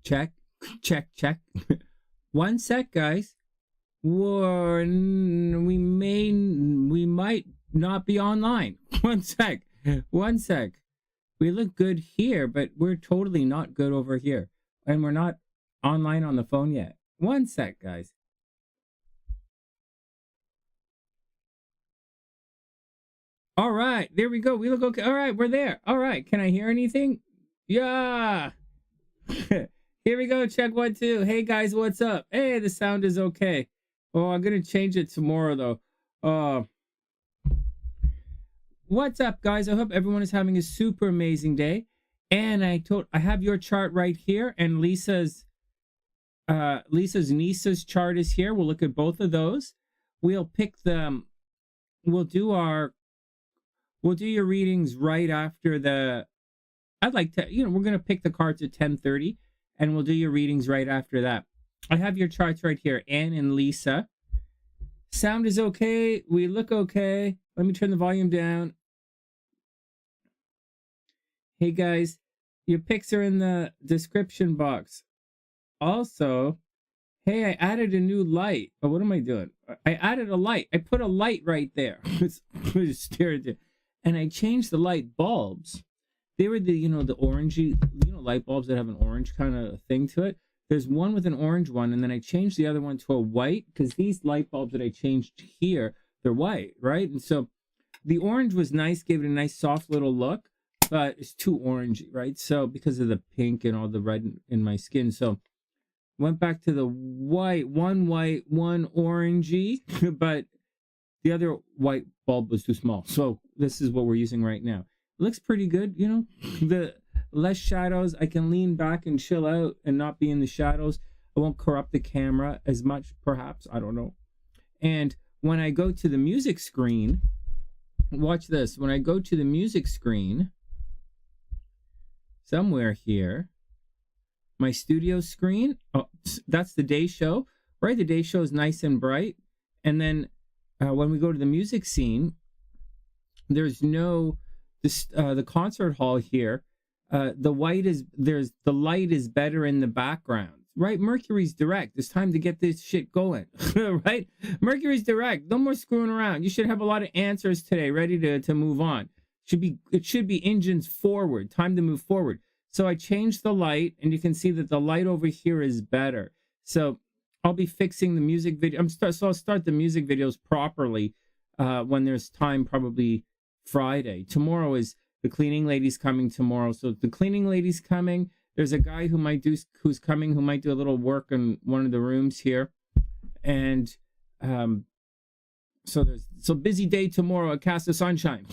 Check, check, check. One sec, guys. We might not be online. One sec. One sec. We look good here, but we're totally not good over here. And we're not online on the phone yet. One sec, guys. All right, there we go. We look okay. All right, we're there. All right, can I hear anything? Yeah. Here we go. Check 1, 2. Hey guys, what's up? Hey, the sound is okay. Oh, I'm gonna change it tomorrow though. What's up, guys? I hope everyone is having a super amazing day. And I have your chart right here, and Lisa's niece's chart is here. We'll look at both of those. We'll pick them. We'll do your readings right after the. I'd like to, we're gonna pick the cards at 10:30, and we'll do your readings right after that. I have your charts right here, Anne and Lisa. Sound is okay. We look okay. Let me turn the volume down. Hey guys, your pics are in the description box. Also, hey, I added a new light. Oh, what am I doing? I added a light. I put a light right there. And I changed the light bulbs. They were the, the orangey, light bulbs that have an orange kind of thing to it. There's one with an orange one, and then I changed the other one to a white, because these light bulbs that I changed here, they're white, right? And so the orange was nice, gave it a nice soft little look, but it's too orangey, right? So because of the pink and all the red in my skin. So went back to the white, one orangey, but the other white bulb was too small. So this is what we're using right now. It looks pretty good, the less shadows. I can lean back and chill out and not be in the shadows. I won't corrupt the camera as much, perhaps. I don't know. And when I go to the music screen, watch this. When I go to the music screen, somewhere here, my studio screen, that's the day show, right? The day show is nice and bright. And then when we go to the music scene, there's no, the concert hall here, the light is better in the background, right? Mercury's direct. It's time to get this shit going, right? Mercury's direct. No more screwing around. You should have a lot of answers today, ready to move on. It should be engines forward. Time to move forward. So I changed the light, and you can see that the light over here is better. So I'll be fixing the music video. So I'll start the music videos properly when there's time, probably Friday. Tomorrow is the cleaning lady's coming tomorrow. So the cleaning lady's coming. There's a guy who's coming who might do a little work in one of the rooms here. And so busy day tomorrow at Cast of Sunshine.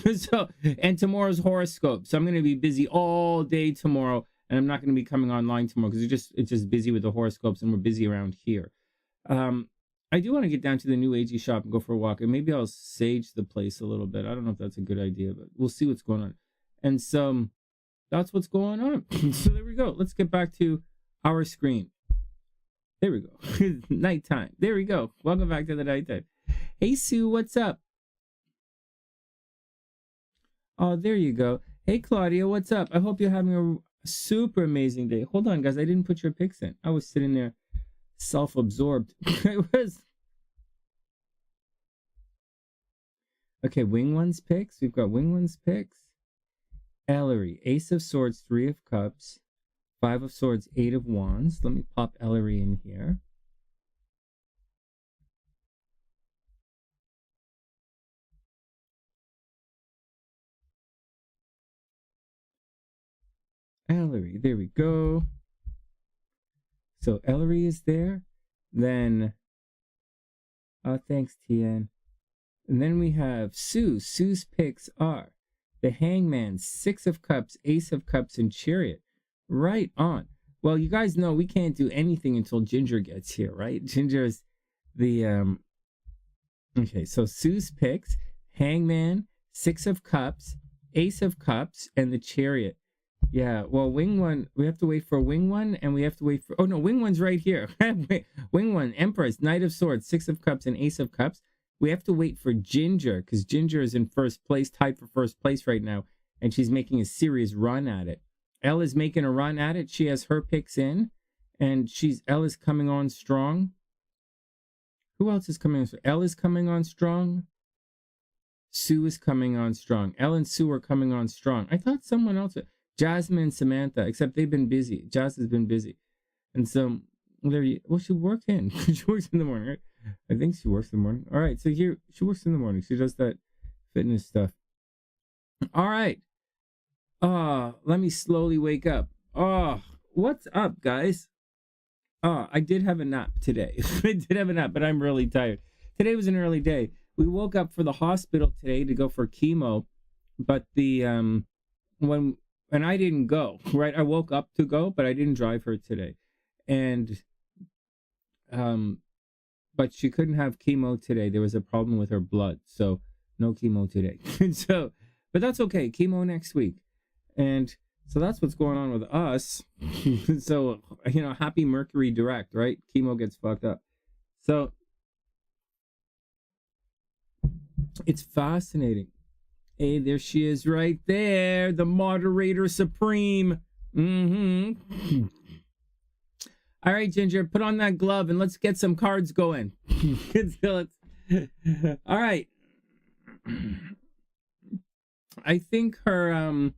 And tomorrow's horoscope. So I'm going to be busy all day tomorrow, and I'm not going to be coming online tomorrow because it's just busy with the horoscopes, and we're busy around here. I do want to get down to the new agey shop and go for a walk, and maybe I'll sage the place a little bit. I don't know if that's a good idea, but we'll see what's going on. And so that's what's going on. So there we go. Let's get back to our screen. There we go. Nighttime. There we go. Welcome back to the nighttime. Hey, Sue, what's up? Oh, there you go. Hey, Claudia, what's up? I hope you're having a super amazing day. Hold on, guys. I didn't put your pics in. I was sitting there self-absorbed. I was. Okay, Wing One's picks. We've got Wing One's picks. Ellery, Ace of Swords, 3 of Cups, 5 of Swords, 8 of Wands. Let me pop Ellery in here. Ellery, there we go. So Ellery is there. Then, thanks, TN. And then we have Sue. Sue's picks are the Hangman, 6 of Cups, Ace of Cups, and Chariot. Right on. Well, you guys know we can't do anything until Ginger gets here, right? Ginger's the, okay, so Sue's picks, Hangman, 6 of Cups, Ace of Cups, and the Chariot. Yeah, well, Wing One, we have to wait for Wing One, and we have to wait for, oh no, Wing One's right here. Wing One, Empress, Knight of Swords, 6 of Cups, and Ace of Cups. We have to wait for Ginger, because Ginger is in first place, tied for first place right now, and she's making a serious run at it. Elle is making a run at it. She has her picks in, And Elle is coming on strong. Who else is coming on strong? Elle is coming on strong. Sue is coming on strong. Elle and Sue are coming on strong. I thought someone else, Jasmine and Samantha, except they've been busy. Jazz has been busy. And so, well, she works in. She works in the morning, right? I think she works in the morning. All right, so here, she works in the morning. She does that fitness stuff. All right. Let me slowly wake up. What's up, guys? I did have a nap today. I did have a nap, but I'm really tired. Today was an early day. We woke up for the hospital today to go for chemo, but and I didn't go, right? I woke up to go, but I didn't drive her today. And but she couldn't have chemo today. There was a problem with her blood, so no chemo today. So, but that's okay. Chemo next week. And so that's what's going on with us. So, happy Mercury direct, right? Chemo gets fucked up. So it's fascinating. Hey, there she is right there. The moderator supreme. All right, Ginger, put on that glove and let's get some cards going. All right. I think her,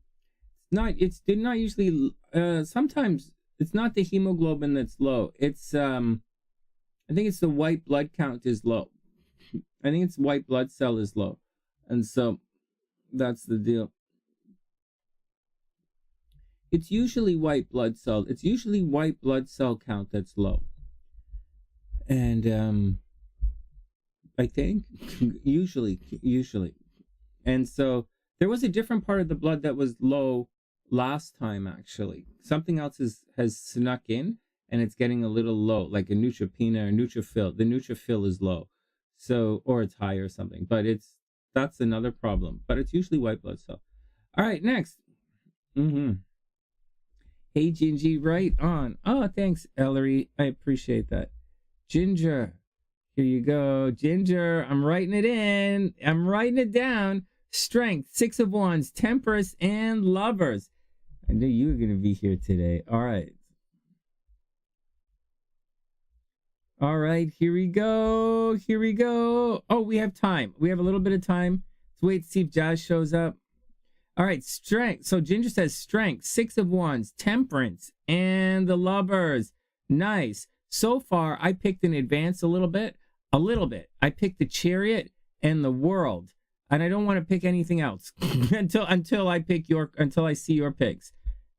it's not usually, sometimes it's not the hemoglobin that's low. It's, I think it's the white blood count is low. I think it's white blood cell is low. And so that's the deal. It's usually white blood cell. It's usually white blood cell count that's low. And I think usually. And so there was a different part of the blood that was low last time, actually. Something else has snuck in and it's getting a little low, like a neutropenia or neutrophil. The neutrophil is low. So, or it's high or something, but that's another problem, but it's usually white blood cell. All right, next. Hey, Gingy, right on. Oh, thanks, Ellery. I appreciate that. Ginger, here you go. Ginger, I'm writing it in. I'm writing it down. Strength, 6 of Wands, Temperance, and Lovers. I knew you were going to be here today. All right. All right, here we go. Here we go. Oh, we have time. We have a little bit of time. Let's wait to see if Jazz shows up. All right, strength. So Ginger says strength, 6 of Wands, Temperance, and the Lovers. Nice. So far, I picked in advance a little bit. I picked the Chariot and the World, and I don't want to pick anything else until I see your picks,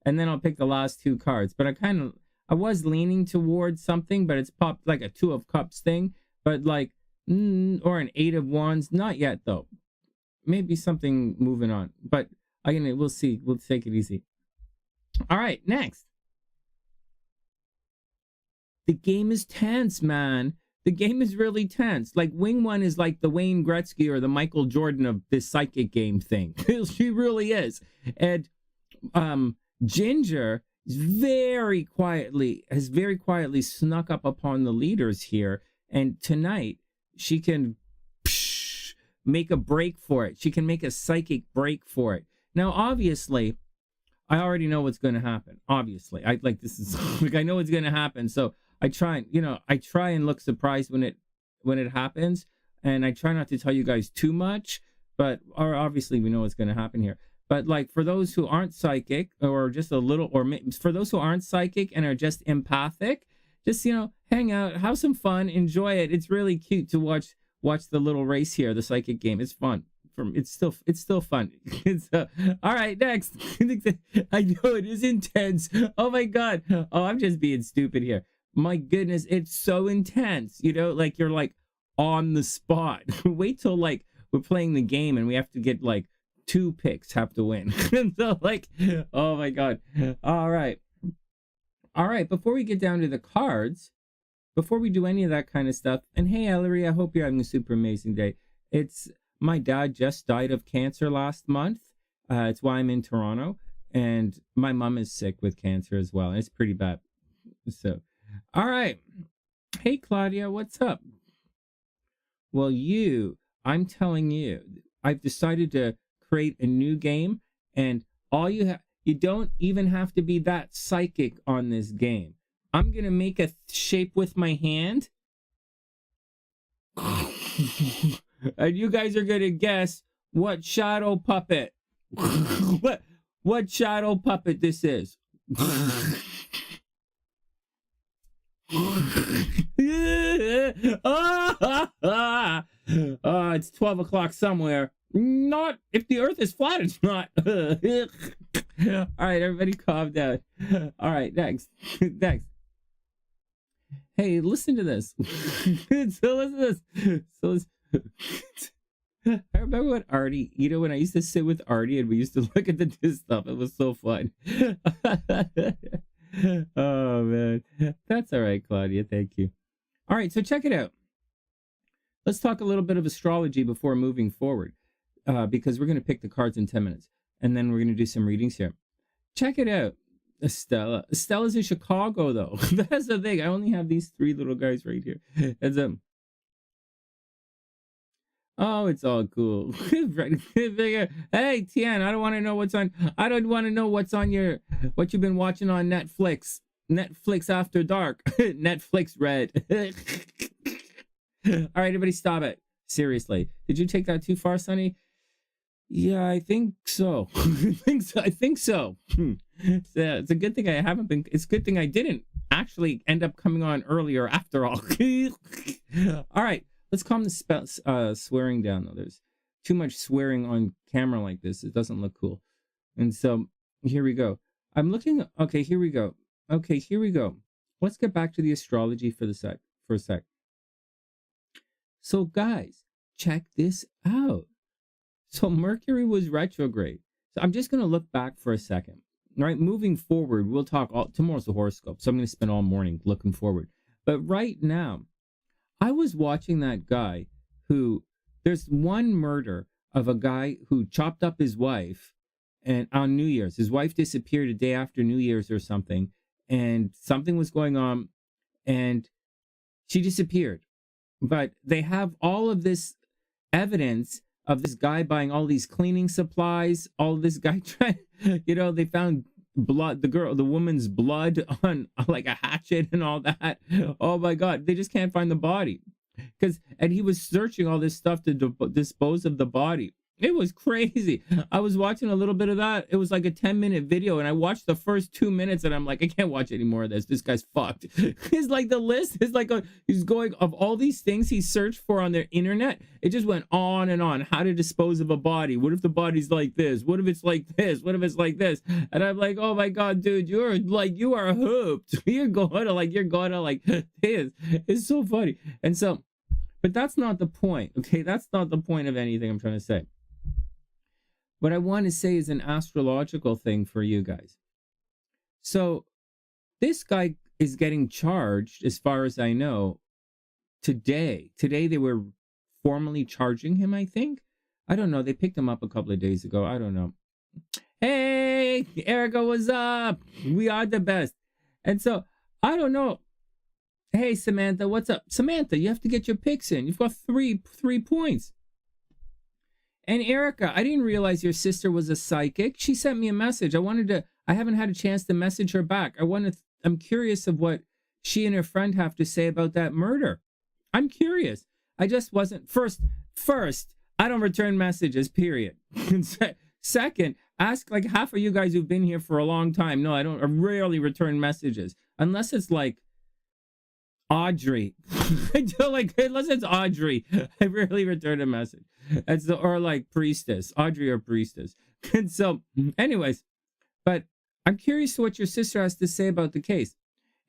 and then I'll pick the last 2 cards. But I was leaning towards something, but it's popped like a 2 of Cups thing, but like, or an 8 of Wands. Not yet, though. Maybe something moving on, but again, we'll see. We'll take it easy. All right, next. The game is tense, man. The game is really tense. Like, Wing One is like the Wayne Gretzky or the Michael Jordan of this psychic game thing. She really is. And Ginger has very quietly snuck up upon the leaders here. And tonight, she can make a break for it. She can make a psychic break for it. Now, obviously, I already know what's going to happen. Obviously, I know what's going to happen. So I try and look surprised when it happens, and I try not to tell you guys too much. But obviously, we know what's going to happen here. But like, for those who aren't psychic, or just a little, or for those who aren't psychic and are just empathic, just hang out, have some fun, enjoy it. It's really cute to watch the little race here, the psychic game. It's fun. It's still fun. All right, next. I know it is intense. Oh my God. Oh, I'm just being stupid here. My goodness, it's so intense. Like, you're like on the spot. Wait till like we're playing the game and we have to get like 2 picks have to win. So like, oh my God. All right. Before we get down to the cards, before we do any of that kind of stuff, and hey, Ellery, I hope you're having a super amazing day. My dad just died of cancer last month. It's why I'm in Toronto. And my mom is sick with cancer as well. And it's pretty bad. So, all right. Hey, Claudia, what's up? Well, I'm telling you, I've decided to create a new game. And you don't even have to be that psychic on this game. I'm going to make a shape with my hand. And you guys are going to guess what shadow puppet, what shadow puppet this is. It's 12 o'clock somewhere. Not if the earth is flat, it's not. All right, everybody calm down. All right, next. Hey, listen to this. So listen to this. I remember when Artie, when I used to sit with Artie and we used to look at this stuff. It was so fun. Oh, man. That's all right, Claudia. Thank you. All right, so check it out. Let's talk a little bit of astrology before moving forward, because we're going to pick the cards in 10 minutes, and then we're going to do some readings here. Check it out, Estella. Estella's in Chicago, though. That's the thing. I only have these 3 little guys right here. And oh, it's all cool. Hey, Tian, I don't want to know what's on. I don't want to know what you've been watching on Netflix. Netflix After Dark. Netflix Red. All right, everybody, stop it. Seriously, did you take that too far, Sonny? Yeah, I think so. I think so. It's a good thing I haven't been. It's a good thing I didn't actually end up coming on earlier. After all. All right. Let's calm the swearing down, though. There's too much swearing on camera like this. It doesn't look cool. And so, here we go. I'm looking... Okay, here we go. Let's get back to the astrology for a sec. So, guys, check this out. So, Mercury was retrograde. So, I'm just going to look back for a second. Right? Moving forward, we'll talk... Tomorrow's the horoscope, so I'm going to spend all morning looking forward. But right now... I was watching that guy who, there's one murder of a guy who chopped up his wife, and on New Year's, his wife disappeared a day after New Year's or something, and something was going on, and she disappeared. But they have all of this evidence of this guy buying all these cleaning supplies, all this guy trying, they found blood, the woman's blood on like a hatchet and all that. Oh my God, they just can't find the body, and he was searching all this stuff to dispose of the body. It was crazy. I was watching a little bit of that. It was like a 10-minute video, and I watched the first 2 minutes, and I'm like, I can't watch any more of this. This guy's fucked. It's like the list is like he's going of all these things he searched for on the internet. It just went on and on. How to dispose of a body? What if the body's like this? What if it's like this? What if it's like this? And I'm like, oh my God, dude, you are hooked. You're going to this. It's so funny. And so, but that's not the point. Okay, that's not the point of anything I'm trying to say. What I want to say is an astrological thing for you guys. So this guy is getting charged, as far as I know, today. Today they were formally charging him, I think. I don't know. They picked him up a couple of days ago. I don't know. Hey, Ericka, what's up? We are the best. And so, I don't know. Hey, Samantha, what's up? Samantha, you have to get your picks in. You've got three points. And Ericka, I didn't realize your sister was a psychic. She sent me a message. I haven't had a chance to message her back. I'm curious of what she and her friend have to say about that murder. I'm curious. I just wasn't. First, I don't return messages, period. Second, ask like half of you guys who've been here for a long time. No, I rarely return messages. Unless it's like Audrey. Unless it's Audrey, I rarely return a message. Or like Priestess, Audrey or Priestess. And so, anyways, but I'm curious what your sister has to say about the case.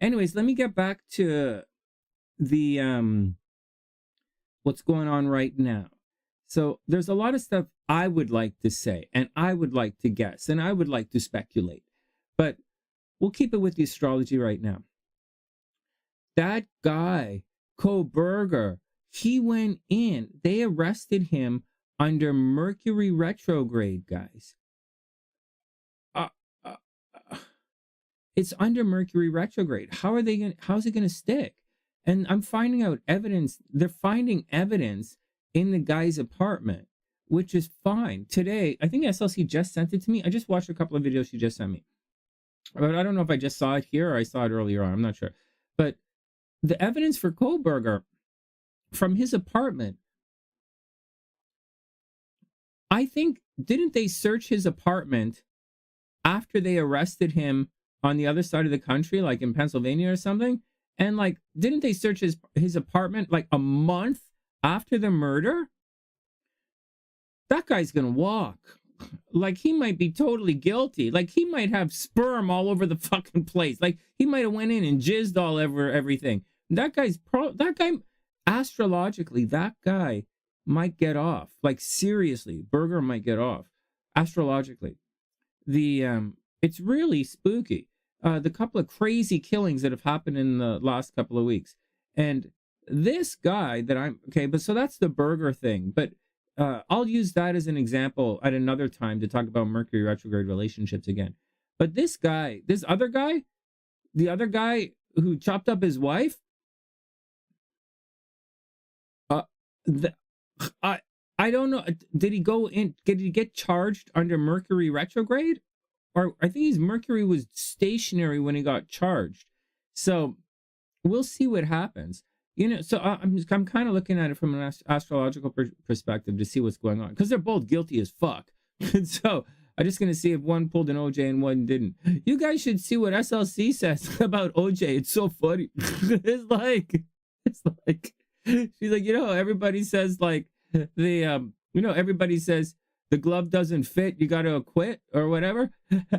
Anyways, let me get back to the what's going on right now. So there's a lot of stuff I would like to say, and I would like to guess, and I would like to speculate, but we'll keep it with the astrology right now. That guy, Koberger, he went in. They arrested him under Mercury retrograde, guys. It's under Mercury retrograde. How's it going to stick? And I'm finding out evidence. They're finding evidence in the guy's apartment, which is fine. Today, I think SLC just sent it to me. I just watched a couple of videos she just sent me. But I don't know if I just saw it here or I saw it earlier on. I'm not sure. But the evidence for Kohlberger from his apartment, I think, didn't they search his apartment after they arrested him on the other side of the country, like in Pennsylvania or something? And like, didn't they search his apartment like a month after the murder? That guy's gonna walk. Like, he might be totally guilty. Like, he might have sperm all over the fucking place. Like, he might have went in and jizzed all over everything. That guy, astrologically, that guy might get off. Like, seriously, Berger might get off. Astrologically. It's really spooky. The couple of crazy killings that have happened in the last couple of weeks. And this guy but so that's the Berger thing. But I'll use that as an example at another time to talk about Mercury retrograde relationships again. But the other guy who chopped up his wife, I don't know. Did he get charged under Mercury retrograde? Or I think Mercury was stationary when he got charged. So we'll see what happens. So I'm kind of looking at it from an astrological perspective to see what's going on, because they're both guilty as fuck. And so I'm just going to see if one pulled an OJ and one didn't. You guys should see what SLC says about OJ. It's so funny. It's like she's like, everybody says like everybody says the glove doesn't fit, you got to acquit or whatever.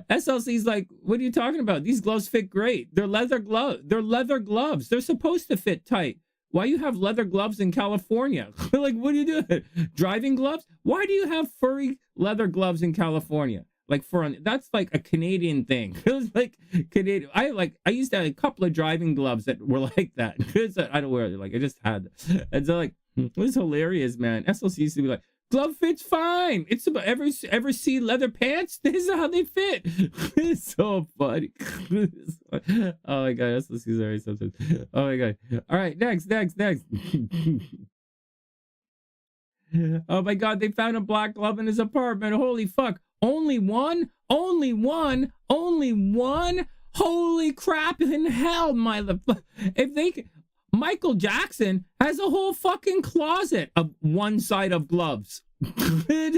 SLC's like, what are you talking about? These gloves fit great. They're leather gloves. They're supposed to fit tight. Why you have leather gloves in California? Like, what are you doing? Driving gloves? Why do you have furry leather gloves in California? Like, that's like a Canadian thing. It was like Canadian. I used to have a couple of driving gloves that were like that. I don't wear it. Like, I just had them. And so like, it was hilarious, man. SLC used to be like, glove fits fine. It's about ever see leather pants? This is how they fit. It's so funny. Oh my god, SLC is already something. Oh my god. All right, next. Oh my god, they found a black glove in his apartment. Holy fuck. Only one? Holy crap in hell, Michael Jackson has a whole fucking closet of one side of gloves. And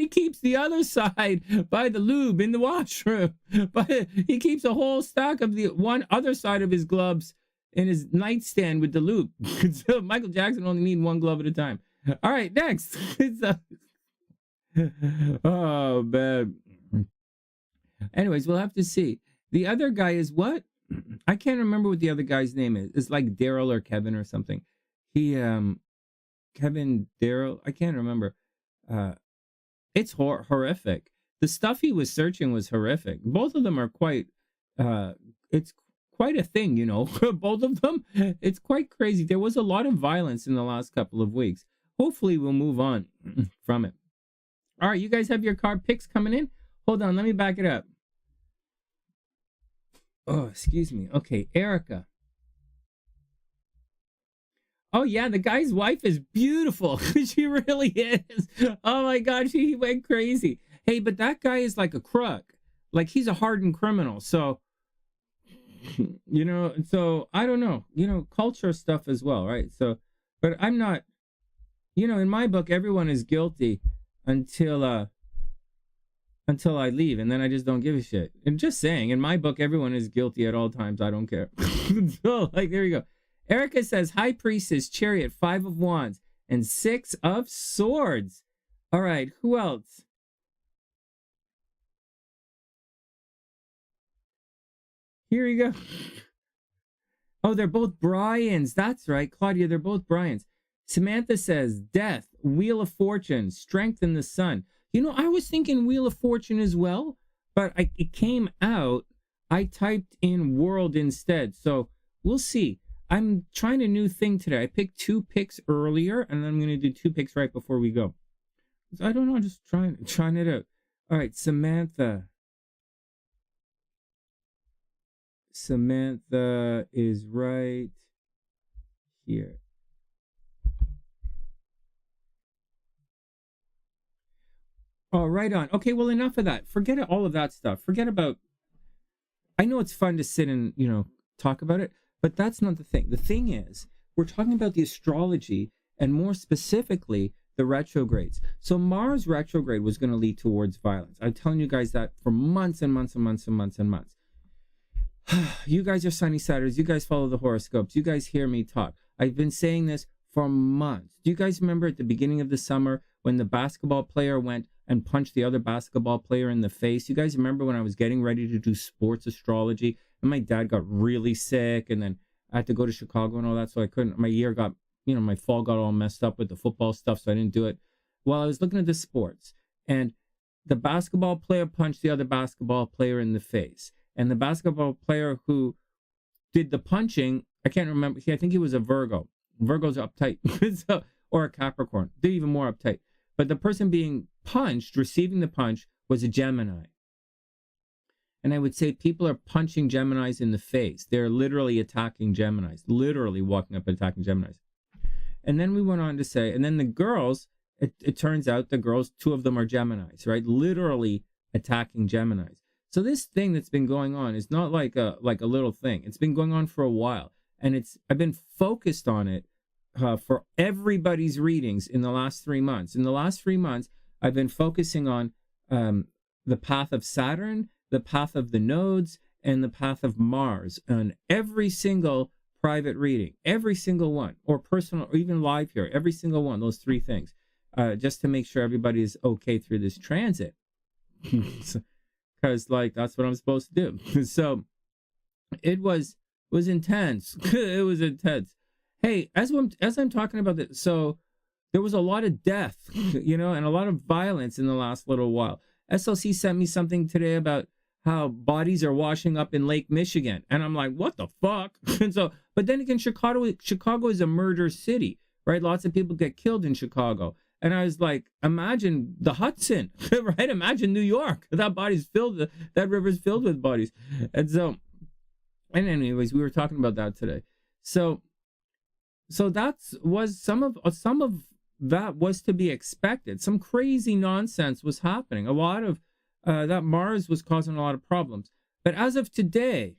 he keeps the other side by the lube in the washroom. But he keeps a whole stack of the one other side of his gloves in his nightstand with the lube. So Michael Jackson only needs one glove at a time. All right, next. Oh, man. Anyways, we'll have to see. The other guy is what? I can't remember what the other guy's name is. It's like Daryl or Kevin or something. Kevin, Daryl, I can't remember. It's horrific. The stuff he was searching was horrific. Both of them are quite, it's quite a thing, both of them. It's quite crazy. There was a lot of violence in the last couple of weeks. Hopefully we'll move on from it. All right, you guys have your card picks coming in? Hold on, let me back it up. Oh, excuse me. Okay, ErickaH. Oh, yeah, the guy's wife is beautiful. She really is. Oh, my God, she went crazy. Hey, but that guy is like a crook. Like, he's a hardened criminal. So, so I don't know. Culture stuff as well, right? So, but I'm not, in my book, everyone is guilty until I leave, and then I just don't give a shit. And just saying, in my book, everyone is guilty at all times. I don't care. So, like, there you go. ErickaH says, High Priestess, Chariot, 5 of Wands, and 6 of Swords. All right, who else? Here you go. Oh, they're both Bryans. That's right, Claudia, they're both Bryans. Samantha says, Death, Wheel of Fortune, Strength in the Sun. I was thinking Wheel of Fortune as well, but it came out. I typed in World instead. So we'll see. I'm trying a new thing today. I picked 2 picks earlier, and then I'm going to do 2 picks right before we go. I don't know, just trying it out. All right, Samantha. Samantha is right here. Oh, right on. Okay, well, enough of that. Forget all of that stuff. Forget about, I know it's fun to sit and, talk about it, but that's not the thing. The thing is, we're talking about the astrology and more specifically, the retrogrades. So Mars retrograde was going to lead towards violence. I'm telling you guys that for months and months and months and months and months. You guys are SunnySiders. You guys follow the horoscopes. You guys hear me talk. I've been saying this for months. Do you guys remember at the beginning of the summer when the basketball player went and punched the other basketball player in the face? You guys remember when I was getting ready to do sports astrology and my dad got really sick and then I had to go to Chicago and all that, so I couldn't, my year got, my fall got all messed up with the football stuff, so I didn't do it. Well, I was looking at the sports and the basketball player punched the other basketball player in the face. And the basketball player who did the punching, I can't remember, I think he was a Virgo. Virgos are uptight, so, or a Capricorn. They're even more uptight. But the person being punched, receiving the punch, was a Gemini. And I would say people are punching Geminis in the face. They're literally attacking Geminis, literally walking up and attacking Geminis. And then we went on to say, and then the girls, it turns out the girls, 2 of them are Geminis, right? Literally attacking Geminis. So this thing that's been going on is not like a little thing. It's been going on for a while. And I've been focused on it for everybody's readings in the last 3 months. In the last 3 months, I've been focusing on the path of Saturn, the path of the nodes, and the path of Mars on every single private reading, every single one, or personal, or even live here, every single one, those 3 things, just to make sure everybody is okay through this transit. Because that's what I'm supposed to do. So it was intense. It was intense. Hey, as I'm talking about this, so there was a lot of death, and a lot of violence in the last little while. SLC sent me something today about how bodies are washing up in Lake Michigan. And I'm like, what the fuck? And so, but then again, Chicago is a murder city, right? Lots of people get killed in Chicago. And I was like, imagine the Hudson, right? Imagine New York. That river's filled with bodies. And so, and anyways, we were talking about that today. So was some of that was to be expected. Some crazy nonsense was happening. A lot of that Mars was causing a lot of problems. But as of today,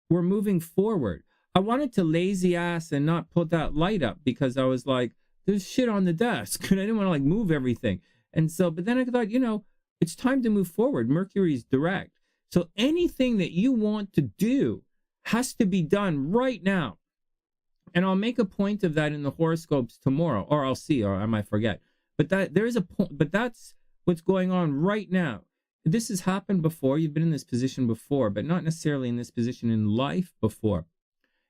we're moving forward. I wanted to lazy ass and not put that light up because I was like, there's shit on the desk and I didn't want to move everything. And so, but then I thought, it's time to move forward. Mercury's direct. So anything that you want to do has to be done right now. And I'll make a point of that in the horoscopes tomorrow, or I'll see, or I might forget. But there is a point, but that's what's going on right now. This has happened before. You've been in this position before, but not necessarily in this position in life before.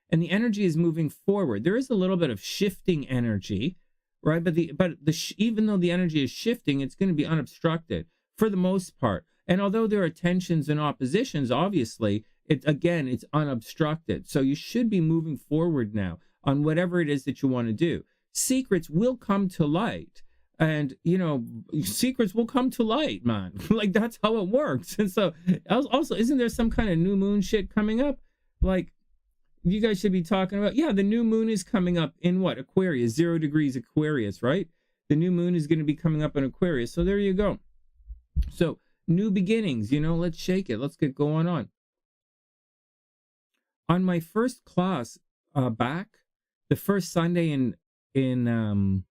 And the energy is moving forward. There is a little bit of shifting energy, right? Even though the energy is shifting, it's going to be unobstructed for the most part. And although there are tensions and oppositions, obviously, it's unobstructed. So you should be moving forward now on whatever it is that you want to do. Secrets will come to light. And, secrets will come to light, man. That's how it works. And so also, isn't there some kind of new moon shit coming up? You guys should be talking about, the new moon is coming up in what? Aquarius, 0 degrees Aquarius, right? The new moon is going to be coming up in Aquarius. So there you go. So new beginnings, let's shake it. Let's get going on. On my first class back, the first Sunday in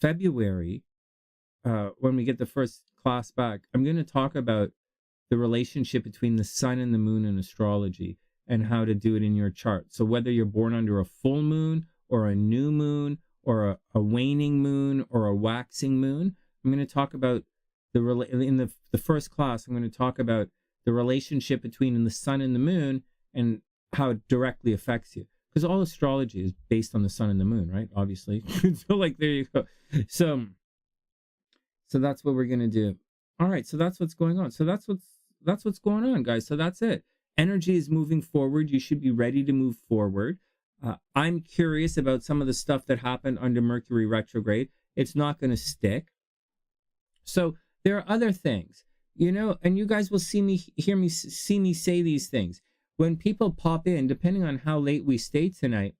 February, when we get the first class back, I'm going to talk about the relationship between the sun and the moon in astrology and how to do it in your chart. So whether you're born under a full moon or a new moon or a waning moon or a waxing moon, I'm going to talk about in the first class, I'm going to talk about the relationship between the sun and the moon and how it directly affects you. Because all astrology is based on the sun and the moon, right? Obviously. So there you go. So that's what we're going to do. All right. So that's what's going on. So that's what's going on, guys. So that's it. Energy is moving forward. You should be ready to move forward. I'm curious about some of the stuff that happened under Mercury retrograde. It's not going to stick. So there are other things, and you guys will see me say these things. When people pop in, depending on how late we stay tonight,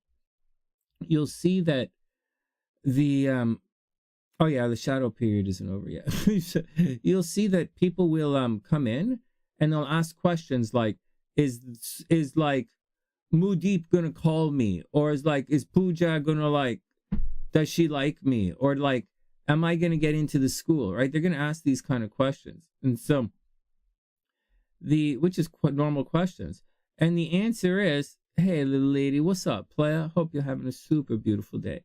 you'll see that Oh yeah, the shadow period isn't over yet. You'll see that people will come in and they'll ask questions like, is like Mudeep gonna call me? Or is Pooja gonna like, does she like me? Or like, am I gonna get into the school? Right? They're gonna ask these kind of questions. And so which is quite normal questions. And the answer is, hey little lady, what's up, playa? Hope you're having a super beautiful day.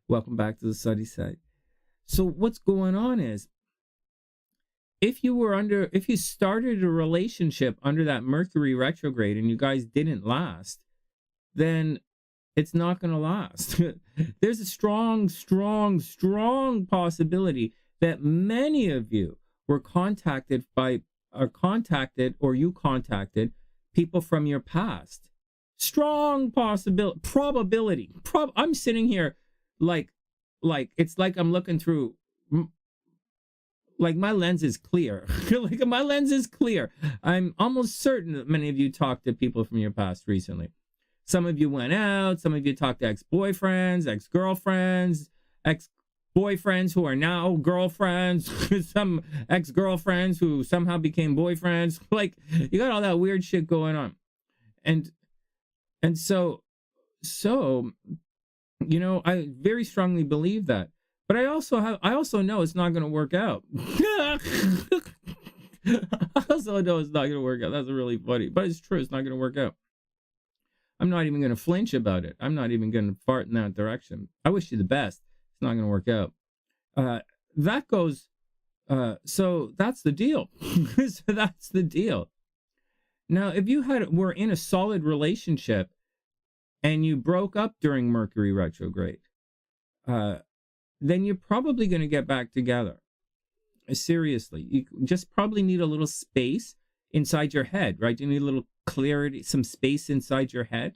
Welcome back to the SunnySide. So what's going on is, if you started a relationship under that Mercury retrograde and you guys didn't last, then it's not going to last. There's a strong possibility that many of you were contacted or you contacted people from your past. Strong probability. I'm sitting here like it's like I'm looking through, like my lens is clear. Like my lens is clear. I'm almost certain that many of you talked to people from your past recently. Some of you went out, some of you talked to ex-boyfriends, ex-girlfriends, ex-boyfriends who are now girlfriends, some ex-girlfriends who somehow became boyfriends. Like, you got all that weird shit going on. And so you know, I very strongly believe that. But I also know it's not going to work out. I also know it's not going to work out. That's really funny. But it's true. It's not going to work out. I'm not even going to flinch about it. I'm not even going to fart in that direction. I wish you the best. It's not going to work out. So that's the deal. So that's the deal. Now, if you were in a solid relationship and you broke up during Mercury retrograde, then you're probably going to get back together. Seriously, you just probably need a little space inside your head, right? You need a little clarity, some space inside your head,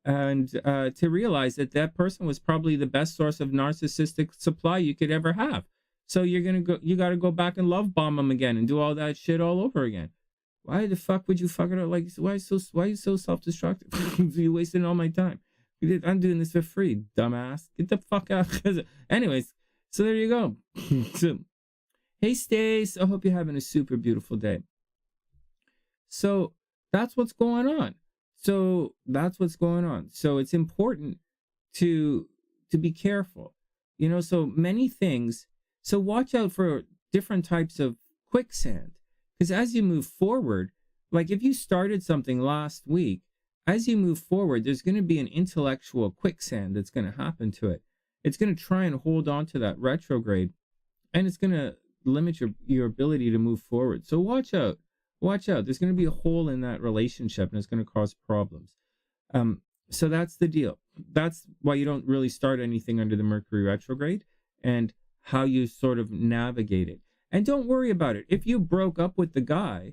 and to realize that person was probably the best source of narcissistic supply you could ever have. So you got to go back and love bomb them again and do all that shit all over again. Why the fuck would you fuck it up? Like, why are you so self-destructive? You wasting all my time. I'm doing this for free, dumbass. Get the fuck out. Anyways, so there you go. So, hey, Stace. I hope you're having a super beautiful day. So that's what's going on. So it's important to be careful. You know, so many things. So watch out for different types of quicksand. Because as you move forward, like if you started something last week, as you move forward, there's going to be an intellectual quicksand that's going to happen to it. It's going to try and hold on to that retrograde, and it's going to limit your ability to move forward. So watch out. Watch out. There's going to be a hole in that relationship, and it's going to cause problems. So that's the deal. That's why you don't really start anything under the Mercury retrograde, and how you sort of navigate it. And don't worry about it. If you broke up with the guy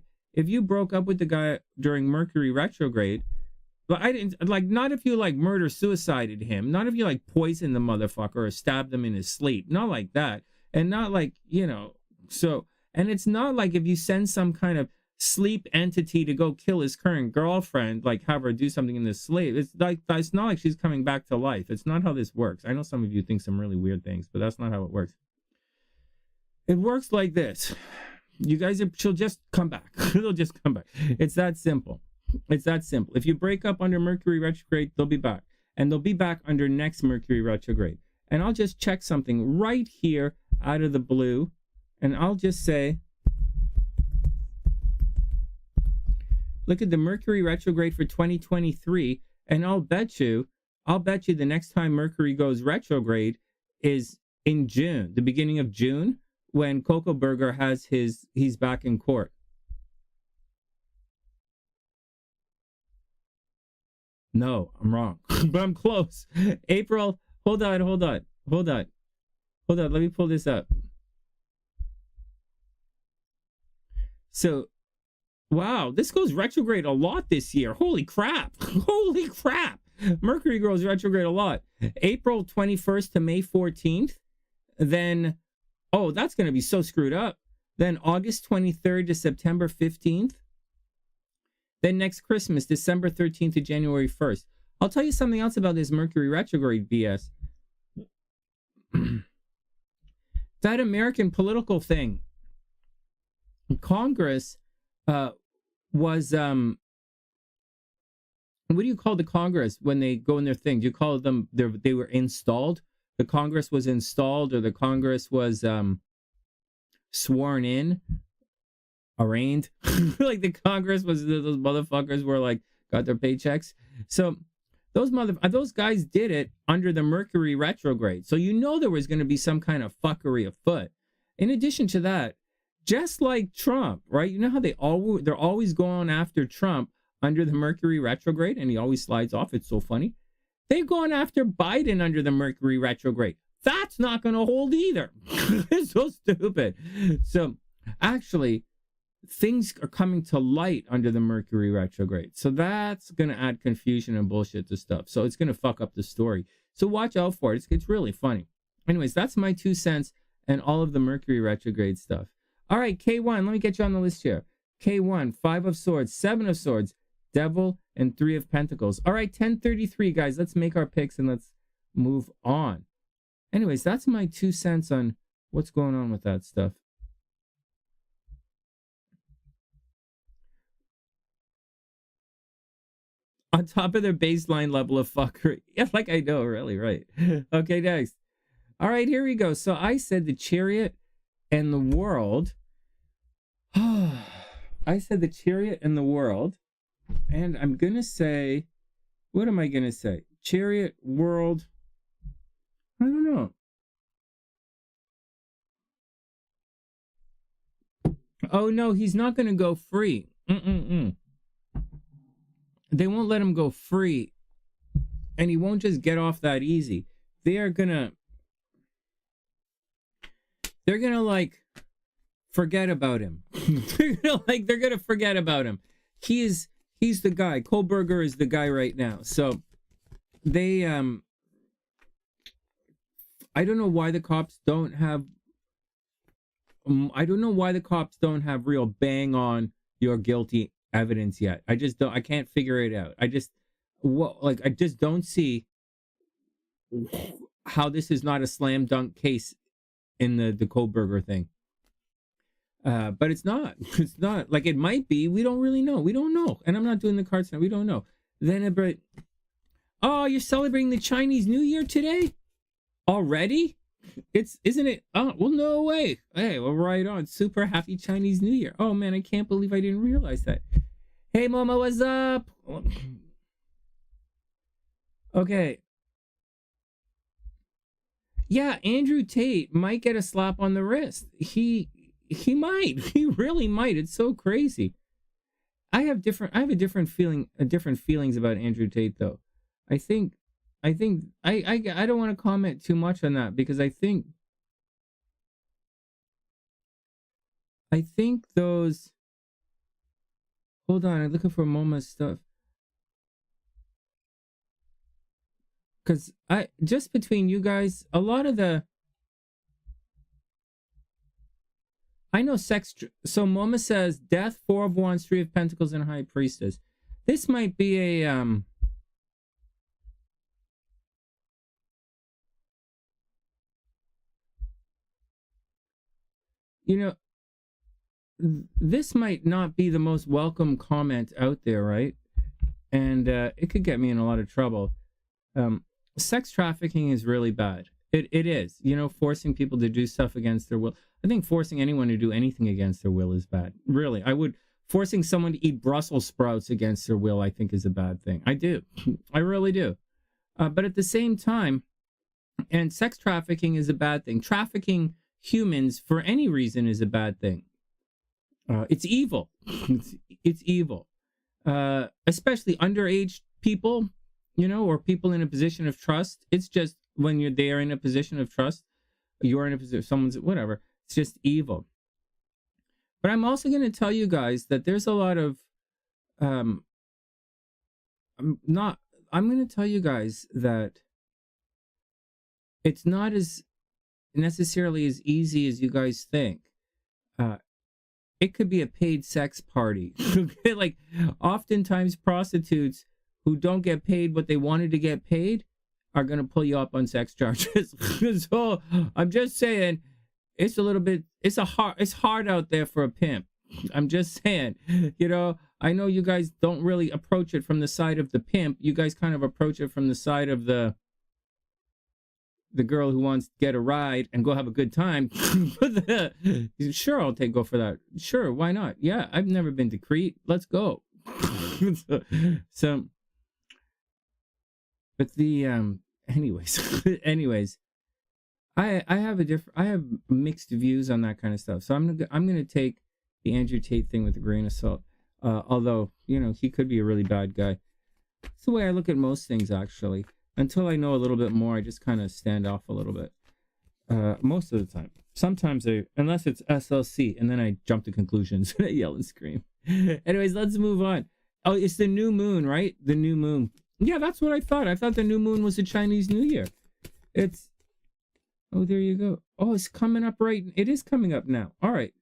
during Mercury retrograde, but not if you like suicided him, not if you like poisoned the motherfucker or stabbed him in his sleep, not like that. And not like, you know, so, and it's not like if you send some kind of sleep entity to go kill his current girlfriend, like have her do something in the sleep. It's not like she's coming back to life. It's not how this works. I know some of you think some really weird things, but that's not how it works. It works like this. She'll just come back. It'll just come back. It's that simple. It's that simple. If you break up under Mercury retrograde, they'll be back. And they'll be back under next Mercury retrograde. And I'll just check something right here out of the blue. And I'll just say, look at the Mercury retrograde for 2023. And I'll bet you the next time Mercury goes retrograde is in June, the beginning of June, when Coco Burger has he's back in court. No, I'm wrong, but I'm close. April, hold on. Let me pull this up. So, wow, this goes retrograde a lot this year. Holy crap. Mercury goes retrograde a lot. April 21st to May 14th. Then, oh, that's going to be so screwed up. Then August 23rd to September 15th. Then next Christmas, December 13th to January 1st. I'll tell you something else about this Mercury retrograde BS. that American political thing. Congress was what do you call the Congress when they go in their thing? Do you call them they were installed? The Congress was installed, or the Congress was sworn in, arraigned. Like the Congress was those motherfuckers were like got their paychecks. So those guys did it under the Mercury retrograde. So you know there was going to be some kind of fuckery afoot. In addition to that, just like Trump, right? You know how they're always going after Trump under the Mercury retrograde, and he always slides off. It's so funny. They've gone after Biden under the Mercury retrograde. That's not going to hold either. It's so stupid. So actually, things are coming to light under the Mercury retrograde. So that's going to add confusion and bullshit to stuff. So it's going to fuck up the story. So watch out for it. It's really funny. Anyways, that's my 2 cents and all of the Mercury retrograde stuff. All right, K1, let me get you on the list here. K1, 5 of Swords, 7 of Swords, Devil, and 3 of Pentacles. All right, 10:33, guys. Let's make our picks and let's move on. Anyways, that's my 2 cents on what's going on with that stuff. On top of their baseline level of fuckery. Yeah, like I know, really, right. Okay, next. All right, here we go. So I said the Chariot and the World. I said the Chariot and the World. And I'm going to say, what am I going to say? Chariot, World. I don't know. Oh, no, he's not going to go free. They won't let him go free. And he won't just get off that easy. They're gonna like forget about him. They're gonna forget about him. He's the guy. Kohlberger is the guy right now. So they I don't know why the cops don't have real bang on you're guilty evidence yet. I can't figure it out. I just don't see how this is not a slam dunk case in the Kohlberger thing. But it's not. It's not. Like, it might be. We don't really know. We don't know. And I'm not doing the cards now. We don't know. Then, but, oh, you're celebrating the Chinese New Year today? Already? Isn't it? Oh, well, no way. Hey, well, right on. Super happy Chinese New Year. Oh, man, I can't believe I didn't realize that. Hey, Mama, what's up? Okay. Yeah, Andrew Tate might get a slap on the wrist. He might. He really might. It's so crazy. I have different feelings about Andrew Tate, though. I don't want to comment too much on that because I think those. Hold on, I'm looking for Moma's stuff. Because just between you guys, a lot of the. I know sex. So Moma says Death, 4 of Wands, 3 of Pentacles, and High Priestess. This might be a you know, this might not be the most welcome comment out there, right? And it could get me in a lot of trouble. Sex trafficking is really bad. It is. You know, forcing people to do stuff against their will. I think forcing anyone to do anything against their will is bad. Really, forcing someone to eat Brussels sprouts against their will, I think, is a bad thing. I do. I really do. But at the same time, and sex trafficking is a bad thing. Trafficking humans for any reason is a bad thing. It's evil. It's evil. Especially underage people, you know, or people in a position of trust. It's just when they're in a position of trust, you're in a position, someone's, whatever. It's just evil. But I'm also going to tell you guys that there's a lot of, I'm going to tell you guys that it's not as necessarily as easy as you guys think. It could be a paid sex party. Like, oftentimes prostitutes who don't get paid what they wanted to get paid are going to pull you up on sex charges. So I'm just saying, it's a little bit, it's hard out there for a pimp. I'm just saying, you know, I know you guys don't really approach it from the side of the pimp. You guys kind of approach it from the side of the girl who wants to get a ride and go have a good time. Sure, I'll go for that. Sure, why not? Yeah, I've never been to Crete. Let's go. so, but the anyways, I have mixed views on that kind of stuff. So I'm gonna take the Andrew Tate thing with a grain of salt. Although, you know, he could be a really bad guy. It's the way I look at most things, actually. Until I know a little bit more, I just kind of stand off a little bit. Most of the time. Sometimes unless it's SLC, and then I jump to conclusions and I yell and scream. Anyways, let's move on. Oh, it's the new moon, right? The new moon. Yeah, that's what I thought. I thought the new moon was the Chinese New Year. Oh, there you go. Oh, it's coming up right. It is coming up now. All right.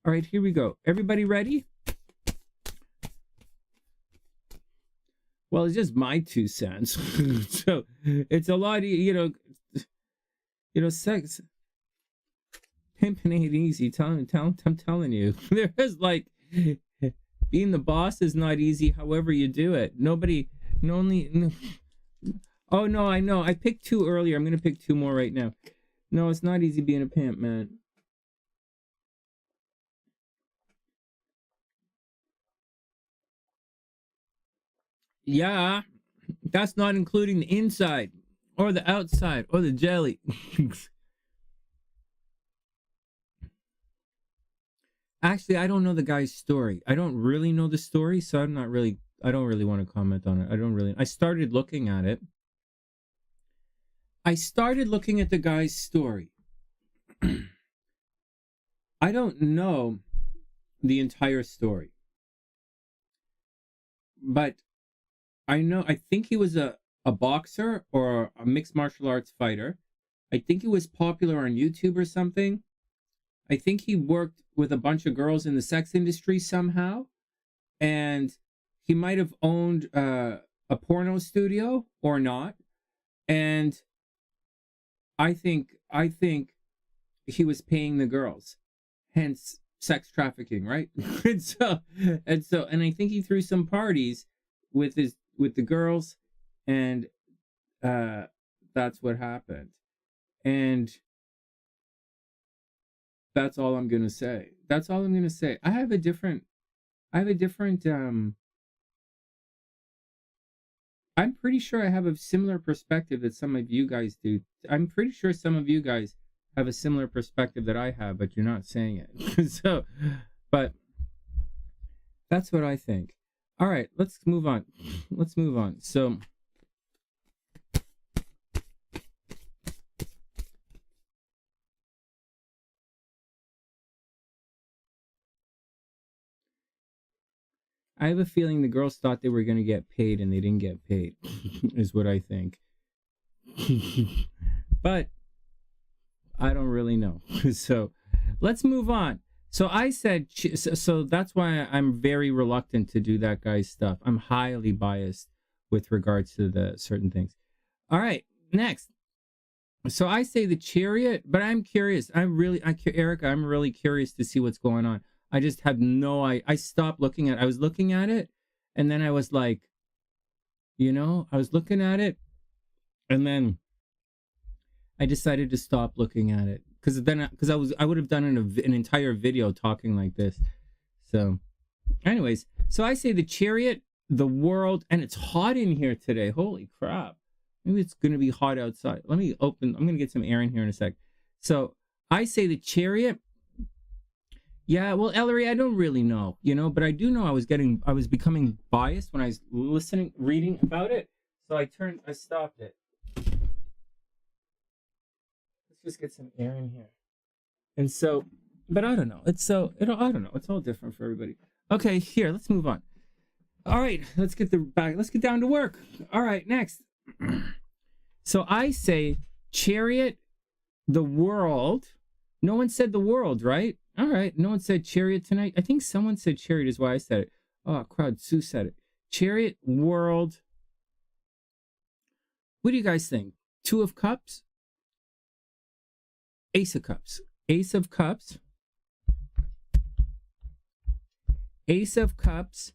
All right, here we go. Everybody ready? Well, it's just my 2 cents. So it's a lot, you know, sex. Pimping ain't easy. I'm telling you. There is like, being the boss is not easy, however you do it. Oh, no, I know. I picked 2 earlier. I'm going to pick 2 more right now. No, it's not easy being a pimp, man. Yeah, that's not including the inside or the outside or the jelly. Actually, I don't know the guy's story. I don't really know the story, so I don't really want to comment on it. I started looking at it. I started looking at the guy's story. I don't know the entire story. But I think he was a boxer or a mixed martial arts fighter. I think he was popular on YouTube or something. I think he worked with a bunch of girls in the sex industry somehow. And he might have owned a porno studio or not. And I think he was paying the girls. Hence sex trafficking, right? and I think he threw some parties with the girls, and that's what happened. And that's all I'm gonna say. I have a different I'm pretty sure I have a similar perspective that some of you guys do. I'm pretty sure some of you guys have a similar perspective that I have, but you're not saying it. So, but that's what I think. All right, let's move on. So, I have a feeling the girls thought they were going to get paid and they didn't get paid, is what I think. But I don't really know. So let's move on. So I said, so that's why I'm very reluctant to do that guy's stuff. I'm highly biased with regards to the certain things. All right, next. So I say the Chariot, but I'm curious. Ericka, I'm really curious to see what's going on. I just have I stopped looking at it. I was looking at it, and then I was like, I was looking at it, and then I decided to stop looking at it because I would have done an entire video talking like this. So, anyways, so I say the Chariot, the world, and it's hot in here today. Holy crap! Maybe it's gonna be hot outside. I'm gonna get some air in here in a sec. So I say the Chariot. Yeah, well, Ellery, I don't really know, but I do know I was becoming biased when I was reading about it. So I stopped it. Let's just get some air in here. And so, but I don't know. I don't know. It's all different for everybody. Okay, here, let's move on. All right, let's get down to work. All right, next. So I say Chariot, the world. No one said the world, right? All right, no one said Chariot tonight. I think someone said Chariot is why I said it. Oh, crowd, Sue said it. Chariot, world. What do you guys think? 2 of Cups? Ace of Cups. Ace of Cups. Ace of Cups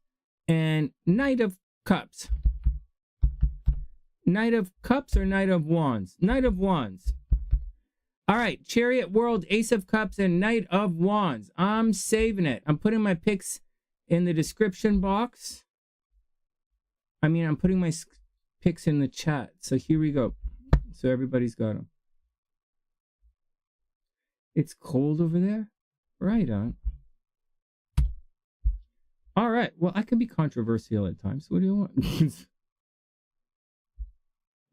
and Knight of Cups. Knight of Cups or Knight of Wands? Knight of Wands. All right, Chariot World, Ace of Cups, and Knight of Wands. I'm saving it. I'm putting my picks in the description box. I mean, I'm putting my picks in the chat. So here we go. So everybody's got them. It's cold over there? Right on. All right. Well, I can be controversial at times. What do you want?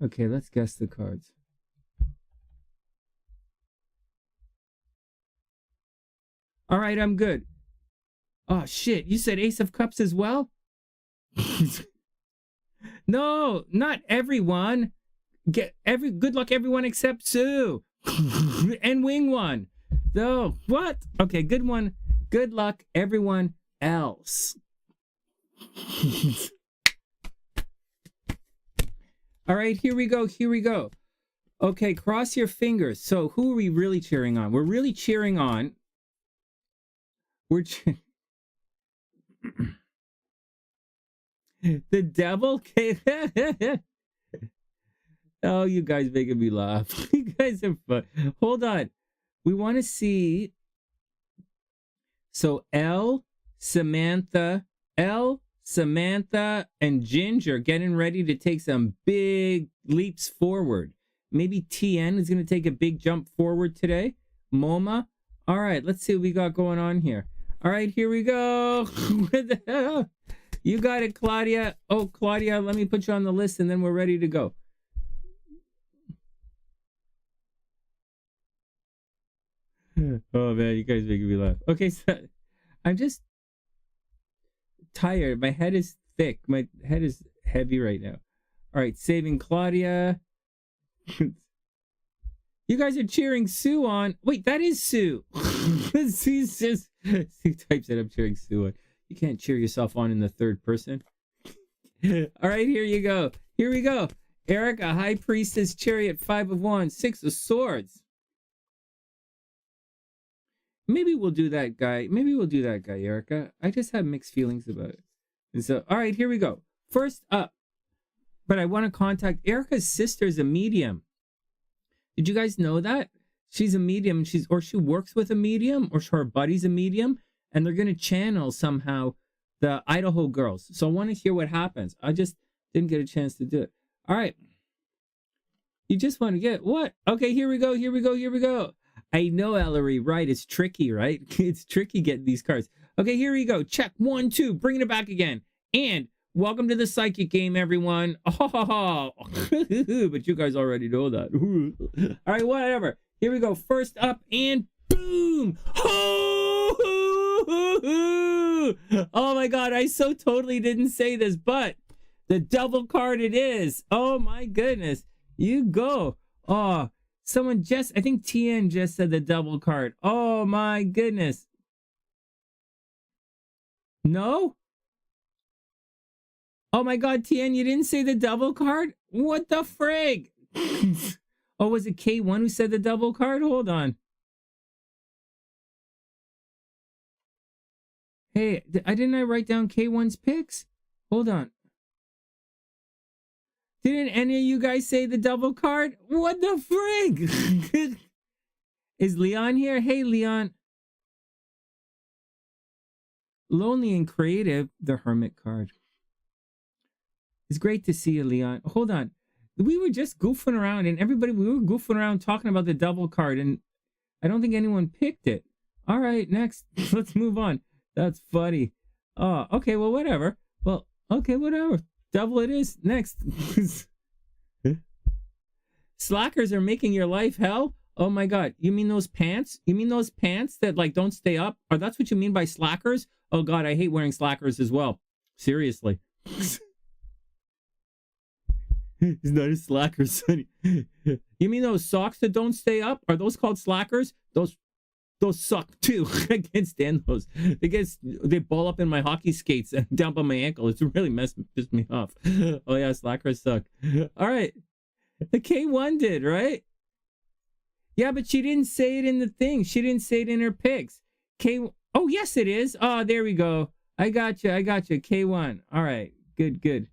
Okay, let's guess the cards. All right, I'm good. Oh, shit. You said Ace of Cups as well? No, not everyone. Good luck, everyone except Sue. And Wing One. No, what? Okay, good one. Good luck, everyone else. All right, here we go. Here we go. Okay, cross your fingers. So who are we really cheering on? We're really cheering on. The devil? Oh, you guys making me laugh. You guys are fun. Hold on. We want to see. So Elle, Samantha, and Ginger getting ready to take some big leaps forward. Maybe TN is going to take a big jump forward today. MoMA. All right, let's see what we got going on here. All right, here we go. What the hell? You got it, Claudia. Oh, Claudia, let me put you on the list and then we're ready to go. Oh, man, you guys making me laugh. Okay, so I'm just tired. My head is thick. My head is heavy right now. All right, saving Claudia. You guys are cheering Sue on. Wait, that is Sue. She's just... Sue types that I'm cheering Sue on. You can't cheer yourself on in the third person. All right, here you go. Here we go. ErickaH, High Priestess, Chariot, 5 of Wands, 6 of Swords. Maybe we'll do that, guy. Maybe we'll do that, guy, ErickaH. I just have mixed feelings about it. And so, all right, here we go. First up, but I want to contact ErickaH's sister is a medium. Did you guys know that? She's a medium. She works with a medium, or her buddy's a medium, and they're going to channel somehow the Idaho girls. So I want to hear what happens. I just didn't get a chance to do it. All right. You just want to get what? Okay, here we go. Here we go. Here we go. I know, Ellery, right? It's tricky, right? It's tricky getting these cards. Okay, here we go. Check 1, 2. Bringing it back again. And welcome to the psychic game, everyone. Oh, but you guys already know that. All right, whatever. Here we go. First up and boom. Oh my God, I so totally didn't say this, but the double card it is. Oh my goodness. You go. Oh, someone just, I think TN just said the double card. Oh my goodness. No? Oh my God, TN, you didn't say the double card? What the frig? Oh, was it K1 who said the double card? Hold on. Hey, didn't I write down K1's picks? Hold on. Didn't any of you guys say the double card? What the frig? Is Leon here? Hey, Leon. Lonely and Creative, the Hermit card. It's great to see you, Leon. Hold on. We were just goofing around, and we were goofing around talking about the double card, and I don't think anyone picked it. All right, next. Let's move on. That's funny. Oh, okay, well, whatever. Well, okay, whatever. Double it is. Next. Slackers are making your life hell? Oh my God. You mean those pants? You mean those pants that like don't stay up? Or that's what you mean by slackers? Oh God, I hate wearing slackers as well. Seriously. He's not a slacker, Sonny. You mean those socks that don't stay up? Are those called slackers? Those suck too. I can't stand those. They ball up in my hockey skates and down by my ankle. It's really pissed me off. Oh yeah, slackers suck. All right. The K1 did, right? Yeah, but she didn't say it in the thing. She didn't say it in her pics. Oh, yes, it is. Oh, there we go. I got you. K1. All right. Good.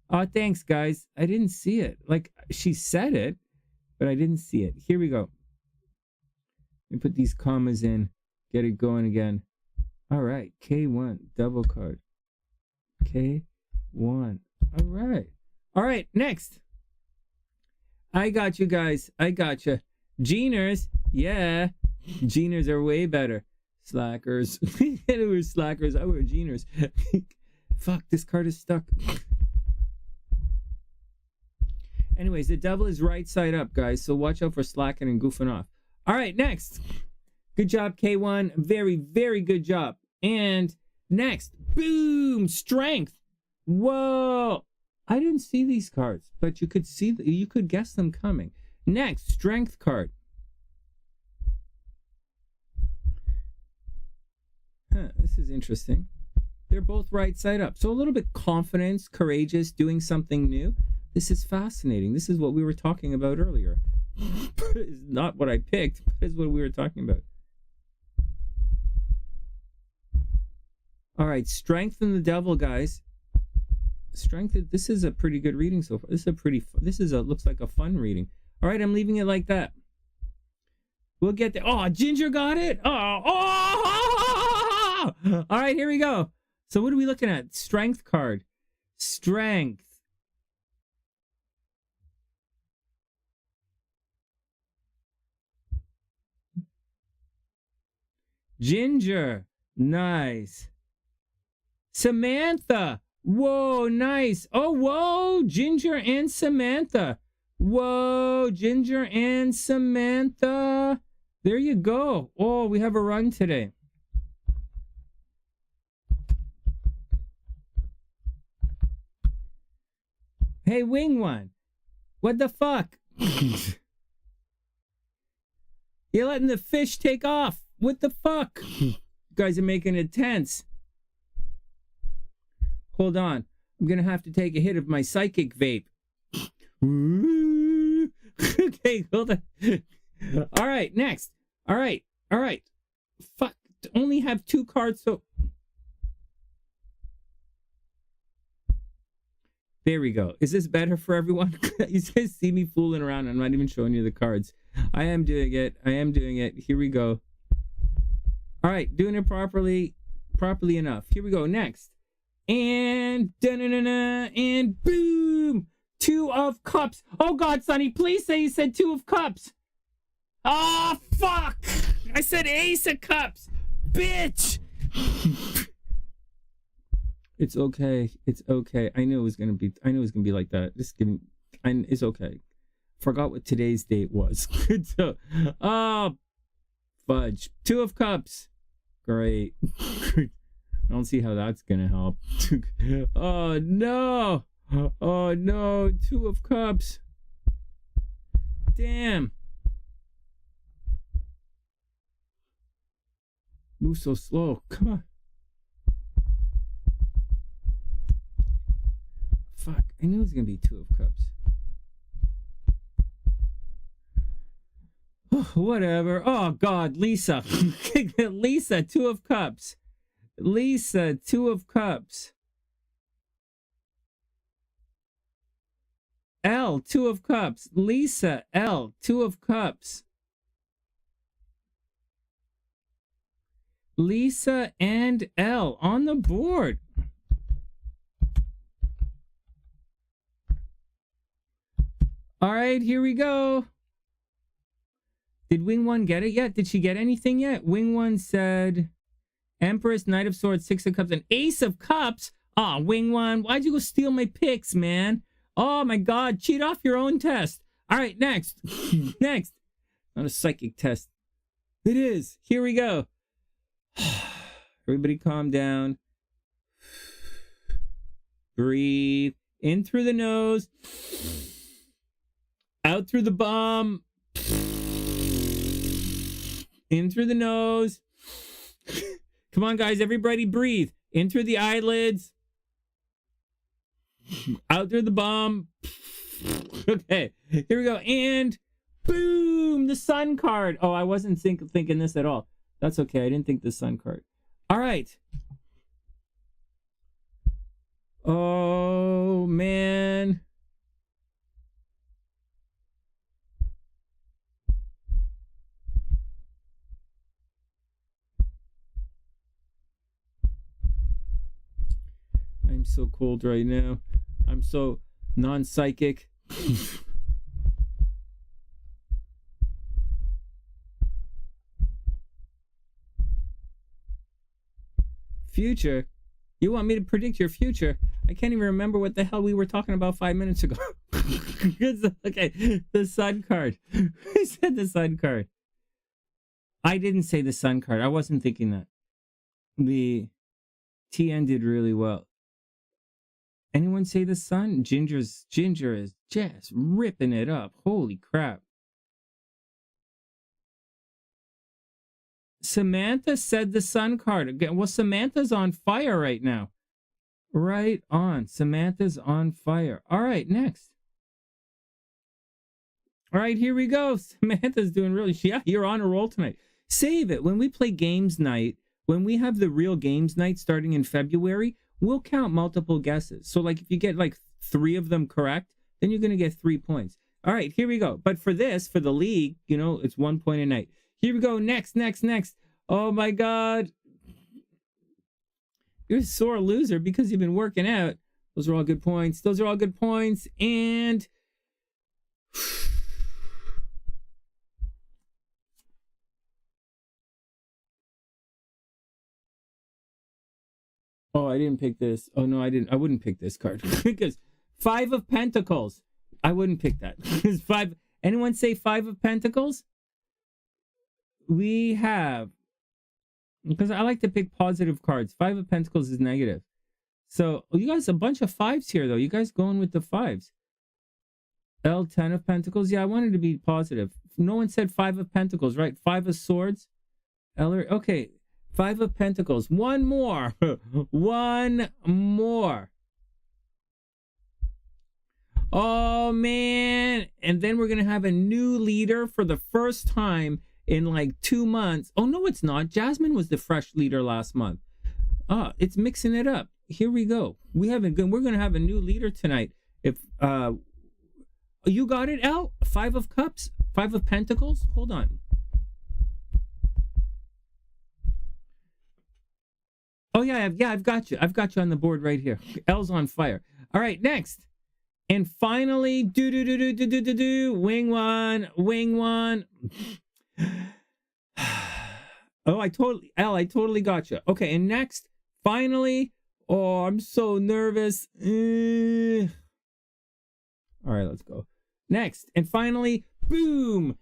Oh, thanks, guys. I didn't see it. Like, she said it, but I didn't see it. Here we go. Let me put these commas in. Get it going again. All right. K1. Double card. K1. All right. All right. Next. I got you guys. I got you. Geners. Yeah. Geners are way better. Slackers. We're slackers. I wear geners. Fuck, this card is stuck. Anyways, the devil is right side up, guys. So watch out for slacking and goofing off. All right, next. Good job, K1. Very, very good job. And next. Boom. Strength. Whoa. I didn't see these cards, but you could guess them coming. Next, strength card. This is interesting. They're both right side up. So a little bit confidence, courageous, doing something new. This is fascinating. This is what we were talking about earlier. It's not what I picked, but it's what we were talking about. All right, strength and the devil, guys. Strength. This is a pretty good reading so far. Looks like a fun reading. All right, I'm leaving it like that. We'll get there. Oh, Ginger got it. Oh. All right, here we go. So what are we looking at? Strength card. Strength. Ginger. Nice. Samantha. Whoa, nice. Oh, whoa, Ginger and Samantha. Whoa, Ginger and Samantha. There you go. Oh, we have a run today. Hey, Wing One. What the fuck? You're letting the fish take off. What the fuck? You guys are making it tense. Hold on. I'm going to have to take a hit of my psychic vape. Okay, hold on. All right, next. All right. Fuck. Only have 2 cards, so... There we go. Is this better for everyone? You guys see me fooling around. I'm not even showing you the cards. I am doing it. Here we go. All right, doing it properly enough. Here we go. Next. And da-na-na-na, and boom! 2 of Cups. Oh God, Sonny, please say you said 2 of Cups. Oh fuck! I said Ace of Cups, bitch. It's okay. I knew it was gonna be like that. It's okay. Forgot what today's date was. So, fudge. 2 of Cups. Great. I don't see how that's gonna help. Oh no! 2 of Cups. Damn. Move so slow. Come on. Fuck. I knew it was gonna be 2 of Cups. Whatever. Oh God, Lisa. Lisa, 2 of Cups. Lisa, 2 of Cups. Elle, 2 of Cups. Lisa, Elle, 2 of Cups. Lisa and Elle on the board. All right, here we go. Did Wing One get it yet? Did she get anything yet? Wing One said... Empress, Knight of Swords, 6 of Cups, and Ace of Cups. Aw, Wing One, why'd you go steal my picks, man? Oh my God, cheat off your own test. All right, next. Next. Not a psychic test. It is. Here we go. Everybody calm down. Breathe. In through the nose. Out through the bum. In through the nose. Come on, guys. Everybody breathe. In through the eyelids. Out through the bum. Okay. Here we go. And Boom! The Sun card. Oh, I wasn't thinking this at all. That's okay. I didn't think the Sun card. All right. Oh, man. I'm so cold right now. I'm so non-psychic. Future? You want me to predict your future? I can't even remember what the hell we were talking about 5 minutes ago. Okay, the Sun card. Who said the Sun card? I didn't say the Sun card. I wasn't thinking that. The TN did really well. Anyone say the Sun? Ginger is just ripping it up. Holy crap. Samantha said the Sun card. Again, well, Samantha's on fire right now. Right on. Samantha's on fire. All right, next. All right, here we go. Samantha's doing really... Yeah, you're on a roll tonight. Save it. When we play games night, when we have the real games night starting in February, we'll count multiple guesses. So, like, if you get, like, 3 of them correct, then you're going to get 3 points. All right, here we go. But for this, for the league, you know, it's 1 point a night. Here we go. Next. Oh, my God. You're a sore loser because you've been working out. Those are all good points. And... Oh, I didn't pick this. Oh, no, I didn't. I wouldn't pick this card. Because 5 of Pentacles. I wouldn't pick that. 5. Anyone say 5 of Pentacles? We have... Because I like to pick positive cards. 5 of Pentacles is negative. So, you guys, a bunch of 5s here, though. You guys going with the 5s. Elle, 10 of Pentacles. Yeah, I wanted to be positive. No one said 5 of Pentacles, right? 5 of Swords. Elle, okay. 5 of Pentacles. One more. One more. Oh, man. And then we're going to have a new leader for the first time in like 2 months. Oh, no, it's not. Jasmine was the fresh leader last month. It's mixing it up. Here we go. We're going to have a new leader tonight. If you got it, Elle? 5 of Cups? 5 of Pentacles? Hold on. Oh, yeah, I've got you. I've got you on the board right here. Elle's on fire. All right, next. And finally, wing one. Oh, I totally got you. Okay, and next, finally, oh, I'm so nervous. All right, let's go. Next, and finally, boom.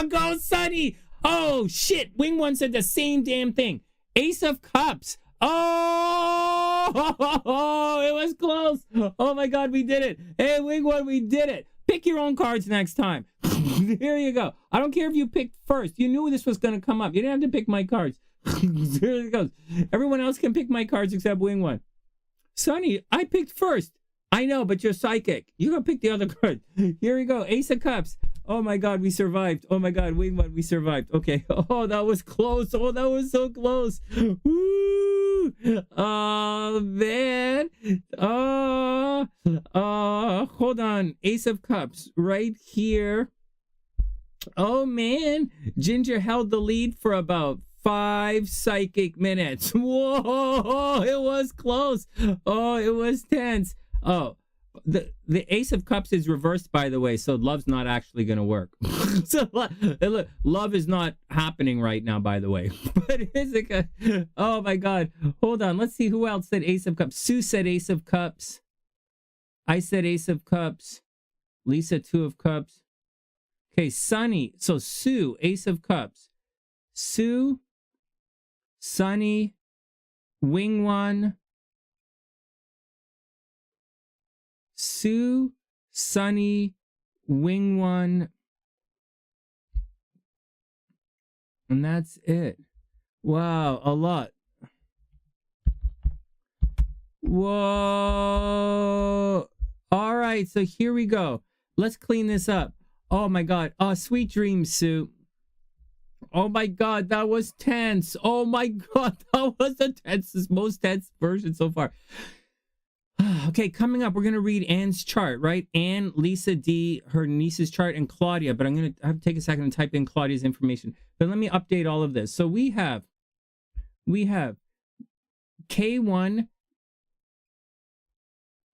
Go Sonny. Oh, shit. Wing one said the same damn thing. Ace of Cups. Oh, it was close. Oh, my God, we did it. Hey, Wing one, we did it. Pick your own cards next time. Here you go. I don't care if you picked first. You knew this was going to come up. You didn't have to pick my cards. Here it goes. Everyone else can pick my cards except Wing one. Sonny, I picked first. I know, but you're psychic. You go pick the other card. Here we go. Ace of Cups. Oh, my God, we survived. Oh, my God, Wing one, we survived. Okay. Oh, that was close. Oh, that was so close. Woo! Oh, man. Hold on. Ace of Cups right here. Oh, man. Ginger held the lead for about 5 psychic minutes. Whoa, it was close. Oh, it was tense. Oh, the Ace of Cups is reversed, by the way, so love's not actually going to work. So look, love is not happening right now, by the way. But is it? Oh my God! Hold on, let's see who else said Ace of Cups. Sue said Ace of Cups. I said Ace of Cups. Lisa 2 of Cups. Okay, Sonny. So Sue Ace of Cups. Sue, Sonny, Wing one. Sue, Sonny, Wing one. And that's it. Wow, a lot. Whoa. All right, so here we go. Let's clean this up. Oh my God. Oh, sweet dreams, Sue. Oh my God, that was tense. Oh my God, that was the tensest, most tense version so far. Okay, coming up, we're going to read Anne's chart, right? Anne, Lisa D, her niece's chart, and Claudia. But I'm going to have to take a second and type in Claudia's information. But let me update all of this. So we have K1.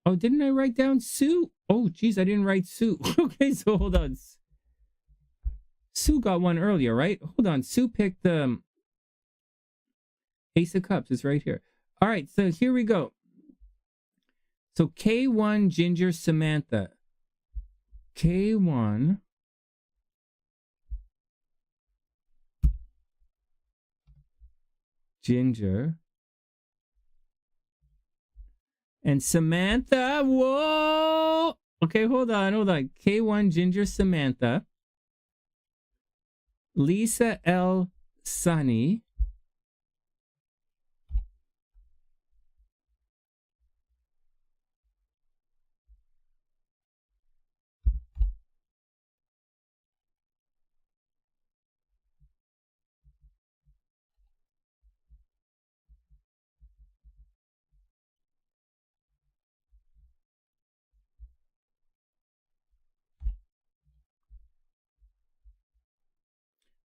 Oh, didn't I write down Sue? Oh, geez, I didn't write Sue. Okay, so hold on. Sue got one earlier, right? Hold on. Sue picked the Ace of Cups. It's right here. All right, so here we go. So K1, Ginger, Samantha. K1. Ginger. And Samantha. Whoa. Okay, hold on. K1, Ginger, Samantha. Lisa, Elle, Sonny.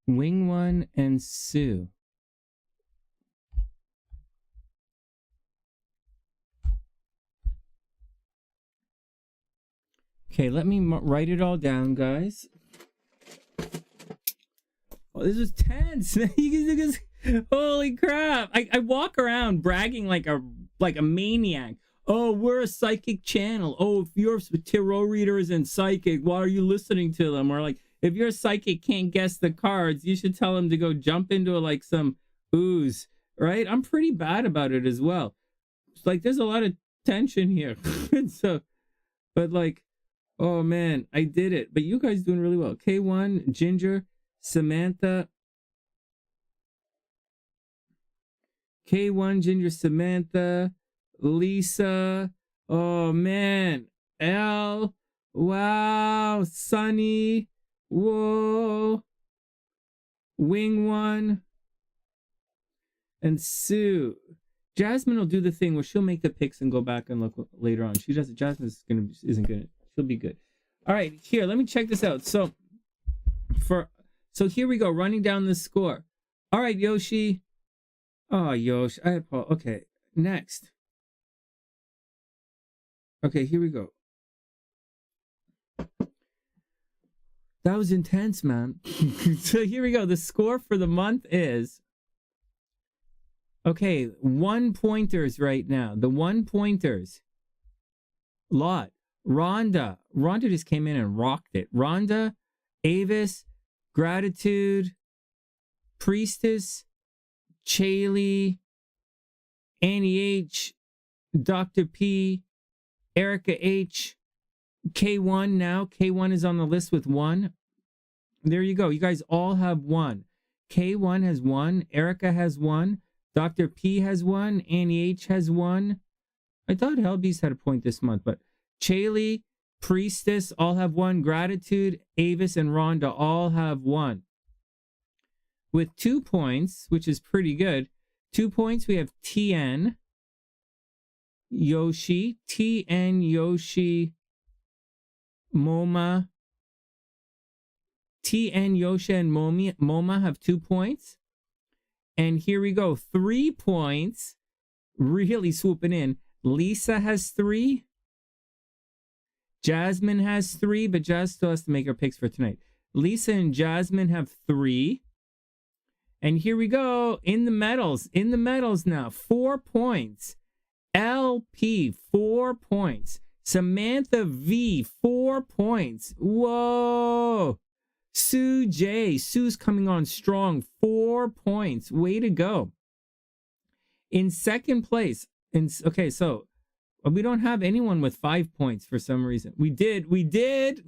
Wing One and Sue. Okay, let me write it all down, guys. Oh, this is tense. Holy crap. I walk around bragging like a maniac. Oh, we're a psychic channel. Oh, if your tarot reader isn't psychic, why are you listening to them? Or like, if your psychic can't guess the cards, you should tell them to go jump into like some ooze, right? I'm pretty bad about it as well. It's like there's a lot of tension here. So, but like, oh man, I did it. But you guys doing really well. K1, Ginger, Samantha. K1, Ginger, Samantha, Lisa. Oh man, Elle. Wow, Sonny. Whoa. Wing One. And Sue. Jasmine will do the thing where she'll make the picks and go back and look later on. She doesn't. Jasmine isn't gonna. She'll be good. All right, here. Let me check this out. So here we go. Running down the score. All right, Yoshi. Oh, Yoshi. Okay. Next. Okay, here we go. That was intense, man. So here we go. The score for the month is... Okay, 1-pointers right now. The 1-pointers. Lot. Rhonda. Rhonda just came in and rocked it. Rhonda, Avis, Gratitude, Priestess, Chaley, Annie H, Dr. P, ErickaH, K1 now. K1 is on the list with 1. There you go. You guys all have 1. K1 has 1. ErickaH has 1. Dr. P has 1. Annie H has 1. I thought Helby's had a point this month, but Chaley, Priestess all have 1. Gratitude, Avis, and Rhonda all have 1. With 2 points, which is pretty good. 2 points, we have TN, Yoshi, Yoshi, MoMA. TN, Yoshi, and MoMA have 2 points. And here we go. 3 points. Really swooping in. Lisa has 3. Jasmine has 3, but Jazz still has to make her picks for tonight. Lisa and Jasmine have 3. And here we go. In the medals. In the medals now. 4 points. LP, 4 points. SamanthaV, 4 points. Whoa. SueJ. Sue's coming on strong. 4 points. Way to go. In second place. Okay, so we don't have anyone with 5 points for some reason. We did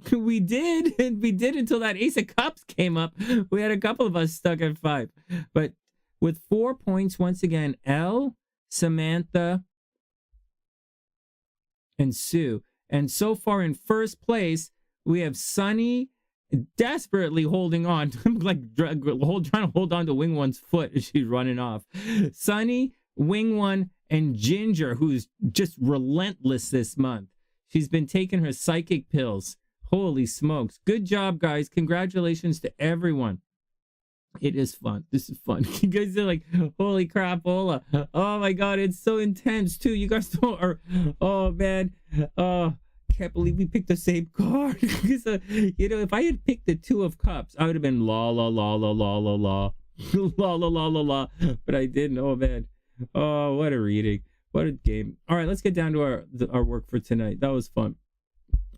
until that Ace of Cups came up. We had a couple of us stuck at 5. But with 4 points, once again, Elle, Samantha, and Sue. And so far in first place, we have Sonny, desperately holding on. Like trying to hold on to Wing One's foot as she's running off. Sonny, Wing One, and Ginger, who's just relentless this month. She's been taking her psychic pills. Holy smokes. Good job, guys. Congratulations to everyone. It is fun. This is fun. You guys are like, holy crap, Ola. Oh my God, it's so intense too. You guys don't are, oh man. Oh, can't believe we picked the same card. Because, you know, if I had picked the Two of Cups, I would have been la la la la la la la la la la la la. But I didn't. Oh man. Oh, what a reading. What a game. All right, let's get down to our work for tonight. That was fun.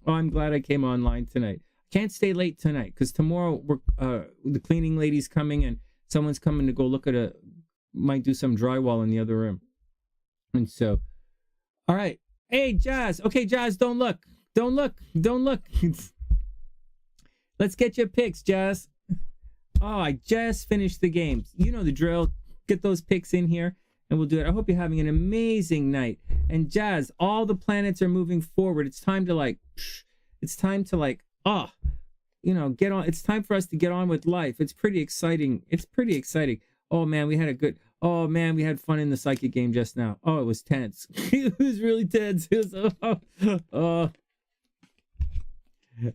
Oh, I'm glad I came online tonight. Can't stay late tonight because tomorrow the cleaning lady's coming and someone's coming to go look at might do some drywall in the other room. And so, all right. Hey, Jazz. Okay, Jazz, don't look. Don't look. Don't look. Let's get your picks, Jazz. Oh, I just finished the games. You know the drill. Get those picks in here and we'll do it. I hope you're having an amazing night. And Jazz, all the planets are moving forward. It's time to like, you know, get on. It's time for us to get on with life. It's pretty exciting. It's pretty exciting. Oh man, we had fun in the psychic game just now. Oh, it was tense. It was really tense. It was,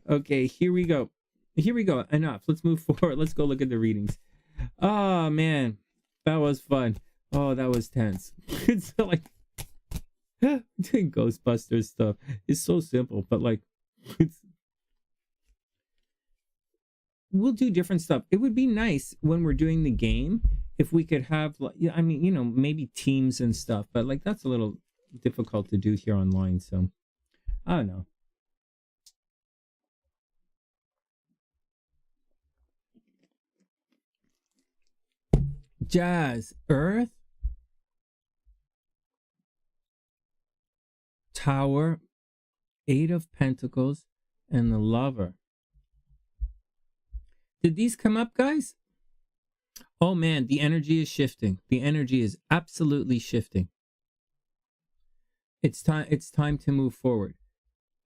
okay, here we go. Enough. Let's move forward. Let's go look at the readings. Oh man, that was fun. Oh, that was tense. It's like doing Ghostbusters stuff. It's so simple, but like we'll do different stuff. It would be nice when we're doing the game if we could have, I mean, you know, maybe teams and stuff, but like that's a little difficult to do here online. So I don't know. Jazz, Earth, Tower, Eight of Pentacles, and the Lover. Did these come up, guys? Oh man, the energy is shifting. The energy is absolutely shifting. It's time to move forward.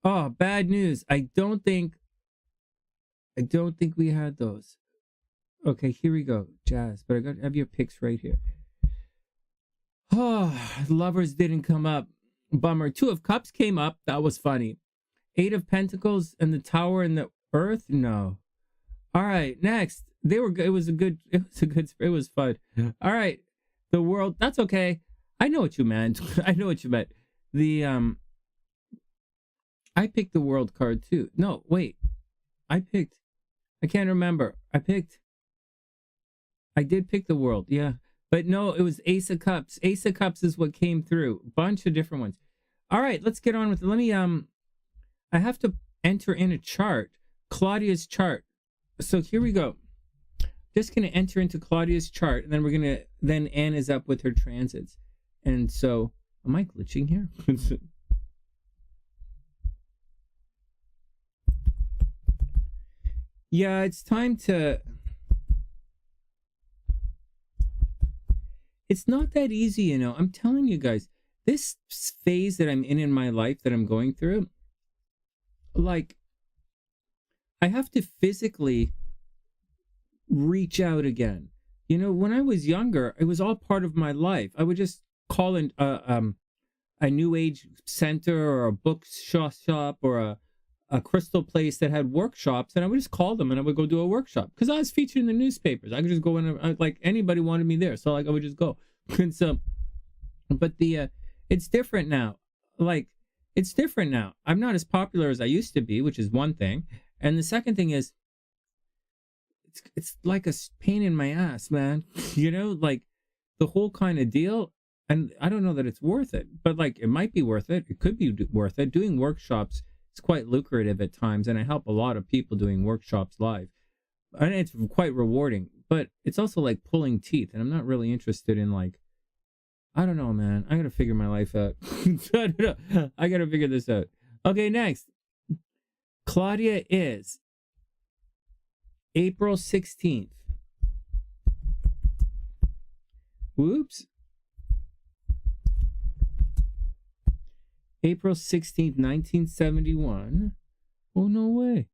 Oh, bad news. I don't think we had those. Okay, here we go, Jazz. But I have your picks right here. Oh, Lovers didn't come up. Bummer. Two of Cups came up. That was funny. Eight of Pentacles and the Tower and the Earth. No. All right. Next, they were good. It was fun. All right. The World. That's okay. I know what you meant. I know what you meant. I picked the World card too. No, wait. I can't remember. I did pick the World. Yeah. But no, it was Ace of Cups. Ace of Cups is what came through. Bunch of different ones. All right, let's get on with it. Let me, I have to enter in a chart. Claudia's chart. So here we go. Just going to enter into Claudia's chart. And then then Anne is up with her transits. And so, am I glitching here? Yeah, it's time to... It's not that easy, you know. I'm telling you guys, this phase that I'm in my life that I'm going through, like, I have to physically reach out again. You know, when I was younger, it was all part of my life. I would just call in a New Age center or a book shop or a crystal place that had workshops, and I would just call them and I would go do a workshop because I was featured in the newspapers. I could just go in, like anybody wanted me there, so like I would just go. And so, but it's different now. Like, it's different now. I'm not as popular as I used to be, which is one thing, and the second thing is, it's like a pain in my ass, man. You know, like the whole kind of deal. And I don't know that it's worth it, but like it might be worth it. It could be worth it. Doing workshops, it's quite lucrative at times, and I help a lot of people doing workshops live, and it's quite rewarding. But it's also like pulling teeth, and I'm not really interested in, like, I don't know, man. I gotta figure my life out. I gotta figure this out. Okay, next, Claudia is April 16th. Whoops. April 16th, 1971. Oh, no way.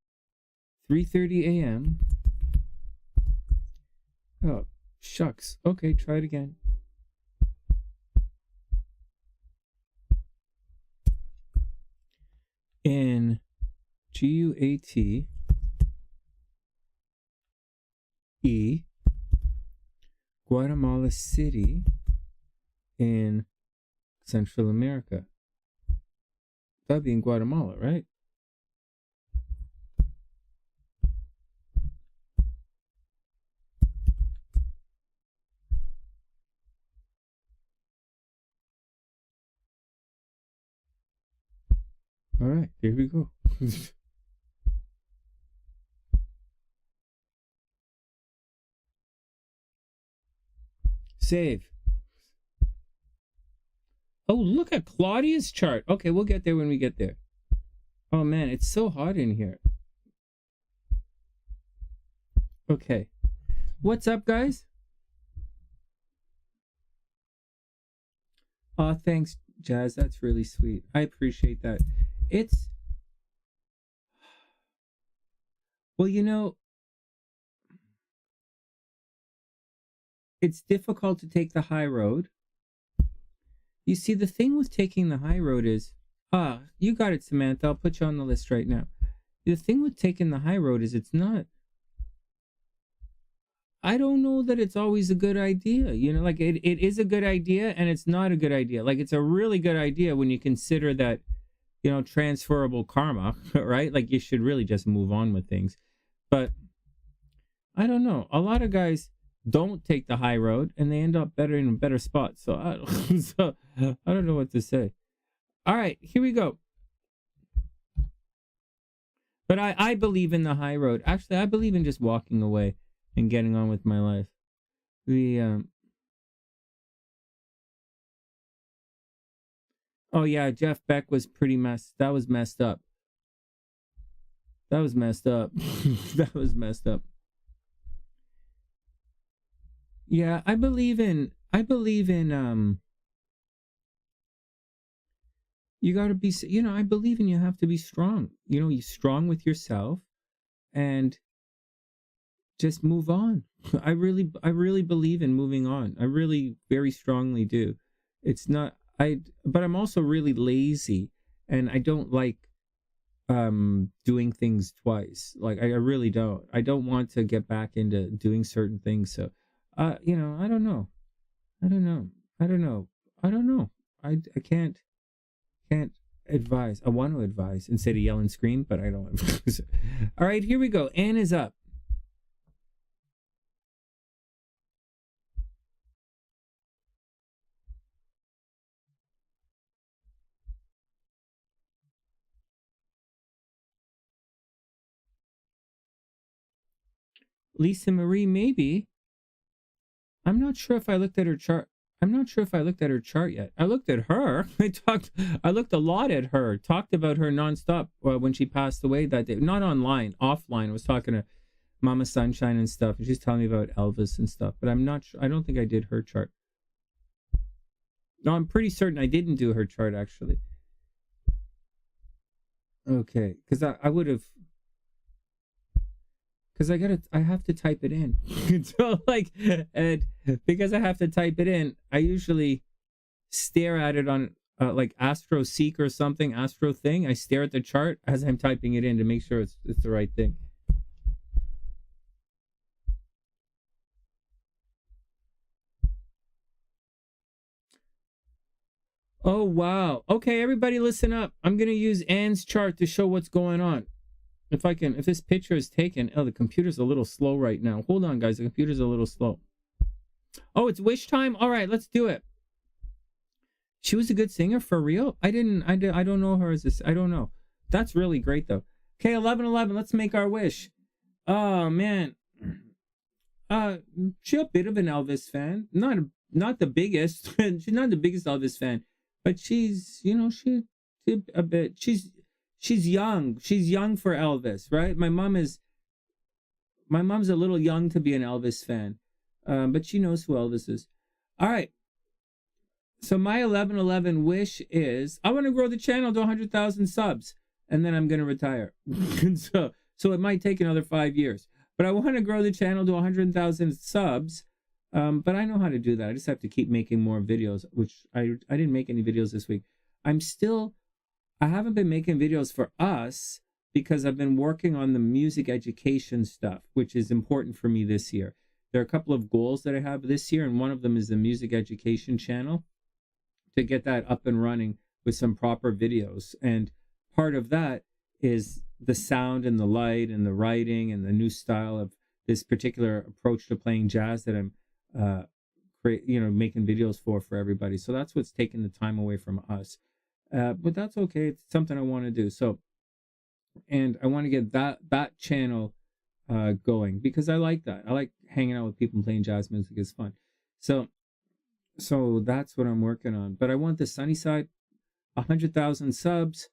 3:30 a.m. Oh, shucks. Okay, try it again. In GUATE Guatemala City in Central America. That'd be in Guatemala, right? All right, here we go. Save. Oh, look at Claudia's chart. Okay, we'll get there when we get there. Oh man, it's so hot in here. Okay. What's up, guys? Oh, thanks, Jazz. That's really sweet. I appreciate that. It's... Well, you know, it's difficult to take the high road. You see, the thing with taking the high road is... you got it, Samantha. I'll put you on the list right now. The thing with taking the high road is it's not... I don't know that it's always a good idea. You know, like it is a good idea and it's not a good idea. Like it's a really good idea when you consider that, you know, transferable karma, right? Like you should really just move on with things. But I don't know. A lot of guys don't take the high road and they end up better in a better spot. So I don't know what to say. All right, here we go. But I believe in the high road. Actually, I believe in just walking away and getting on with my life. Oh yeah, Jeff Beck was pretty messed. That was messed up. That was messed up. That was messed up. Yeah, I believe in you got to be, you know, I believe in you have to be strong. You know, you're strong with yourself and just move on. I really believe in moving on. I really very strongly do. It's not but I'm also really lazy and I don't like doing things twice. Like I really don't. I don't want to get back into doing certain things. So you know, I don't know. I can't advise. I want to advise instead of yell and scream, but I don't. All right, here we go. Anne is up. Lisa Marie, maybe. I'm not sure if I looked at her chart. I'm not sure if I looked at her chart yet. I looked at her. I looked a lot at her. Talked about her nonstop when she passed away that day. Not online, offline. I was talking to Mama Sunshine and stuff. And she's telling me about Elvis and stuff. But I'm not sure. I don't think I did her chart. No, I'm pretty certain I didn't do her chart, actually. Okay. Because I would have... Because I have to type it in. So like, and because I have to type it in, I usually stare at it on like Astro Seek or something, Astro thing. I stare at the chart as I'm typing it in to make sure it's the right thing. Oh, wow. Okay, everybody listen up. I'm going to use Anne's chart to show what's going on. If this picture is taken, oh, the computer's a little slow right now. Hold on, guys. The computer's a little slow. Oh, it's wish time? All right, let's do it. She was a good singer for real? I don't know her as this. I don't know. That's really great, though. Okay, 1111, let's make our wish. Oh, man. She's a bit of an Elvis fan. Not the biggest. She's not the biggest Elvis fan. But she's, you know, she's a bit, she's young. She's young for Elvis, right? My mom's a little young to be an Elvis fan. But she knows who Elvis is. All right. So my 1111 wish is I want to grow the channel to 100,000 subs and then I'm going to retire. So it might take another 5 years. But I want to grow the channel to 100,000 subs. But I know how to do that. I just have to keep making more videos, which I didn't make any videos this week. I haven't been making videos for us because I've been working on the music education stuff, which is important for me this year. There are a couple of goals that I have this year, and one of them is the music education channel, to get that up and running with some proper videos. And part of that is the sound and the light and the writing and the new style of this particular approach to playing jazz that I'm making videos for everybody. So that's what's taking the time away from us. But that's okay. It's something I want to do. So, and I want to get that channel going because I like that. I like hanging out with people and playing jazz music. Is fun. So that's what I'm working on. But I want the SunnySide 100,000 subs.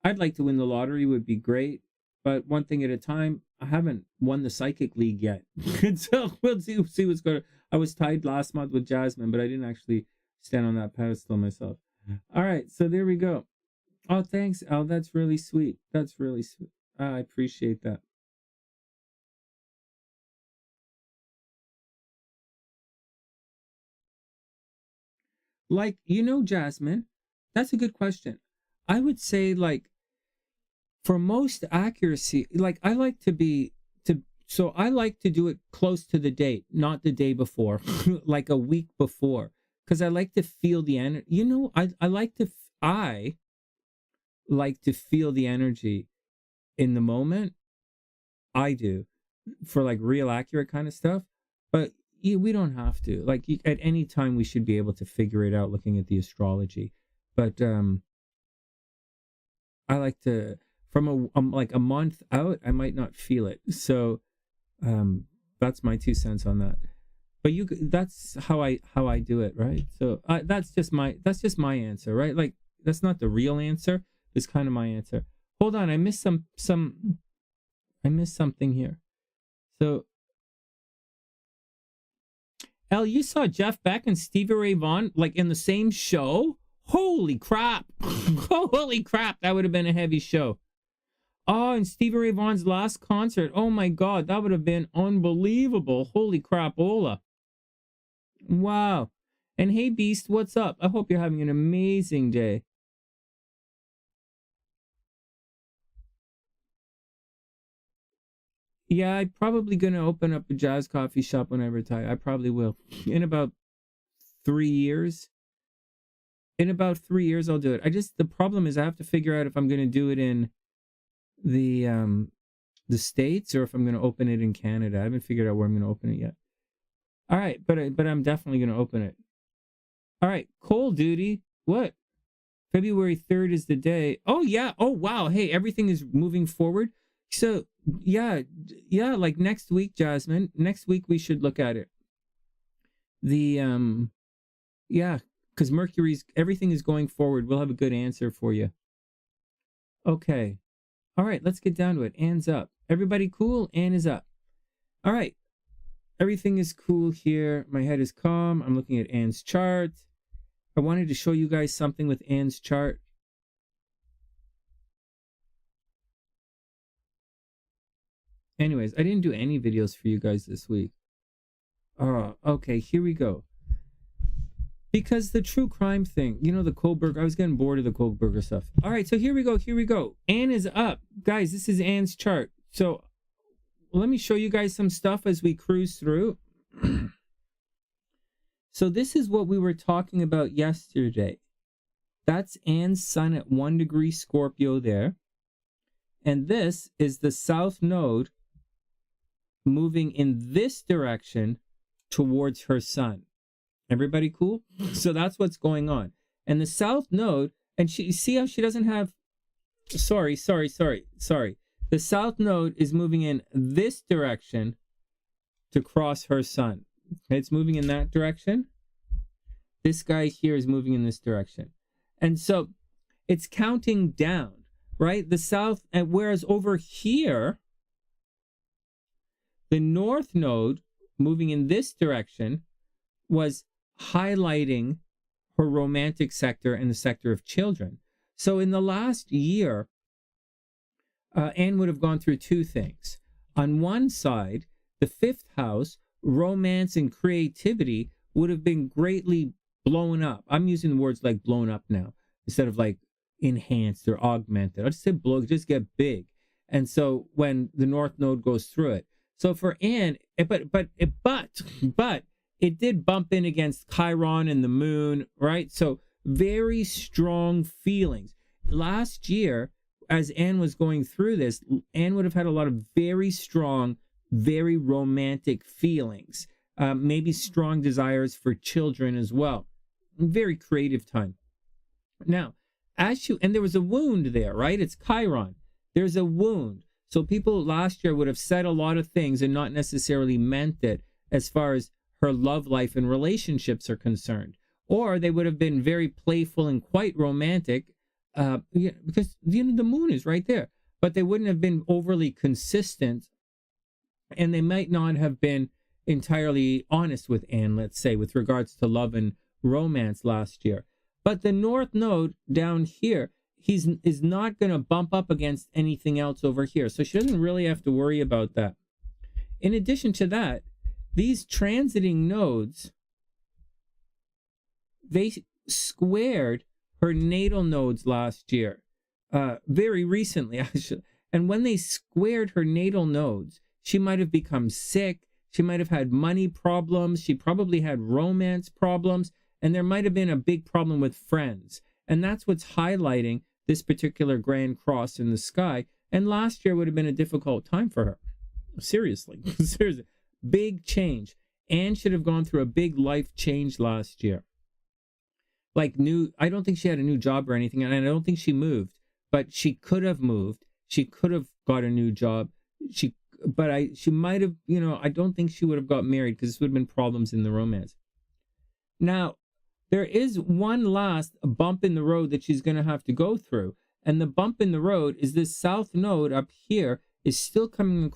I'd like to win the lottery, would be great. But one thing at a time. I haven't won the Psychic League yet. So we'll see what's going to. I was tied last month with Jasmine, but I didn't actually stand on that pedestal myself. All right, so there we go. Oh, thanks, Elle. That's really sweet. That's really sweet. I appreciate that. Like, Jasmine, that's a good question. I would say, like, for most accuracy, like, I like to do it close to the date, not the day before, like a week before, because I like to feel the energy. I like to feel the energy in the moment. I do, for like real accurate kind of stuff, but we don't have to. Like, at any time, we should be able to figure it out looking at the astrology. But I like to, from like a month out, I might not feel it. So that's my 2 cents on that. But that's how I do it, right? So that's just my answer, right? Like, that's not the real answer. It's kind of my answer. Hold on, I missed I missed something here. So, Elle, you saw Jeff Beck and Stevie Ray Vaughan like in the same show? Holy crap! Holy crap! That would have been a heavy show. Oh, and Stevie Ray Vaughan's last concert. Oh my God, that would have been unbelievable. Holy crapola. Wow. And hey, Beast, what's up? I hope you're having an amazing day. Yeah, I'm probably going to open up a jazz coffee shop when I retire. I probably will. In about 3 years. In about 3 years, I'll do it. The problem is I have to figure out if I'm going to do it in the States or if I'm going to open it in Canada. I haven't figured out where I'm going to open it yet. All right, but I'm definitely going to open it. All right, Coal Duty. What? February 3rd is the day. Oh, yeah. Oh, wow. Hey, everything is moving forward. So, yeah, like next week, Jasmine. Next week, we should look at it. Because everything is going forward. We'll have a good answer for you. Okay. All right, let's get down to it. Anne's up. Everybody cool? Anne is up. All right. Everything is cool here. My head is calm. I'm looking at Anne's chart. I wanted to show you guys something with Anne's chart. Anyways, I didn't do any videos for you guys this week. Oh, okay, here we go. Because the true crime thing, the Kohlberg, I was getting bored of the Kohlberger stuff. All right, so here we go. Anne is up. Guys, this is Anne's chart. So let me show you guys some stuff as we cruise through. So this is what we were talking about yesterday. That's Anne's sun at 1 degree Scorpio there. And this is the south node moving in this direction towards her sun. Everybody cool? So that's what's going on. And the south node, and see how she doesn't have, sorry. The south node is moving in this direction to cross her sun. It's moving in that direction. This guy here is moving in this direction. And so it's counting down, right? The south, and whereas over here, the north node moving in this direction was highlighting her romantic sector and the sector of children. So in the last year, Anne would have gone through two things. On one side, the 5th house, romance and creativity, would have been greatly blown up. I'm using the words like blown up now instead of like enhanced or augmented. I'll just say blow, just get big. And so when the North Node goes through it. So for Anne, but it did bump in against Chiron and the moon, right? So very strong feelings. Last year, as Anne was going through this, Anne would have had a lot of very strong, very romantic feelings, maybe strong desires for children as well. Very creative time. Now, and there was a wound there, right? It's Chiron. There's a wound. So people last year would have said a lot of things and not necessarily meant it as far as her love life and relationships are concerned. Or they would have been very playful and quite romantic because the moon is right there. But they wouldn't have been overly consistent, and they might not have been entirely honest with Anne, let's say, with regards to love and romance last year. But the North Node down here, is not going to bump up against anything else over here. So she doesn't really have to worry about that. In addition to that, these transiting nodes, they squared her natal nodes last year, very recently, actually. And when they squared her natal nodes, she might have become sick. She might have had money problems. She probably had romance problems. And there might have been a big problem with friends. And that's what's highlighting this particular grand cross in the sky. And last year would have been a difficult time for her. Seriously. Seriously. Big change. Anne should have gone through a big life change last year. I don't think she had a new job or anything, and I don't think she moved, but she could have moved. She could have got a new job. She might have, I don't think she would have got married because this would have been problems in the romance. Now, there is one last bump in the road that she's going to have to go through. And the bump in the road is this South Node up here is still coming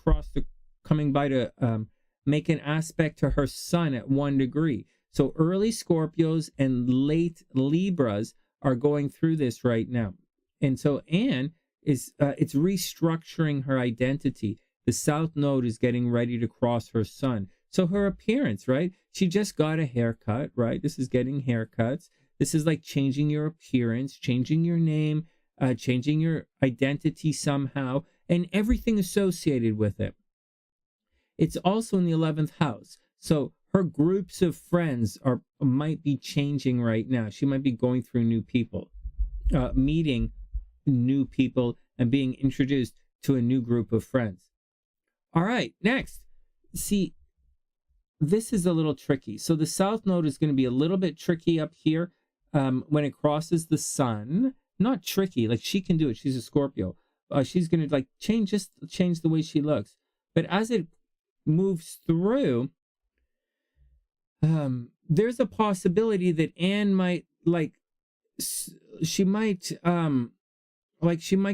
by to make an aspect to her sun at 1 degree. So early Scorpios and late Libras are going through this right now. And so Anne it's restructuring her identity. The South Node is getting ready to cross her sun. So her appearance, right? She just got a haircut, right? This is getting haircuts. This is like changing your appearance, changing your name, changing your identity somehow, and everything associated with it. It's also in the 11th house. So her groups of friends might be changing right now. She might be going through new people, meeting new people, and being introduced to a new group of friends. All right, next. See, this is a little tricky. So the South Node is going to be a little bit tricky up here when it crosses the sun. Not tricky, like she can do it. She's a Scorpio. She's going to change the way she looks. But as it moves through, there's a possibility that Anne might she might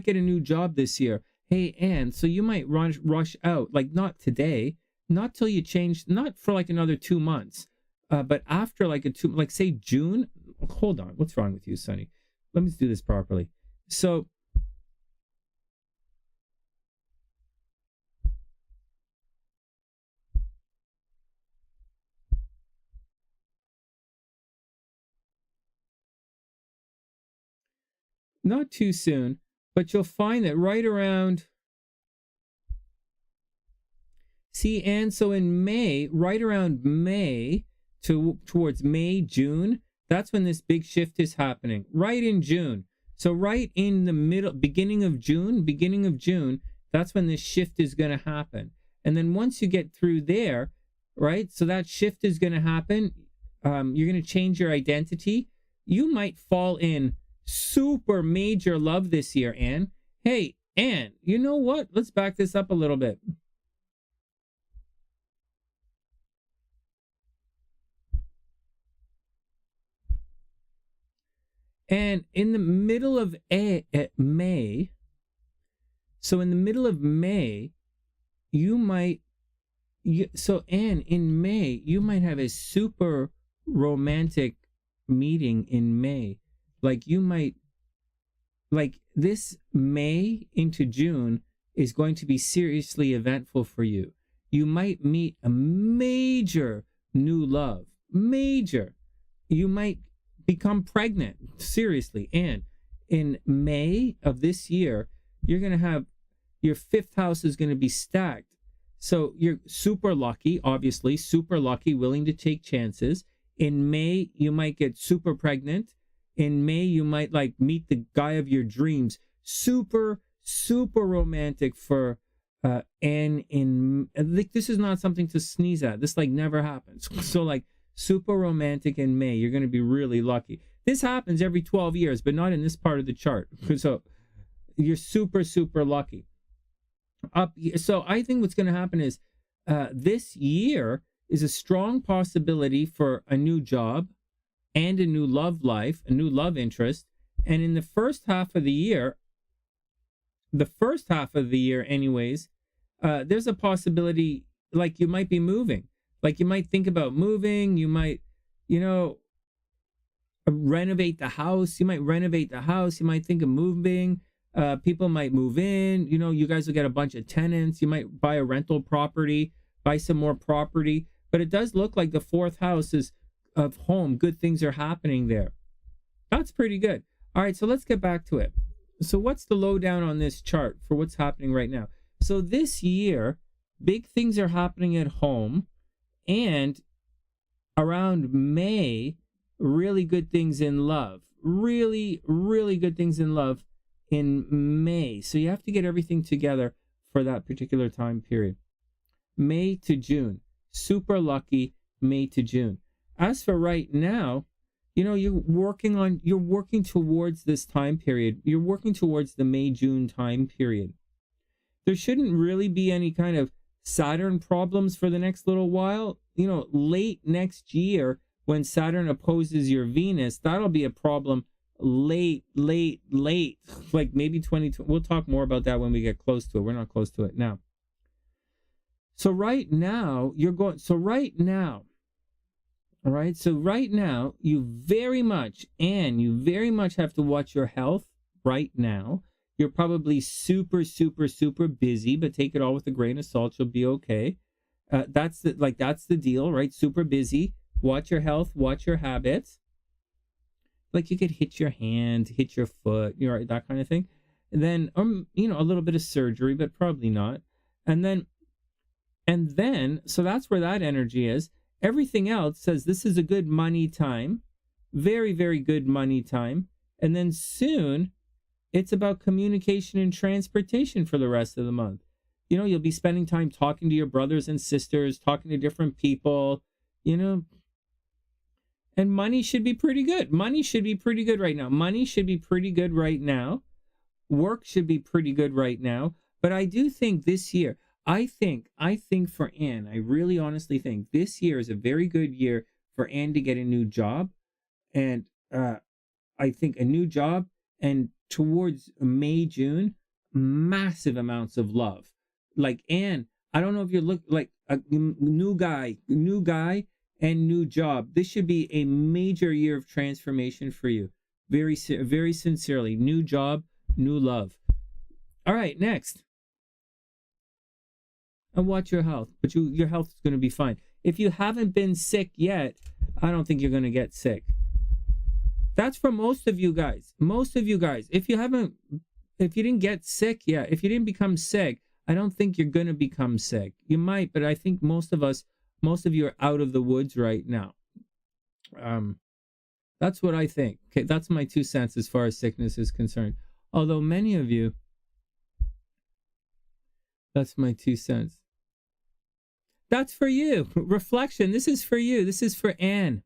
get a new job this year. Hey, Anne, so you might rush out, not today, not till you change, not for another 2 months, but after say June. Hold on, what's wrong with you, Sonny? Let me do this properly. So not too soon, but you'll find that right around, and so in May, right around May towards May, June, that's when this big shift is happening, right in June. So right in the beginning of June, that's when this shift is going to happen. And then once you get through there, right, so that shift is going to happen. You're going to change your identity. You might fall in super major love this year, Anne. Hey, Anne, you know what? Let's back this up a little bit. And in the middle of May, so in the middle of May, Anne, in May, you might have a super romantic meeting in May. You might, this May into June, is going to be seriously eventful for you. You might meet a major new love. Major. You might become pregnant. Seriously. And in May of this year, you're going to have your 5th house is going to be stacked. So you're super lucky, obviously, super lucky, willing to take chances. In May, you might get super pregnant. In May, you might like meet the guy of your dreams. Super, super romantic for Anne in, like, this is not something to sneeze at. This like never happens. So like super romantic in May. You're going to be really lucky. This happens every 12 years, but not in this part of the chart. So you're super, super lucky. So I think what's going to happen is this year is a strong possibility for a new job and a new love life, a new love interest. And in the first half of the year anyways, there's a possibility like you might be moving. Like you might think about moving. You might, renovate the house. You might renovate the house. You might think of moving. People might move in. You guys will get a bunch of tenants. You might buy a rental property, buy some more property. But it does look like the 4th house is of home. Good things are happening there. That's pretty good. All right, so let's get back to it. So what's the lowdown on this chart for what's happening right now? So this year, big things are happening at home. And around May, really good things in love. Really, really good things in love in May. So you have to get everything together for that particular time period. May to June. Super lucky May to June. As for right now, you're working towards this time period. You're working towards the May-June time period. There shouldn't really be any kind of Saturn problems for the next little while. Late next year when Saturn opposes your Venus, that'll be a problem late, like maybe 2020. We'll talk more about that when we get close to it. We're not close to it now. So right now, all right, so right now, you very much have to watch your health right now. You're probably super, super, super busy, but take it all with a grain of salt. You'll be okay. That's the deal, right? Super busy. Watch your health, watch your habits. Like you could hit your hand, hit your foot, that kind of thing. And then, a little bit of surgery, but probably not. And then, so that's where that energy is. Everything else says this is a good money time. Very, very good money time. And then soon, it's about communication and transportation for the rest of the month. You'll be spending time talking to your brothers and sisters, talking to different people, and money should be pretty good. Money should be pretty good right now. Money should be pretty good right now. Work should be pretty good right now. But I do think this year, I think for Anne, I really honestly think this year is a very good year for Anne to get a new job. And I think a new job, and towards May, June, massive amounts of love. Like Anne, I don't know if you look like a new guy and new job. This should be a major year of transformation for you. Very, very sincerely. New job, new love. All right, next. And watch your health. But your health is going to be fine. If you haven't been sick yet, I don't think you're going to get sick. That's for most of you guys. Most of you guys. If you didn't get sick yet, if you didn't become sick, I don't think you're going to become sick. You might, but I think most of you are out of the woods right now. That's what I think. Okay, that's my 2 cents as far as sickness is concerned. Although many of you, that's my 2 cents. That's for you. Reflection. This is for you. This is for Anne.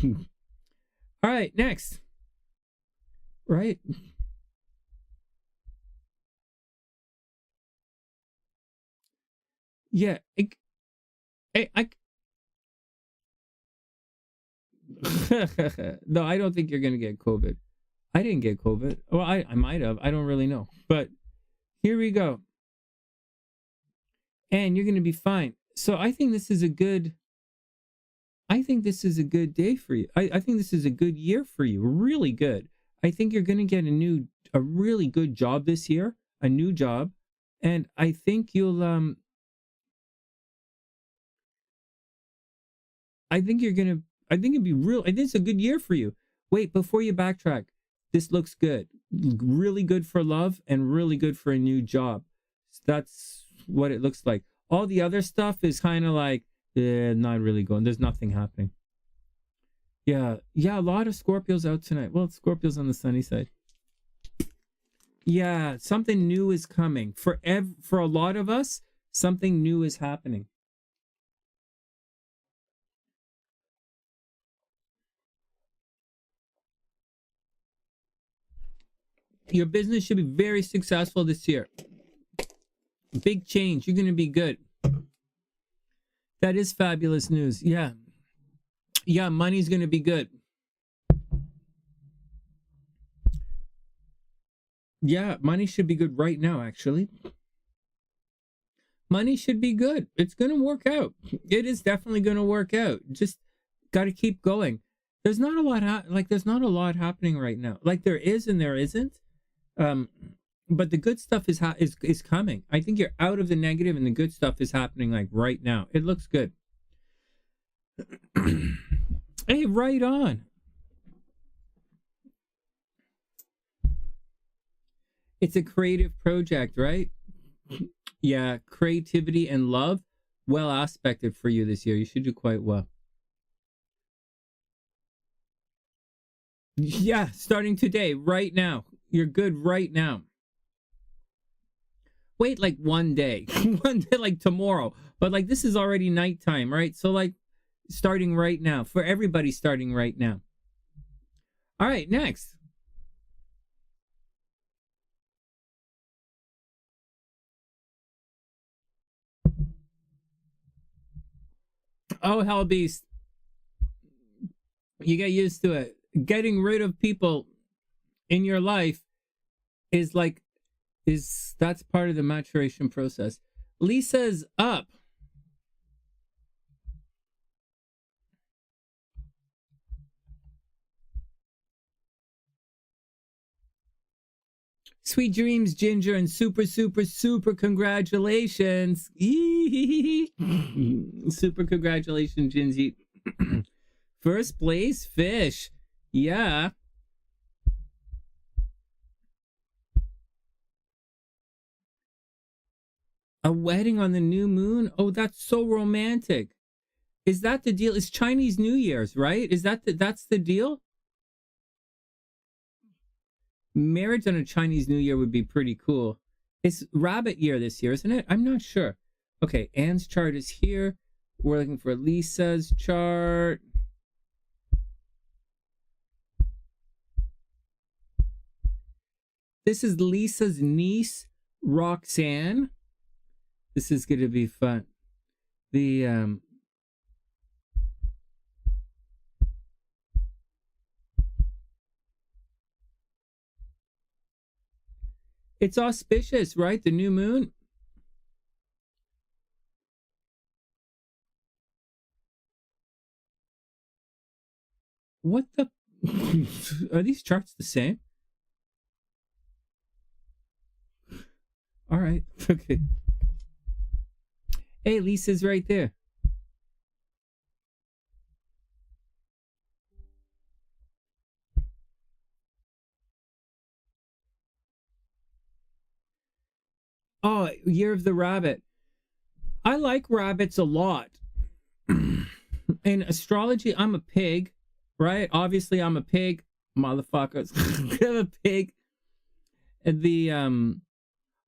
All right, next. Right? Yeah. No, I don't think you're going to get COVID. I didn't get COVID. Well, I might have. I don't really know. But here we go. And you're going to be fine. So I think this is a good day for you. I think this is a good year for you. Really good. I think you're going to get a really good job this year, a new job. And I think you'll I think it'd be real. I think it's a good year for you. Wait, before you backtrack, this looks good. Really good for love and really good for a new job. That's what it looks like. All the other stuff is kind of like, not really going. There's nothing happening. Yeah, a lot of Scorpios out tonight. Well, Scorpios on the sunny side. Yeah, something new is coming. For a lot of us, something new is happening. Your business should be very successful this year. Big change. You're going to be good. That is fabulous news. Yeah. Yeah, money's going to be good. Yeah, money should be good right now, actually. Money should be good. It's going to work out. It is definitely going to work out. Just got to keep going. There's not a lot there's not a lot happening right now. Like there is and there isn't. But the good stuff is coming. I think you're out of the negative and the good stuff is happening like right now. It looks good. Hey, right on. It's a creative project, right? Yeah, creativity and love, well aspected for you this year. You should do quite well. Yeah, starting today, right now. You're good right now. Wait like one day, like tomorrow. But like this is already nighttime, right? So like starting right now. For everybody starting right now. All right, next. Oh, hell beast. You get used to it. Getting rid of people in your life is that's part of the maturation process. Lisa's up. Sweet dreams, Ginger, and super congratulations. Super congratulations, Gingy. First place fish. Yeah. A wedding on the new moon? Oh, that's so romantic. Is that the deal? It's Chinese New Year's, right? Is that's the deal? Marriage on a Chinese New Year would be pretty cool. It's rabbit year this year, isn't it? I'm not sure. Okay, Anne's chart is here. We're looking for Lisa's chart. This is Lisa's niece, Roxanne. This is going to be fun. It's auspicious, right? The new moon. What the? Are these charts the same? All right. Okay. Hey, Lisa's right there. Oh, Year of the Rabbit. I like rabbits a lot. In astrology, I'm a pig, right? Obviously, I'm a pig. Motherfuckers. I'm a pig.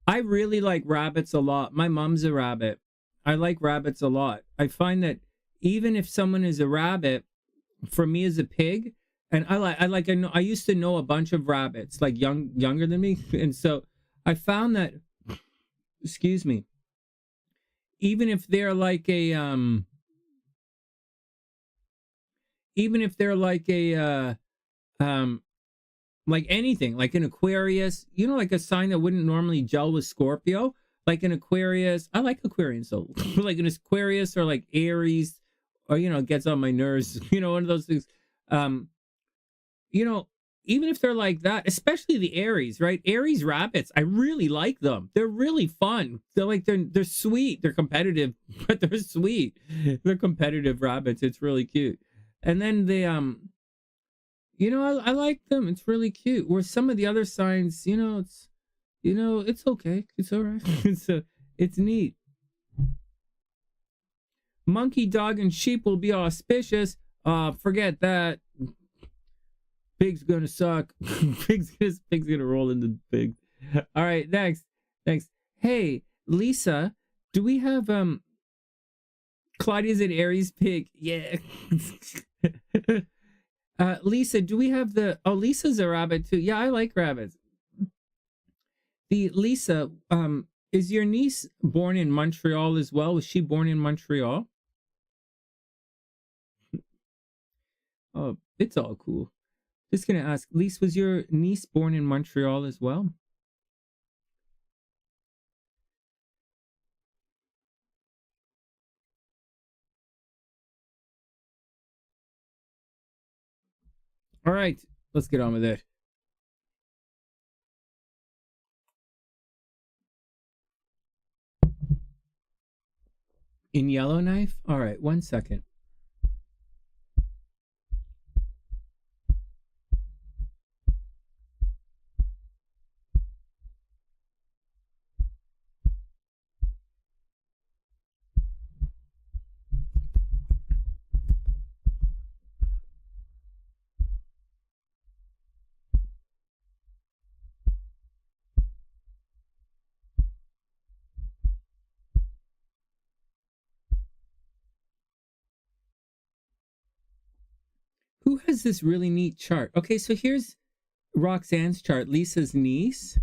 I really like rabbits a lot. My mom's a rabbit. I like rabbits a lot. I find that even if someone is a rabbit, for me as a pig, and I used to know a bunch of rabbits, like younger than me, and so I found that, excuse me, even if they're like a like anything, like an Aquarius, like a sign that wouldn't normally gel with Scorpio, like an Aquarius. I like Aquarians, so like an Aquarius or like Aries, or it gets on my nerves, one of those things. even if they're like that, especially the Aries, right? Aries rabbits, I really like them. They're really fun. They're sweet. They're competitive, but they're sweet. They're competitive rabbits. It's really cute. And then they I like them. It's really cute. Where some of the other signs, it's okay. It's all right. It's neat. Monkey, dog, and sheep will be auspicious. Forget that. Pig's gonna suck. Pig's gonna roll into the pig. All right, next. Hey, Lisa, do we have Claudia's an Aries pig? Yeah. Lisa, do we have Lisa's a rabbit too? Yeah, I like rabbits. Lisa, is your niece born in Montreal as well? Was she born in Montreal? Oh, it's all cool. Just gonna ask, Lisa, was your niece born in Montreal as well? All right, let's get on with it. In Yellowknife? All right, 1 second. Who has this really neat chart? Okay, so here's Roxanne's chart, Lisa's niece.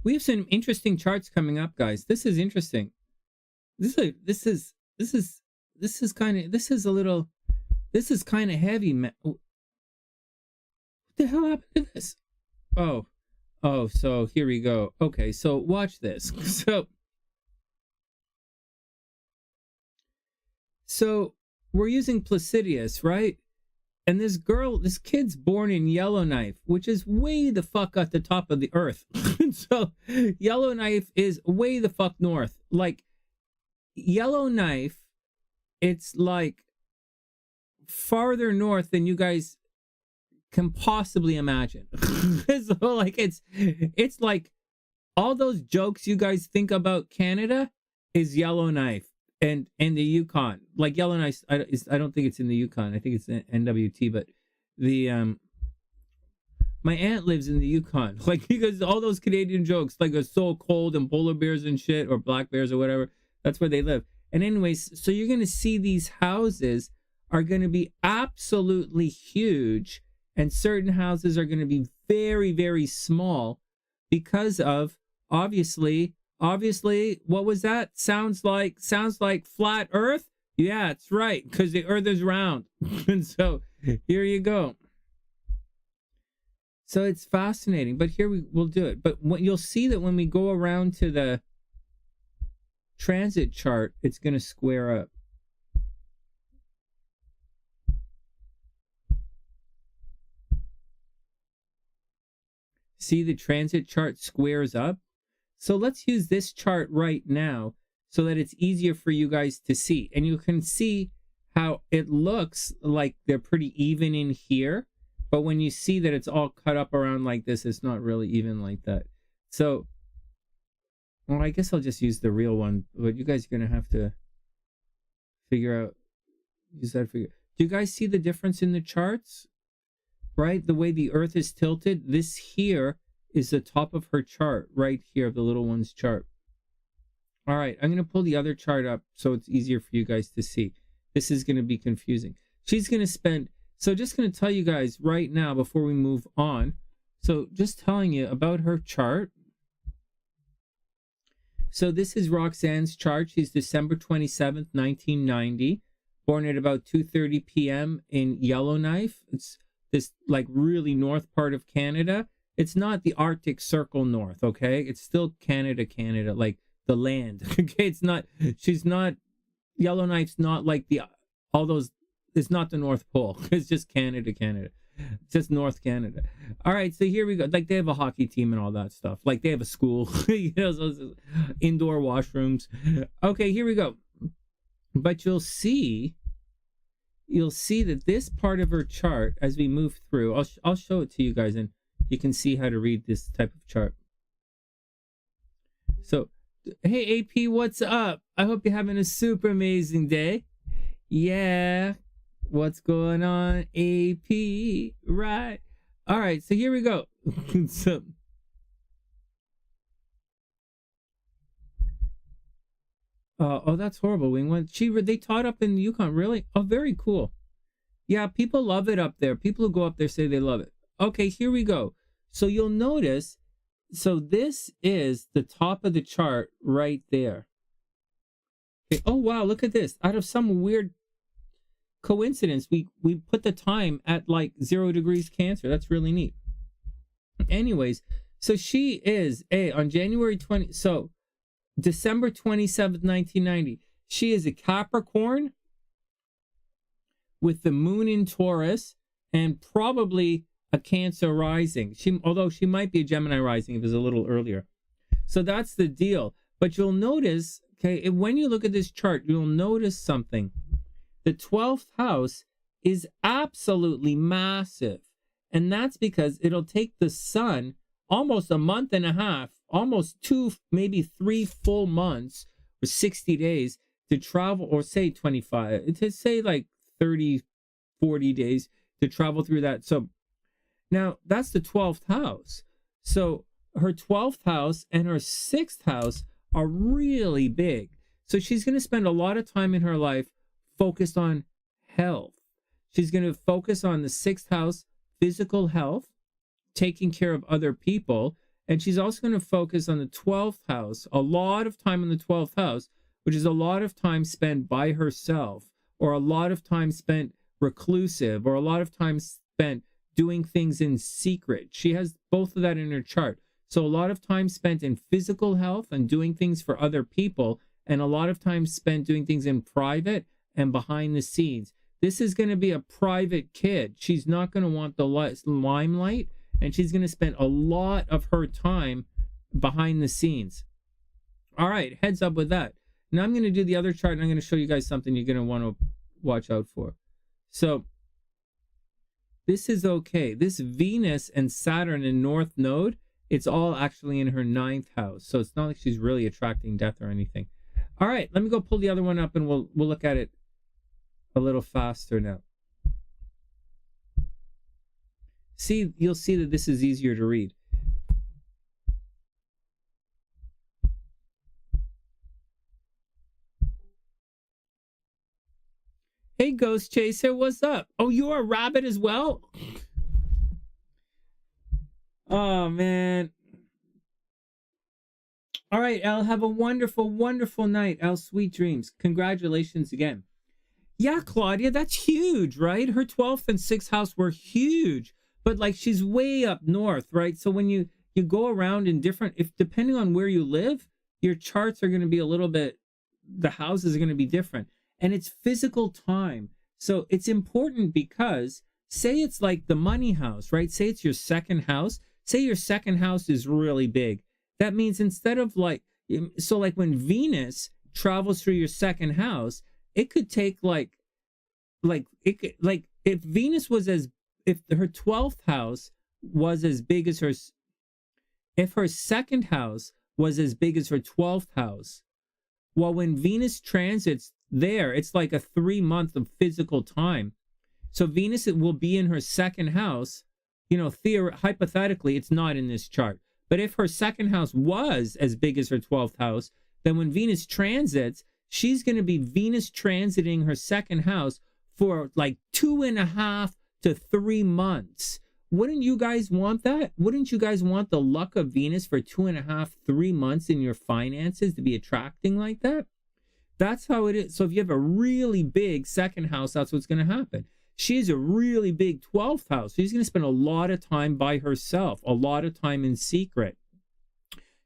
We have some interesting charts coming up, guys. This is interesting. This is kind of heavy, man. What the hell happened to this? Oh, so here we go. Okay, so watch this. So we're using Placidius, right? And this kid's born in Yellowknife, which is way the fuck at the top of the earth. So Yellowknife is way the fuck north. Like Yellowknife, it's like farther north than you guys can possibly imagine. So like it's like all those jokes you guys think about Canada is Yellowknife. And the Yukon, like Yellowknife, I don't think it's in the Yukon. I think it's in NWT. But my aunt lives in the Yukon. Like because all those Canadian jokes, like it's so cold and polar bears and shit, or black bears or whatever. That's where they live. And anyways, so you're gonna see these houses are gonna be absolutely huge, and certain houses are gonna be very, very small because of obviously, what was that? Sounds like flat Earth? Yeah, it's right, because the Earth is round. And so here you go. So it's fascinating, but here we'll do it. But what you'll see that when we go around to the transit chart, it's going to square up. See, the transit chart squares up. So let's use this chart right now so that it's easier for you guys to see. And you can see how it looks like they're pretty even in here. But when you see that it's all cut up around like this, it's not really even like that. So, well, I guess I'll just use the real one. But you guys are going to have to use that figure. Do you guys see the difference in the charts? Right? The way the Earth is tilted. This here is the top of her chart right here, the little one's chart. All right, I'm going to pull the other chart up so it's easier for you guys to see. This is going to be confusing. She's going to spend, so just going to tell you guys right now before we move on. So just telling you about her chart. So this is Roxanne's chart. She's December 27th, 1990, born at about 2:30 p.m. in Yellowknife. It's this like really north part of Canada. It's not the Arctic Circle north, okay? It's still Canada, like the land, okay? It's not, Yellowknife's not like all those it's not the North Pole. It's just Canada. It's just North Canada. All right, so here we go. Like, they have a hockey team and all that stuff. Like, they have a school, so indoor washrooms. Okay, here we go. But you'll see that this part of her chart, as we move through, I'll show it to you guys, and you can see how to read this type of chart. So, hey, AP, what's up? I hope you're having a super amazing day. Yeah. What's going on, AP? Right. All right, so here we go. So, oh, that's horrible. They taught up in Yukon, really? Oh, very cool. Yeah, people love it up there. People who go up there say they love it. Okay, here we go. So you'll notice, so this is the top of the chart right there. Okay. Oh, wow, look at this. Out of some weird coincidence, we put the time at like 0 degrees Cancer. That's really neat. Anyways, so she is on January 20, so December 27th, 1990. She is a Capricorn with the moon in Taurus and probably a Cancer rising. Although she might be a Gemini rising if it was a little earlier. So that's the deal. But you'll notice, okay, when you look at this chart, you'll notice something. The 12th house is absolutely massive. And that's because it'll take the sun almost a month and a half, almost 2, maybe 3 full months or 60 days to travel, or say 25, to say like 30, 40 days to travel through that. So now that's the 12th house. So her 12th house and her 6th house are really big. So she's going to spend a lot of time in her life focused on health. She's going to focus on the 6th house, physical health, taking care of other people. And she's also going to focus on the 12th house, a lot of time in the 12th house, which is a lot of time spent by herself, or a lot of time spent reclusive, or a lot of time spent doing things in secret. She has both of that in her chart. So a lot of time spent in physical health and doing things for other people, and a lot of time spent doing things in private and behind the scenes. This is going to be a private kid. She's not going to want the limelight, and she's going to spend a lot of her time behind the scenes. All right, heads up with that. Now I'm going to do the other chart, and I'm going to show you guys something you're going to want to watch out for. So this is okay. This Venus and Saturn in North Node, it's all actually in her 9th house. So it's not like she's really attracting death or anything. All right, let me go pull the other one up, and we'll look at it a little faster now. See, you'll see that this is easier to read. Hey, Ghost Chaser, what's up? Oh, you're a rabbit as well? Oh, man. All right, Elle, have a wonderful, wonderful night. Elle, sweet dreams. Congratulations again. Yeah, Claudia, that's huge, right? Her 12th and 6th house were huge. But, like, she's way up north, right? So when you go around in different, depending on where you live, your charts are going to be a little bit, the houses are going to be different. And it's physical time. So it's important because, say it's like the money house, right? Say it's your 2nd house. Say your 2nd house is really big. That means instead of like, so like when Venus travels through your 2nd house, it could take if Venus was if her 12th house was as big as if her 2nd house was as big as her 12th house, well, when Venus transits there, it's like a 3 month of physical time. So Venus, it will be in her 2nd house. You know, hypothetically, it's not in this chart. But if her 2nd house was as big as her 12th house, then when Venus transits, she's going to be Venus transiting her 2nd house for like 2.5 to 3 months. Wouldn't you guys want that? Wouldn't you guys want the luck of Venus for 2.5, 3 months in your finances to be attracting like that? That's how it is. So if you have a really big 2nd house, that's what's going to happen. She has a really big 12th house. She's going to spend a lot of time by herself, a lot of time in secret.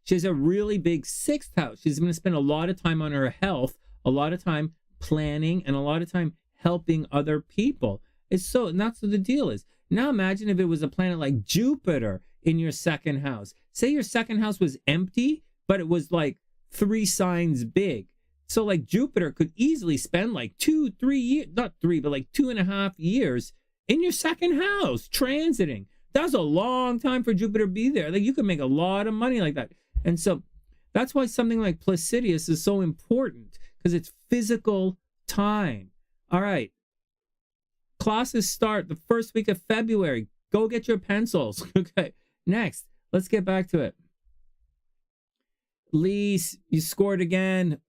She has a really big 6th house. She's going to spend a lot of time on her health, a lot of time planning, and a lot of time helping other people. It's so, and that's what the deal is. Now imagine if it was a planet like Jupiter in your second house. Say your second house was empty, but it was like 3 signs big. So like Jupiter could easily spend like 2-3 years, not 3, but like 2.5 years in your second house transiting. That's a long time for Jupiter to be there. Like you could make a lot of money like that. And so that's why something like Placidius is so important, because it's physical time. All right. Classes start the first week of February. Go get your pencils. Okay. Next, let's get back to it. Lise, you scored again.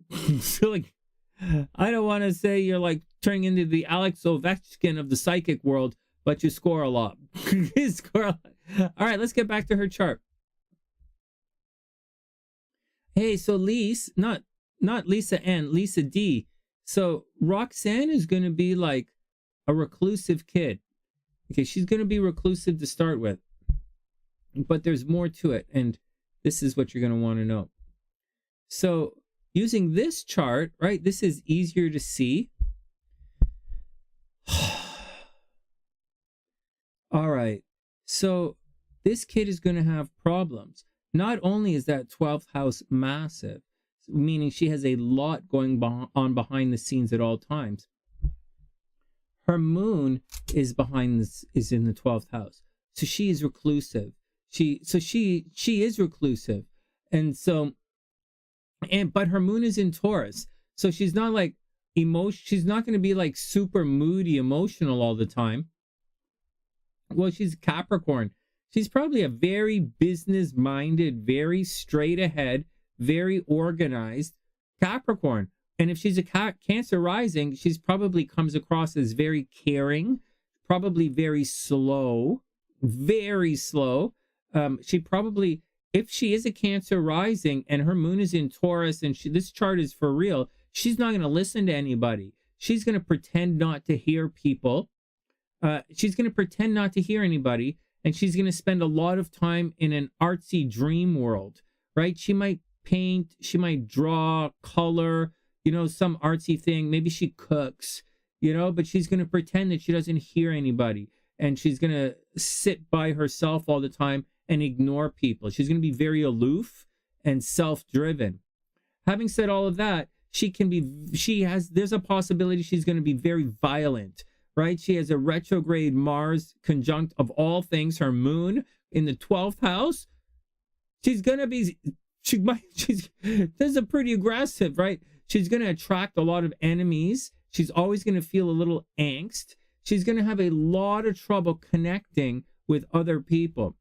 So like, I don't want to say you're like turning into the Alex Ovechkin of the psychic world, but you score a lot. You score a lot. All right, let's get back to her chart. Hey, so Lise, not LisaN, Lisa D. So Roxanne is going to be like a reclusive kid. Okay, she's going to be reclusive to start with. But there's more to it, and this is what you're going to want to know. So using this chart, right, this is easier to see. All right, so this kid is going to have problems. Not only is that 12th house massive, meaning she has a lot going on behind the scenes at all times. Her moon is behind this, is in the 12th house. So she is reclusive. She is reclusive. And so, but her moon is in Taurus. So she's not like she's not going to be like super moody, emotional all the time. Well, she's Capricorn. She's probably a very business-minded, very straight ahead, very organized Capricorn. And if she's a Cancer rising, she's probably comes across as very caring, probably very slow. She probably, if she is a Cancer rising and her moon is in Taurus and this chart is for real, she's not going to listen to anybody. She's going to pretend not to hear people. She's going to pretend not to hear anybody. And she's going to spend a lot of time in an artsy dream world, right? She might paint, she might draw, color, you know, some artsy thing. Maybe she cooks, you know, but she's going to pretend that she doesn't hear anybody. And she's going to sit by herself all the time and ignore people. She's going to be very aloof and self-driven. Having said all of that, there's a possibility she's going to be very violent, right? She has a retrograde Mars conjunct of all things, her moon in the 12th house. She's going to be, this is a pretty aggressive, right? She's going to attract a lot of enemies. She's always going to feel a little angst. She's going to have a lot of trouble connecting with other people,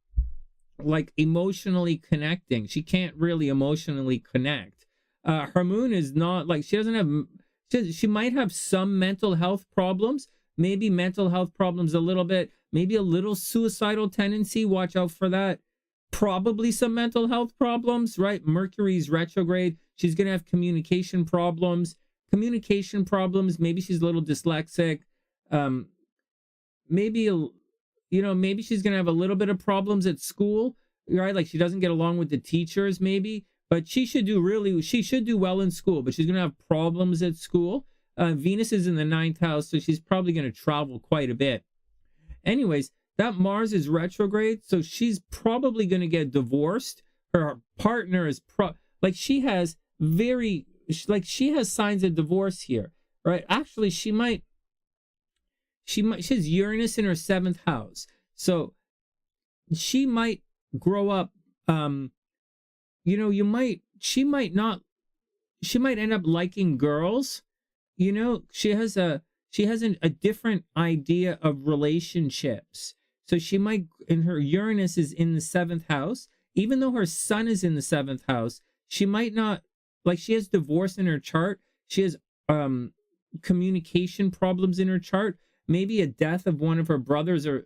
like emotionally connecting. She can't really emotionally connect. Her moon is not like, she might have some mental health problems, maybe mental health problems a little bit, maybe a little suicidal tendency. Watch out for that. Probably some mental health problems, right? Mercury's retrograde. She's going to have communication problems. Maybe she's a little dyslexic. Maybe she's going to have a little bit of problems at school, right? Like she doesn't get along with the teachers, maybe, but she should do well in school, but she's going to have problems at school. Venus is in the 9th house, so she's probably going to travel quite a bit. Anyways, that Mars is retrograde, so she's probably going to get divorced. Her partner is she has signs of divorce here, right? Actually, she has Uranus in her 7th house, so she might grow up. She might end up liking girls. You know, she has a different idea of relationships. So she might, and her Uranus is in the 7th house, even though her sun is in the 7th house, she might not, like she has divorce in her chart. She has communication problems in her chart, maybe a death of one of her brothers, or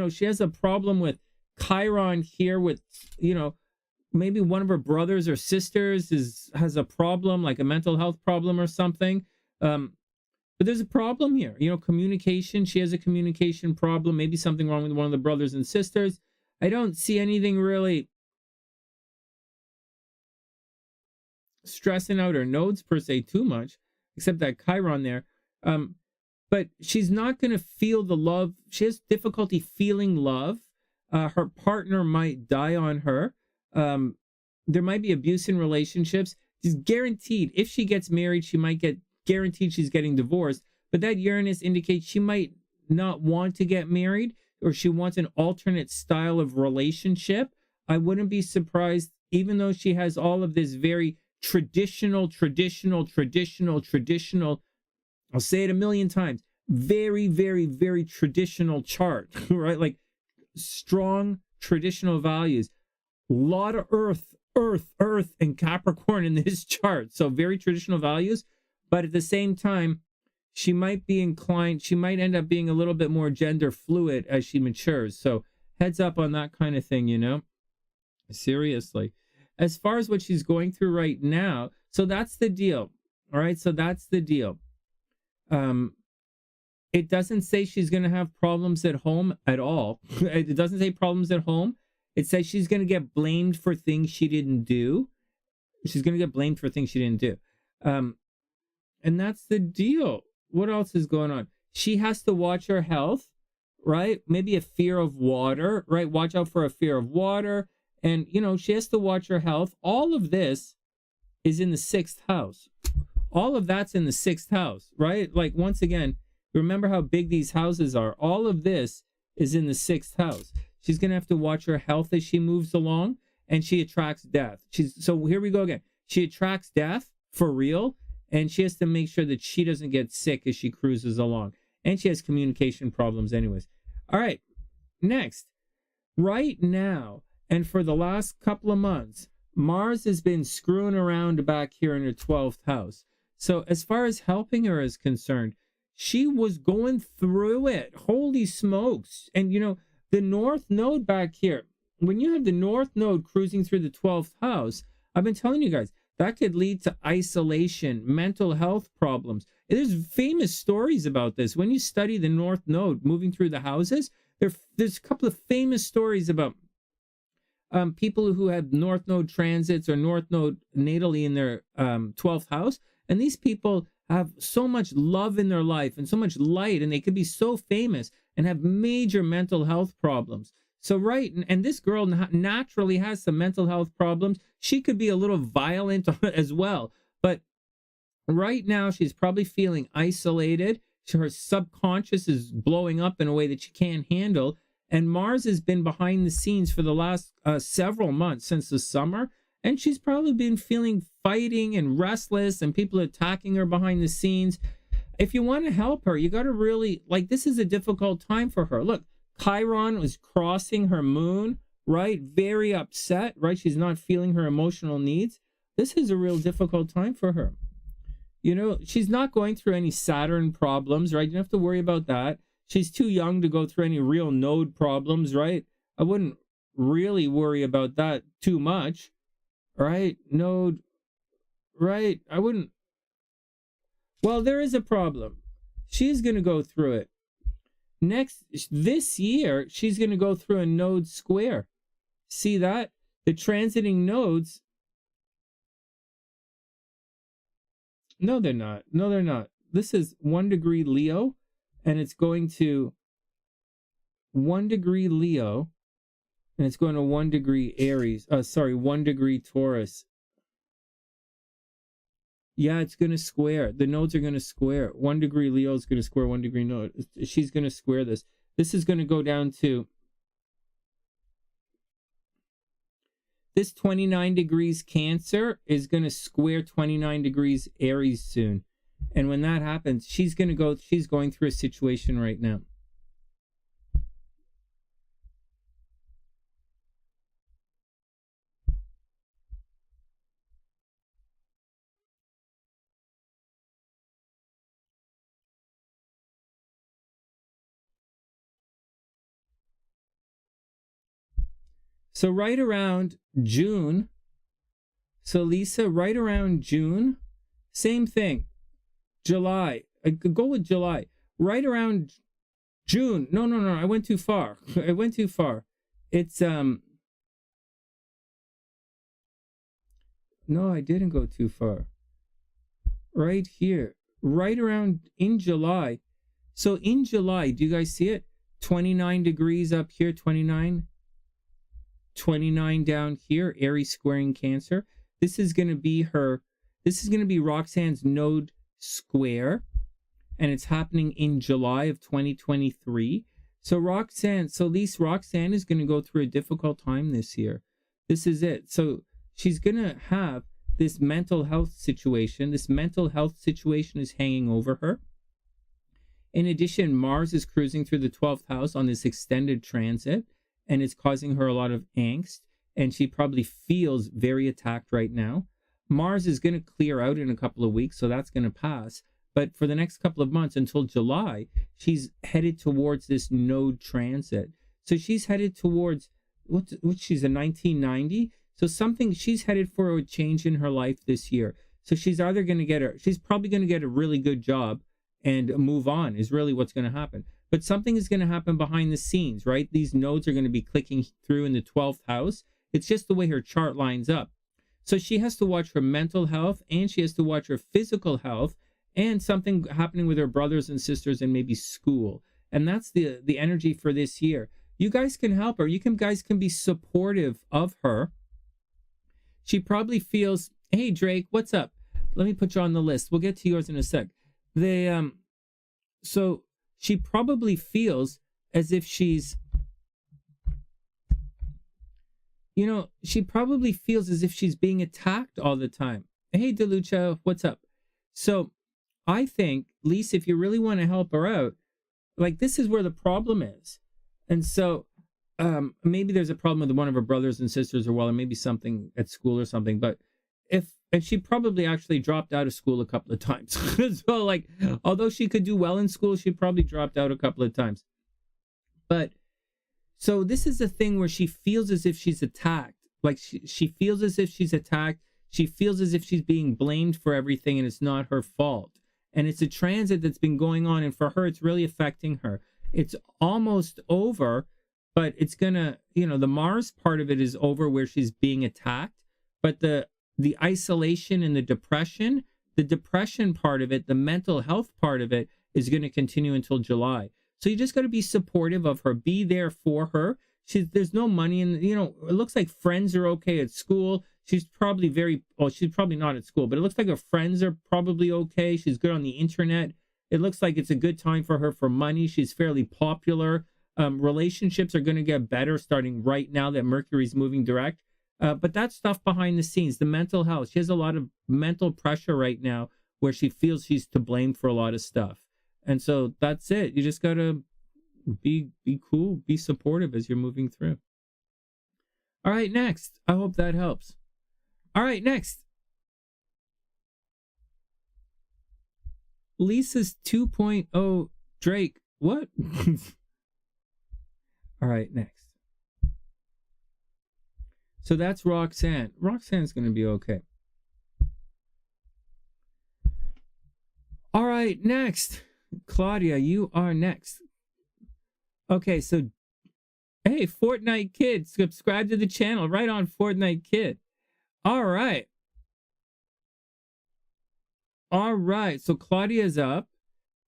she has a problem with Chiron here with, maybe one of her brothers or sisters has a problem, like a mental health problem or something. But there's a problem here, communication. She has a communication problem, maybe something wrong with one of the brothers and sisters. I don't see anything really stressing out her nodes per se too much, except that Chiron there. but she's not going to feel the love. She has difficulty feeling love. Her partner might die on her. There might be abuse in relationships. She's guaranteed, if she gets married, she might get guaranteed she's getting divorced. But that Uranus indicates she might not want to get married, or she wants an alternate style of relationship. I wouldn't be surprised, even though she has all of this very traditional, I'll say it a million times, very, very, very traditional chart, right? Like strong traditional values. A lot of earth, and Capricorn in this chart. So very traditional values, but at the same time, she might be inclined, she might end up being a little bit more gender fluid as she matures. So heads up on that kind of thing, you know? Seriously. As far as what she's going through right now, so that's the deal. All right, so that's the deal. It doesn't say she's going to have problems at home at all. It doesn't say problems at home. It says she's going to get blamed for things she didn't do. She's going to get blamed for things she didn't do. And that's the deal. What else is going on? She has to watch her health, right? Maybe a fear of water, right? Watch out for a fear of water. And, you know, she has to watch her health. All of this is in the 6th house. All of that's in the 6th house, right? Like, once again, remember how big these houses are. All of this is in the 6th house. She's going to have to watch her health as she moves along, and she attracts death. So here we go again. She attracts death for real, and she has to make sure that she doesn't get sick as she cruises along. And she has communication problems anyways. All right, next. Right now, and for the last couple of months, Mars has been screwing around back here in her 12th house. So as far as helping her is concerned, she was going through it. Holy smokes. And, you know, the North Node back here, when you have the North Node cruising through the 12th house, I've been telling you guys, that could lead to isolation, mental health problems. There's famous stories about this. When you study the North Node moving through the houses, there's a couple of famous stories about people who have North Node transits or North Node natally in their 12th house. And these people have so much love in their life and so much light, and they could be so famous and have major mental health problems. So, right, and this girl naturally has some mental health problems. She could be a little violent as well. But right now, she's probably feeling isolated. Her subconscious is blowing up in a way that she can't handle. And Mars has been behind the scenes for the last several months since the summer. And she's probably been feeling fighting and restless, and people attacking her behind the scenes. If you want to help her, you got to really, like, this is a difficult time for her. Look, Chiron was crossing her moon, right? Very upset, right? She's not feeling her emotional needs. This is a real difficult time for her. You know, she's not going through any Saturn problems, right? You don't have to worry about that. She's too young to go through any real node problems, right? I wouldn't really worry about that too much, right? Node, right? I wouldn't. Well, there is a problem. She's going to go through it. This year, she's going to go through a node square. See that? The transiting nodes. No, they're not. No, they're not. This is 1 degree Leo, and it's going to 1 degree Leo, and it's going to 1 degree Aries. 1 degree Taurus. Yeah, it's going to square. The nodes are going to square. 1 degree Leo is going to square 1 degree node. She's going to square this. This is going to go down to this 29 degrees Cancer is going to square 29 degrees Aries soon. And when that happens, she's going through a situation right now. So right around June, so Lisa, right around June, same thing. July, I could go with July. Right around June, no, I went too far. It's, no, I didn't go too far. Right here, right around in July, So in July, do you guys see it? 29 degrees up here, 29 down here, Aries squaring Cancer. This is going to be Roxanne's node square, and it's happening in July of 2023. So Roxanne is going to go through a difficult time this year. This is it. So she's going to have this mental health situation. This mental health situation is hanging over her. In addition, Mars is cruising through the 12th house on this extended transit, and it's causing her a lot of angst, and she probably feels very attacked right now. Mars is going to clear out in a couple of weeks, so that's going to pass. But for the next couple of months until July, she's headed towards this node transit. So she's headed towards, she's a 1990? So she's headed for a change in her life this year. So she's probably going to get a really good job and move on is really what's going to happen. But something is going to happen behind the scenes, right? These nodes are going to be clicking through in the 12th house. It's just the way her chart lines up. So she has to watch her mental health, and she has to watch her physical health, and something happening with her brothers and sisters and maybe school. And that's the energy for this year. You guys can help her. Guys can be supportive of her. She probably feels, hey, Drake, what's up? Let me put you on the list. We'll get to yours in a sec. So she probably feels as if she's, being attacked all the time. Hey, DeLucia, what's up? So I think, Lisa, if you really want to help her out, like, this is where the problem is. And so maybe there's a problem with one of her brothers and sisters, or maybe something at school or something. But and she probably actually dropped out of school a couple of times. So, like, although she could do well in school, she probably dropped out a couple of times. But so this is a thing where she feels as if she's attacked. Like, she feels as if she's attacked. She feels as if she's being blamed for everything, and it's not her fault. And it's a transit that's been going on, and for her, it's really affecting her. It's almost over, but it's gonna, the Mars part of it is over, where she's being attacked. But the isolation and the depression part of it, the mental health part of it, is going to continue until July. So you just got to be supportive of her. Be there for her. There's no money in, it looks like friends are okay at school. She's probably she's probably not at school, but it looks like her friends are probably okay. She's good on the internet. It looks like it's a good time for her for money. She's fairly popular. Relationships are going to get better starting right now that Mercury's moving direct. But that's stuff behind the scenes, the mental health. She has a lot of mental pressure right now where she feels she's to blame for a lot of stuff. And so that's it. You just got to be cool, be supportive as you're moving through. All right, next. I hope that helps. All right, next. Lisa's 2.0 Drake. What? All right, next. So that's Roxanne. Roxanne's going to be okay. All right, next. Claudia, you are next. Okay, so, hey, Fortnite Kid, subscribe to the channel. Right on, Fortnite Kid. All right. All right, so Claudia's up.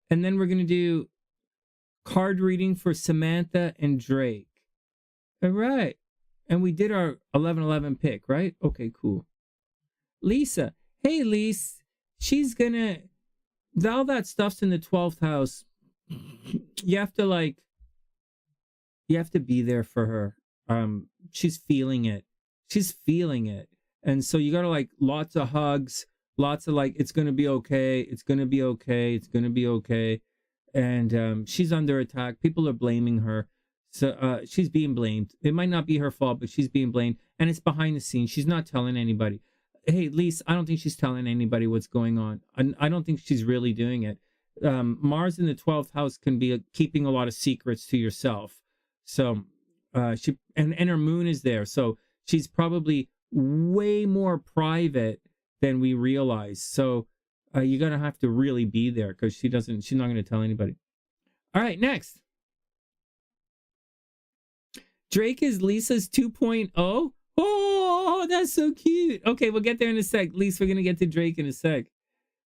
And then we're going to do card reading for Samantha and Drake. All right. And we did our 11-11 pick, right? Okay, cool. Lisa. Hey, Lisa. She's gonna... all that stuff's in the 12th house. You have to be there for her. She's feeling it. And so you gotta, lots of hugs, lots of, it's gonna be okay. It's gonna be okay. It's gonna be okay. And she's under attack. People are blaming her. So she's being blamed. It might not be her fault, but she's being blamed. And it's behind the scenes. She's not telling anybody. Hey, Lisa, I don't think she's telling anybody what's going on. I don't think she's really doing it. Mars in the 12th house can be keeping a lot of secrets to yourself. So and her moon is there. So she's probably way more private than we realize. So you're going to have to really be there because she's not going to tell anybody. All right, next. Drake is Lisa's 2.0. Oh, that's so cute. Okay, we'll get there in a sec. Lisa, we're going to get to Drake in a sec.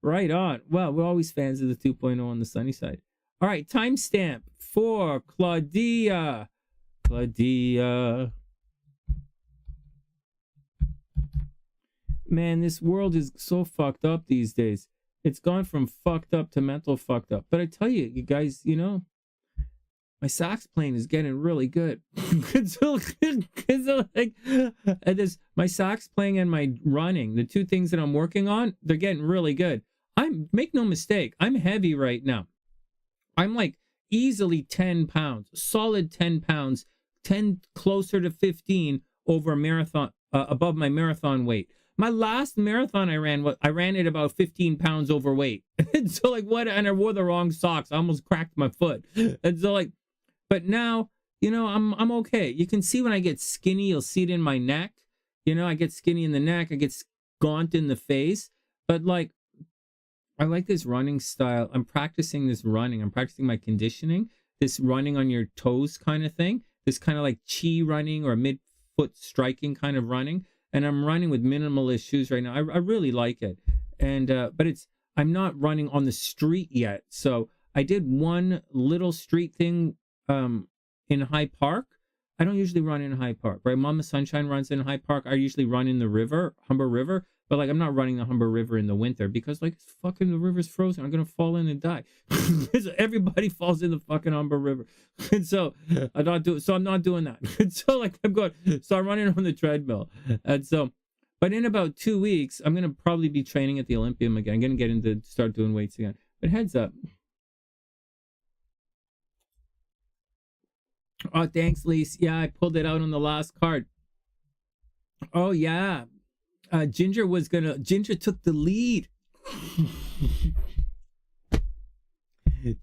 Right on. Well, we're always fans of the 2.0 on the sunny side. All right, timestamp for Claudia. Claudia. Man, this world is so fucked up these days. It's gone from fucked up to mental fucked up. But I tell you, you guys, you know, my sax playing is getting really good. Like, my sax playing and my running, the two things that I'm working on, they're getting really good. Make no mistake, I'm heavy right now. I'm like easily 10 pounds, solid 10 pounds, 10 closer to 15 over marathon, above my marathon weight. My last marathon I ran at about 15 pounds overweight. And so like what? And I wore the wrong socks. I almost cracked my foot. And so like, but now, you know, I'm okay. You can see when I get skinny, you'll see it in my neck. You know, I get skinny in the neck. I get gaunt in the face. But like, I like this running style. I'm practicing this running. I'm practicing my conditioning. This running on your toes kind of thing. This kind of like chi running or mid-foot striking kind of running. And I'm running with minimalist shoes right now. I really like it. And but I'm not running on the street yet. So I did one little street thing in Hyde Park. I don't usually run in Hyde Park, right? Mama Sunshine runs in Hyde Park. I usually run in the river, Humber River. But like I'm not running the Humber River in the winter because like fucking the river's frozen. I'm gonna fall in and die. Everybody falls in the fucking Humber River. And so I'm not doing that. And so like I'm running on the treadmill. And so, but in about 2 weeks, I'm gonna probably be training at the Olympium again. I'm gonna start doing weights again. But heads up. Oh, thanks, Lise. Yeah, I pulled it out on the last card. Oh yeah. Ginger took the lead.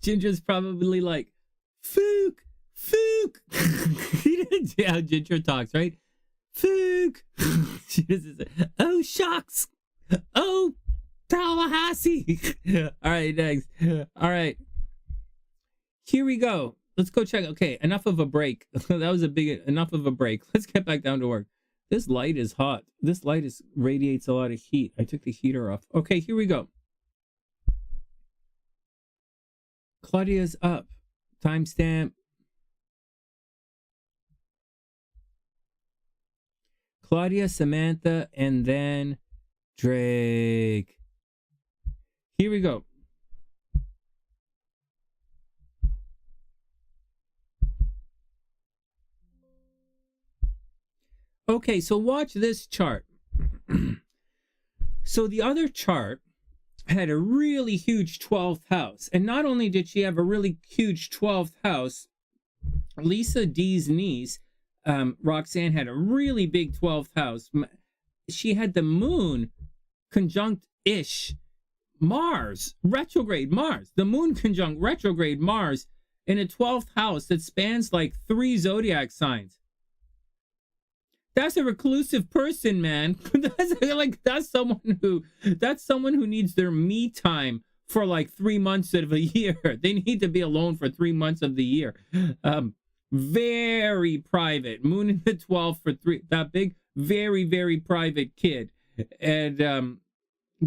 Ginger's probably like, Fook. You know how Ginger talks, right? Fook. She doesn't say, oh, shucks. Oh, Tallahassee. All right, next. All right. Here we go. Let's go check. Okay, enough of a break. That was enough of a break. Let's get back down to work. This light is hot. This light radiates a lot of heat. I took the heater off. Okay, here we go. Claudia's up. Timestamp. Claudia, Samantha, and then Drake. Here we go. Okay, so watch this chart. So the other chart had a really huge 12th house. And not only did she have a really huge 12th house, Lisa D's niece, Roxanne, had a really big 12th house. She had the moon conjunct-ish Mars, retrograde Mars. The moon conjunct retrograde Mars in a 12th house that spans like 3 zodiac signs. That's a reclusive person, man. That's someone who needs their me time for like 3 months of a year. They need to be alone for 3 months of the year. Very private. Moon in the 12th for 3. That big, very, very private kid, and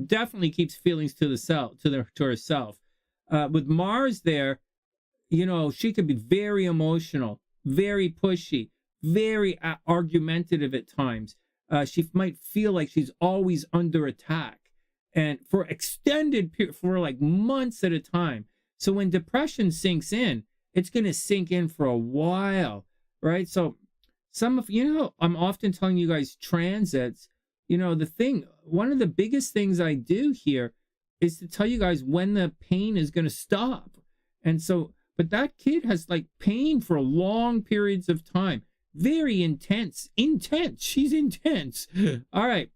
definitely keeps feelings to herself. With Mars there, you know, she could be very emotional, very pushy, very argumentative at times. She might feel like she's always under attack, and for extended period, for like months at a time. So when depression sinks in, it's going to sink in for a while, right? So I'm often telling you guys transits, one of the biggest things I do here is to tell you guys when the pain is going to stop. And so, but that kid has like pain for long periods of time. Very intense. She's intense. All right.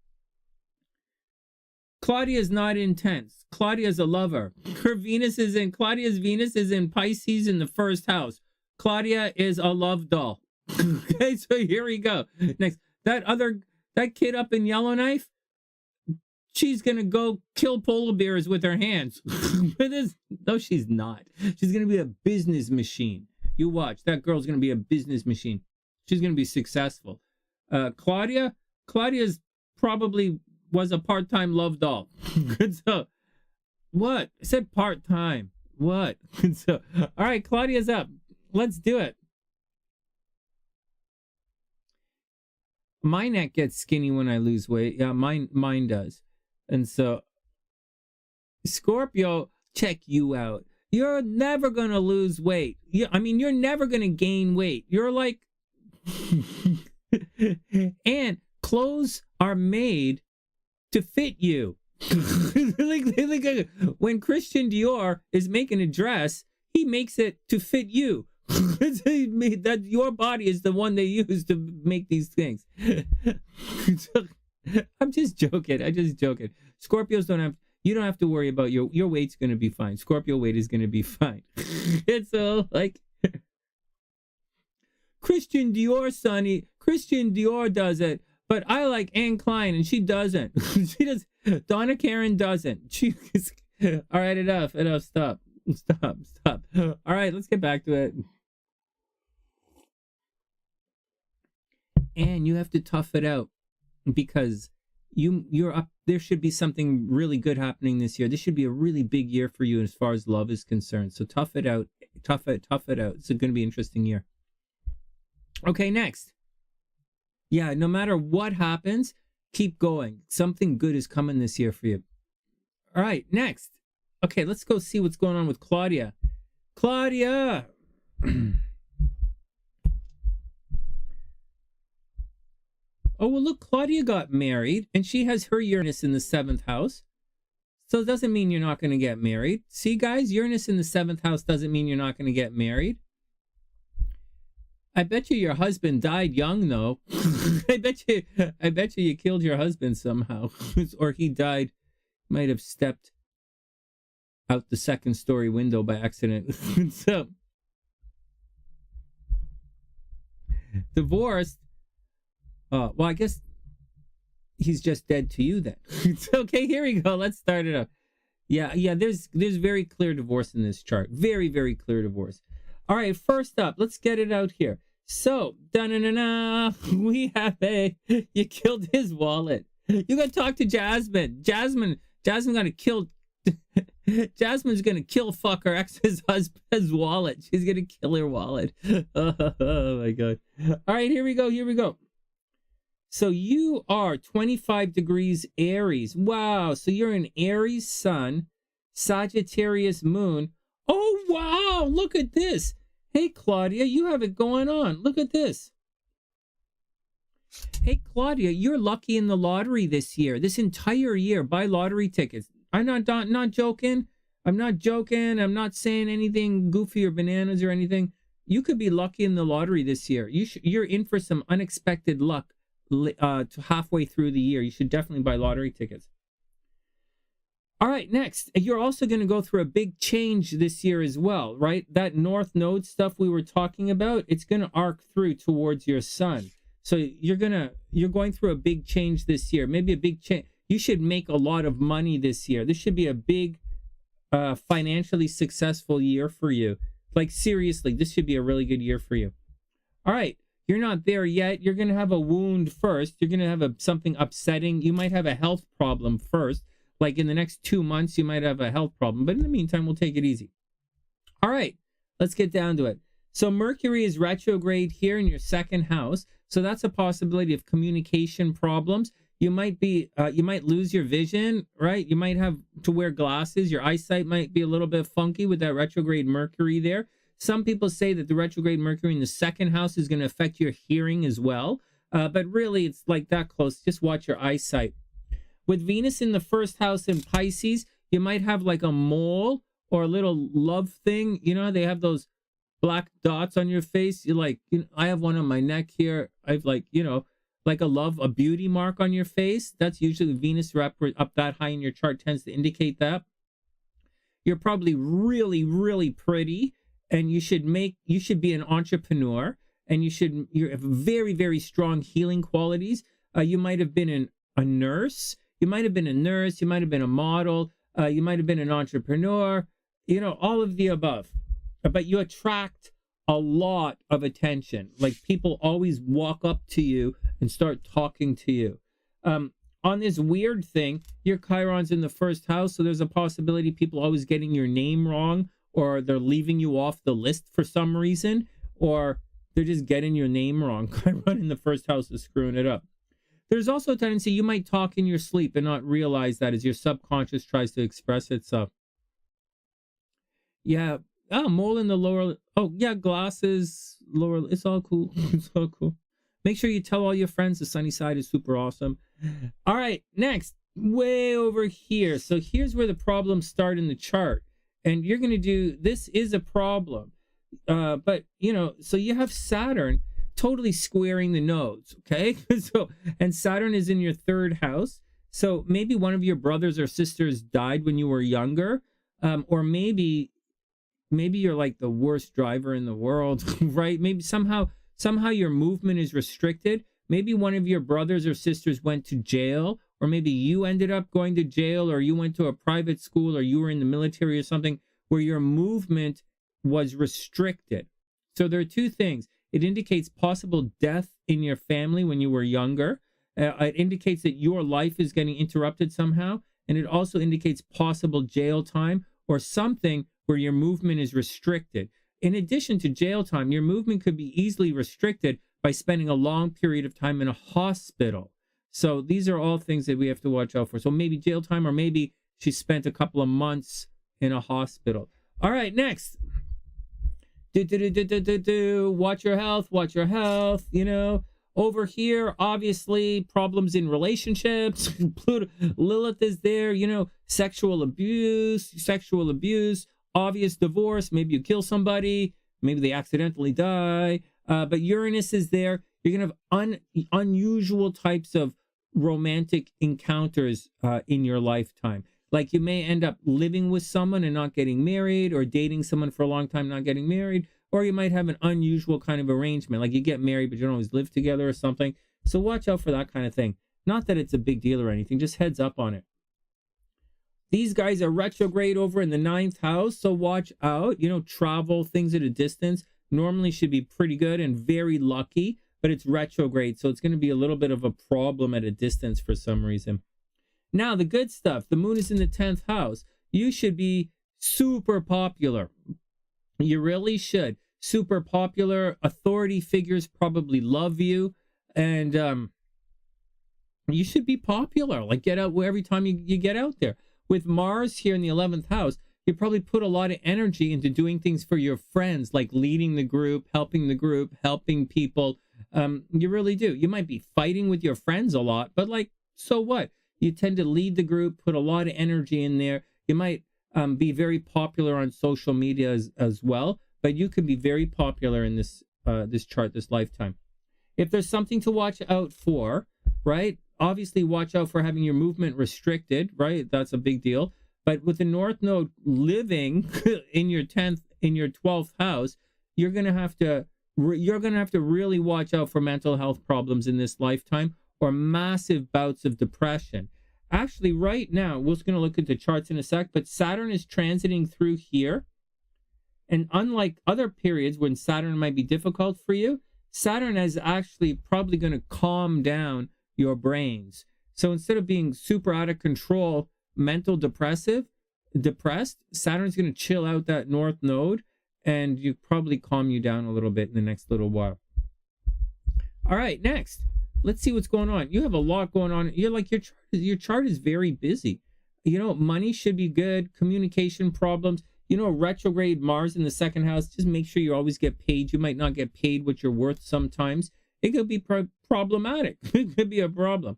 Claudia's not intense. Claudia's a lover. Claudia's Venus is in Pisces in the first house. Claudia is a love doll. Okay, so here we go. Next, that kid up in Yellowknife, she's gonna go kill polar bears with her hands. No, she's not. She's gonna be a business machine. You watch. That girl's gonna be a business machine. She's gonna be successful. Claudia's probably was a part-time love doll. So, what? I said part-time. What? So, all right, Claudia's up. Let's do it. My neck gets skinny when I lose weight. Yeah, mine does. And so, Scorpio, check you out. You're never gonna lose weight. You're never gonna gain weight. You're like, and clothes are made to fit you. like when Christian Dior is making a dress, he makes it to fit you. That your body is the one they use to make these things. I'm just joking. Scorpios you don't have to worry about your weight's going to be fine. Scorpio weight is going to be fine. It's all like Christian Dior, Sonny. Christian Dior does it, but I like Anne Klein and she doesn't. She does. Donna Karen doesn't. All right, enough. Stop. All right, let's get back to it. And you have to tough it out because you're up. There should be something really good happening this year. This should be a really big year for you as far as love is concerned. So tough it out. Tough it out. It's going to be an interesting year. Okay, next. Yeah, no matter what happens, keep going. Something good is coming this year for you. All right, next. Okay, let's go see what's going on with Claudia. Claudia! Oh, well, look, Claudia got married, and she has her Uranus in the 7th house. So it doesn't mean you're not going to get married. See, guys, Uranus in the 7th house doesn't mean you're not going to get married. I bet you your husband died young, though. I bet you killed your husband somehow. Or he died, might have stepped out the 2nd story window by accident. So, divorced. Well, I guess he's just dead to you then. Okay, here we go. Let's start it up. Yeah, there's very clear divorce in this chart. Very, very clear divorce. All right, first up, let's get it out here. So, we have you killed his wallet. You gotta talk to Jasmine. Jasmine gonna kill. Jasmine's gonna kill fuck her ex's husband's wallet. She's gonna kill her wallet. Oh my god. All right, here we go. So you are 25 degrees Aries. Wow. So you're an Aries sun, Sagittarius moon. Oh, wow. Look at this. Hey, Claudia, you have it going on. Look at this. Hey, Claudia, you're lucky in the lottery this year. This entire year, buy lottery tickets. I'm not joking. I'm not joking. I'm not saying anything goofy or bananas or anything. You could be lucky in the lottery this year. You're in for some unexpected luck. Halfway through the year, you should definitely buy lottery tickets. All right, next, you're also going to go through a big change this year as well, right? That North Node stuff we were talking about, it's going to arc through towards your sun. So you're going through a big change this year. Maybe a big change. You should make a lot of money this year. This should be a big financially successful year for you. Like seriously, this should be a really good year for you. All right. You're not there yet. You're going to have a wound first. You're going to have something upsetting. You might have a health problem first. Like in the next 2 months, you might have a health problem. But in the meantime, we'll take it easy. All right, let's get down to it. So Mercury is retrograde here in your 2nd house. So that's a possibility of communication problems. You might lose your vision, right? You might have to wear glasses. Your eyesight might be a little bit funky with that retrograde Mercury there. Some people say that the retrograde Mercury in the 2nd house is going to affect your hearing as well. But really, it's like that close. Just watch your eyesight. With Venus in the 1st house in Pisces, you might have like a mole or a little love thing. You know, they have those black dots on your face. You're like, I have one on my neck here. I've like a beauty mark on your face. That's usually Venus up that high in your chart tends to indicate that. You're probably really, really pretty. And you should be an entrepreneur, and you have very, very strong healing qualities. You might have been a nurse. You might have been a nurse. You might have been a model. You might have been an entrepreneur. All of the above. But you attract a lot of attention. Like people always walk up to you and start talking to you. On this weird thing, your Chiron's in the 1st house, so there's a possibility people always getting your name wrong. or they're leaving you off the list for some reason, or they're just getting your name wrong. Chiron in the first house is screwing it up. There's also a tendency you might talk in your sleep and not realize that as your subconscious tries to express itself. Yeah. Oh, mole in the lower. Oh, yeah, glasses, lower. It's all cool. It's all cool. Make sure you tell all your friends the sunny side is super awesome. All right, next, way over here. So here's where the problems start in the chart. And you're going to do, this is a problem. But, you know, so you have Saturn totally squaring the nodes, okay? So, and Saturn is in your third house. So maybe one of your brothers or sisters died when you were younger. Or maybe you're like the worst driver in the world, right? Maybe somehow your movement is restricted. Maybe one of your brothers or sisters went to jail, or maybe you ended up going to jail, or you went to a private school, or you were in the military or something where your movement was restricted. So there are two things. It indicates possible death in your family when you were younger. It indicates that your life is getting interrupted somehow. And it also indicates possible jail time or something where your movement is restricted. In addition to jail time, your movement could be easily restricted by spending a long period of time in a hospital. So these are all things that we have to watch out for. So maybe jail time, or maybe she spent a couple of months in a hospital. All right, next. Watch your health, you know. Over here, obviously, problems in relationships. Lilith is there, you know, sexual abuse, obvious divorce. Maybe you kill somebody, maybe they accidentally die. But Uranus is there. You're going to have unusual types of romantic encounters in your lifetime. Like you may end up living with someone and not getting married, or dating someone for a long time, not getting married. Or you might have an unusual kind of arrangement, like you get married, but you don't always live together or something. So watch out for that kind of thing. Not that it's a big deal or anything, just heads up on it. These guys are retrograde over in the 9th house, so watch out. You know, travel, things at a distance, normally should be pretty good and very lucky, but it's retrograde, so it's going to be a little bit of a problem at a distance for some reason. Now, the good stuff, the moon is in the 10th house. You should be super popular. You really should. Super popular. Authority figures probably love you. And you should be popular. Like, get out every time you get out there. With Mars here in the 11th house, you probably put a lot of energy into doing things for your friends, like leading the group, helping people. You really do. You might be fighting with your friends a lot, but like, so what? You tend to lead the group, put a lot of energy in there. You might be very popular on social media as well, but you could be very popular in this chart, this lifetime. If there's something to watch out for, right? Obviously, watch out for having your movement restricted, right? That's a big deal. But with the North Node living in your 12th house, you're gonna have to really watch out for mental health problems in this lifetime, or massive bouts of depression. Actually, right now, we're just going to look at the charts in a sec, but Saturn is transiting through here. And unlike other periods when Saturn might be difficult for you, Saturn is actually probably going to calm down your brains. So instead of being super out of control, mental depressed, Saturn's going to chill out that North Node, and you probably calm you down a little bit in the next little while. All right, next. Let's see what's going on. You have a lot going on. You're like, your chart is very busy. You know, money should be good. Communication problems. You know, retrograde Mars in the 2nd house. Just make sure you always get paid. You might not get paid what you're worth sometimes. It could be problematic. It could be a problem.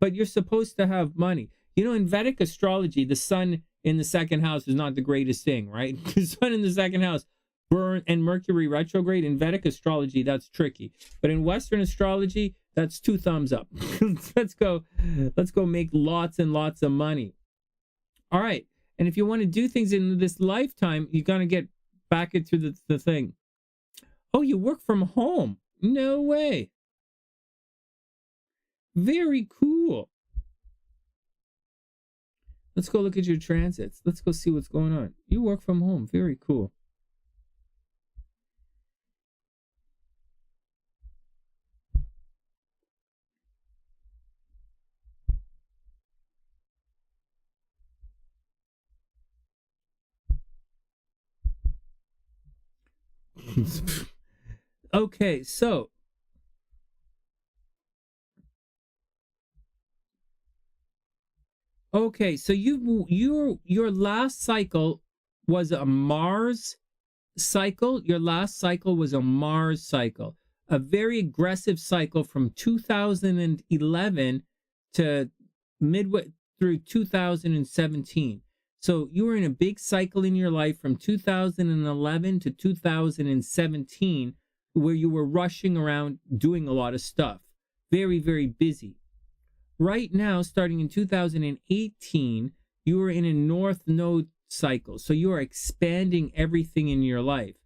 But you're supposed to have money. You know, in Vedic astrology, the sun in the 2nd house is not the greatest thing, right? The sun in the 2nd house, burn, and Mercury retrograde. In Vedic astrology, that's tricky. But in Western astrology, that's 2 thumbs up. Let's go make lots and lots of money. All right. And if you want to do things in this lifetime, you're going to get back into the thing. Oh, you work from home. No way. Very cool. Let's go look at your transits. Let's go see what's going on. You work from home. Very cool. Okay, so your last cycle was a Mars cycle. Your last cycle was a Mars cycle, a very aggressive cycle from 2011 to midway through 2017. So you were in a big cycle in your life from 2011 to 2017 where you were rushing around doing a lot of stuff, very, very busy. Right now, starting in 2018, you are in a North Node cycle. So you are expanding everything in your life.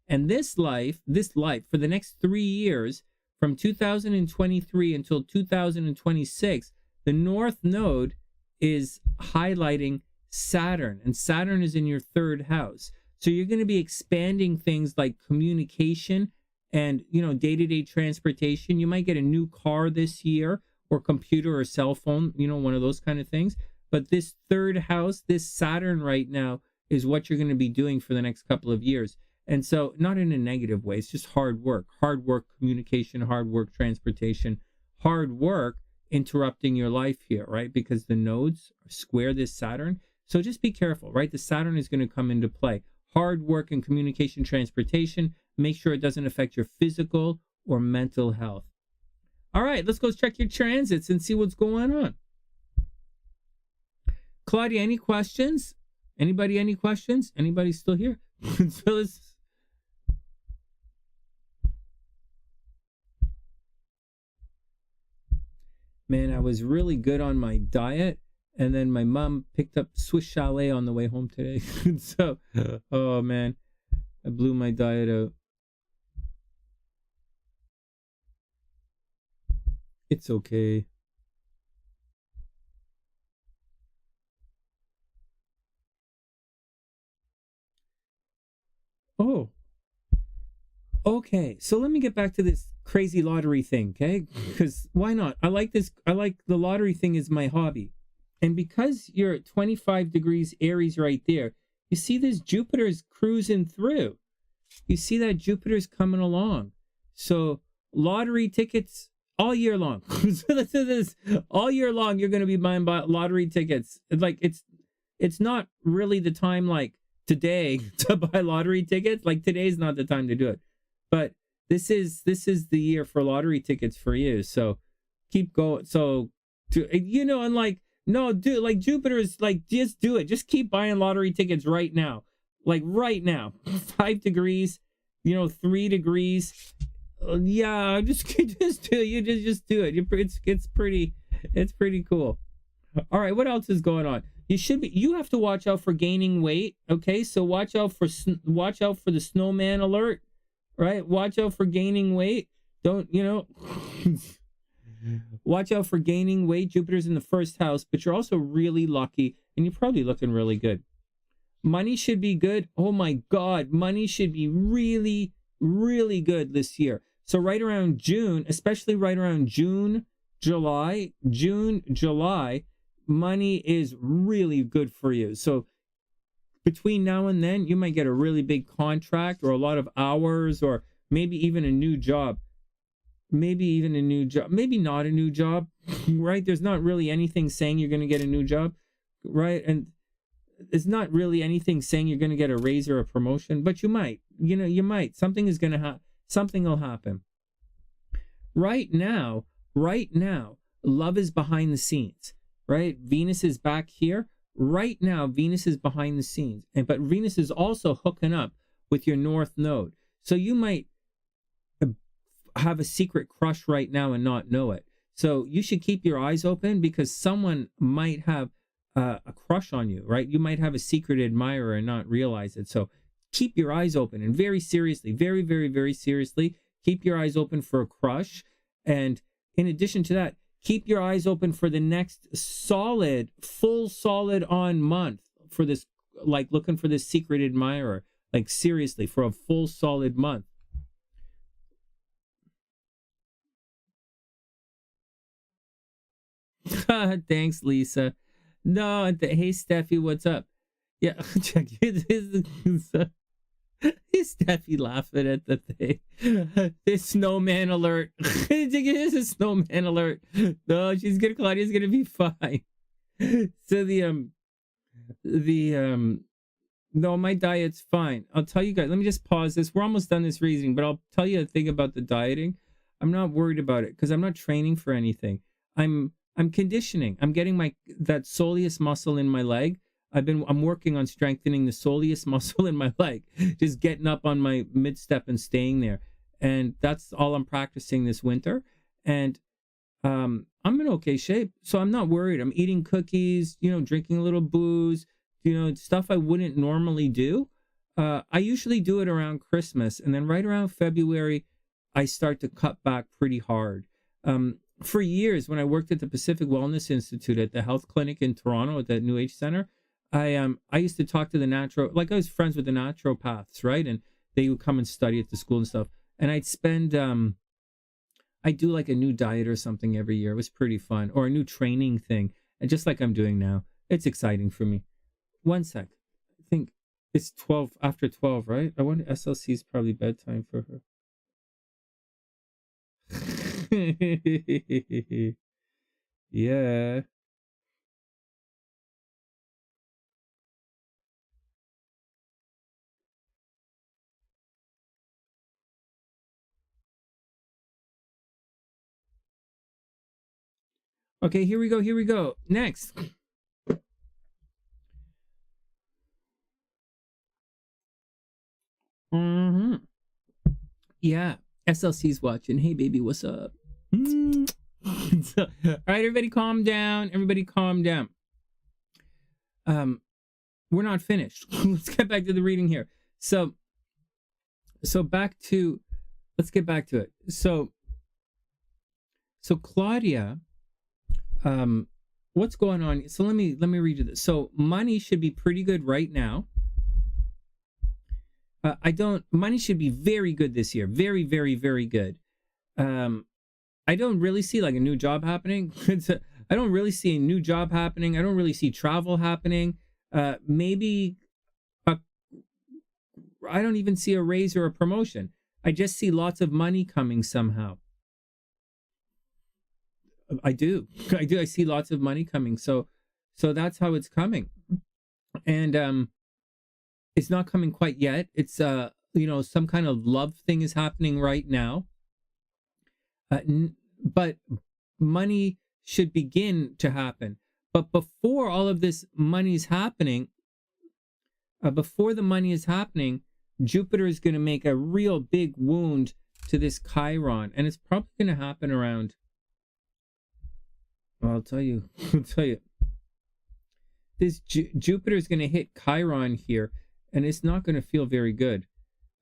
And this life, for the next 3 years, from 2023 until 2026, the North Node is highlighting Saturn, and Saturn is in your third house. So you're going to be expanding things like communication and, day-to-day transportation. You might get a new car this year, or computer or cell phone, one of those kind of things. But this third house, this Saturn right now, is what you're going to be doing for the next couple of years. And so not in a negative way, it's just hard work, communication, hard work, transportation, hard work interrupting your life here, right? Because the nodes square this Saturn. So just be careful, right? The Saturn is going to come into play. Hard work and communication, transportation. Make sure it doesn't affect your physical or mental health. All right, let's go check your transits and see what's going on. Claudia, any questions? Anybody, any questions? Anybody still here? Man, I was really good on my diet, and then my mom picked up Swiss Chalet on the way home today. So, oh man, I blew my diet out. It's okay. Oh, okay. So let me get back to this crazy lottery thing, okay? Because why not? I like this. I like the lottery thing is my hobby. And because you're at 25 degrees Aries right there, you see this Jupiter's cruising through. You see that Jupiter's coming along. So lottery tickets all year long. So listen to this. All year long, you're going to be buying lottery tickets. Like it's not really the time like today to buy lottery tickets. Like today's not the time to do it. But this is the year for lottery tickets for you. So keep going. So and like no, dude, like Jupiter is like just do it. Just keep buying lottery tickets right now. Like right now. 5 degrees, 3 degrees. Yeah, just do it. Just do it. It's pretty cool. All right, what else is going on? You have to watch out for gaining weight. Okay, so watch out for the snowman alert. Right, watch out for gaining weight. Don't watch out for gaining weight. Jupiter's in the first house, but you're also really lucky, and you're probably looking really good. Money should be good. Oh my God, money should be really, really good this year. So right around June, especially right around June, July, money is really good for you. So between now and then, you might get a really big contract or a lot of hours or maybe even a new job. Maybe not a new job, right? There's not really anything saying you're going to get a new job, right? And it's not really anything saying you're going to get a raise or a promotion, but you might. You might. Something is going to happen. Something will happen. Right now, love is behind the scenes, right? Venus is back here. Right now, Venus is behind the scenes, but Venus is also hooking up with your North Node. So you might have a secret crush right now and not know it. So you should keep your eyes open because someone might have a crush on you, right? You might have a secret admirer and not realize it. So keep your eyes open and very seriously, very, very, very seriously, keep your eyes open for a crush. And in addition to that, keep your eyes open for the next full solid on month for this, like looking for this secret admirer, like seriously for a full solid month. Thanks, Lisa. No, hey, Steffi, what's up? Yeah, check it. Is Steffi laughing at the thing? This snowman alert. This is snowman alert. No, she's gonna. Claudia's gonna be fine. So no, my diet's fine. I'll tell you guys. Let me just pause this. We're almost done this reasoning, but I'll tell you a thing about the dieting. I'm not worried about it because I'm not training for anything. I'm conditioning. I'm getting that soleus muscle in my leg. I'm working on strengthening the soleus muscle in my leg, just getting up on my mid step and staying there. And that's all I'm practicing this winter. And I'm in okay shape. So I'm not worried. I'm eating cookies, drinking a little booze, stuff I wouldn't normally do. I usually do it around Christmas. And then right around February, I start to cut back pretty hard. For years, when I worked at the Pacific Wellness Institute at the health clinic in Toronto at the New Age Center, I used to talk to I was friends with the naturopaths, right? And they would come and study at the school and stuff. And I'd spend, I'd do like a new diet or something every year. It was pretty fun. Or a new training thing. And just like I'm doing now, it's exciting for me. One sec. I think it's after 12, right? I wonder, SLC's probably bedtime for her. Yeah. Okay, here we go. Next. Yeah, SLC's watching. Hey, baby, what's up? All right, everybody calm down. We're not finished. Let's get back to the reading here. So let's get back to it. So Claudia, what's going on? So let me read you this. So money should be pretty good right now. Money should be very good this year. Very, very, very good. I don't really see like a new job happening. I don't really see a new job happening. I don't really see travel happening. Maybe I don't even see a raise or a promotion. I just see lots of money coming somehow. I do. I see lots of money coming. So that's how it's coming. And it's not coming quite yet. It's some kind of love thing is happening right now. But money should begin to happen. But before all of this money is happening, before the money is happening, Jupiter is going to make a real big wound to this Chiron. And it's probably going to happen around, I'll tell you. This Jupiter is going to hit Chiron here, and it's not going to feel very good.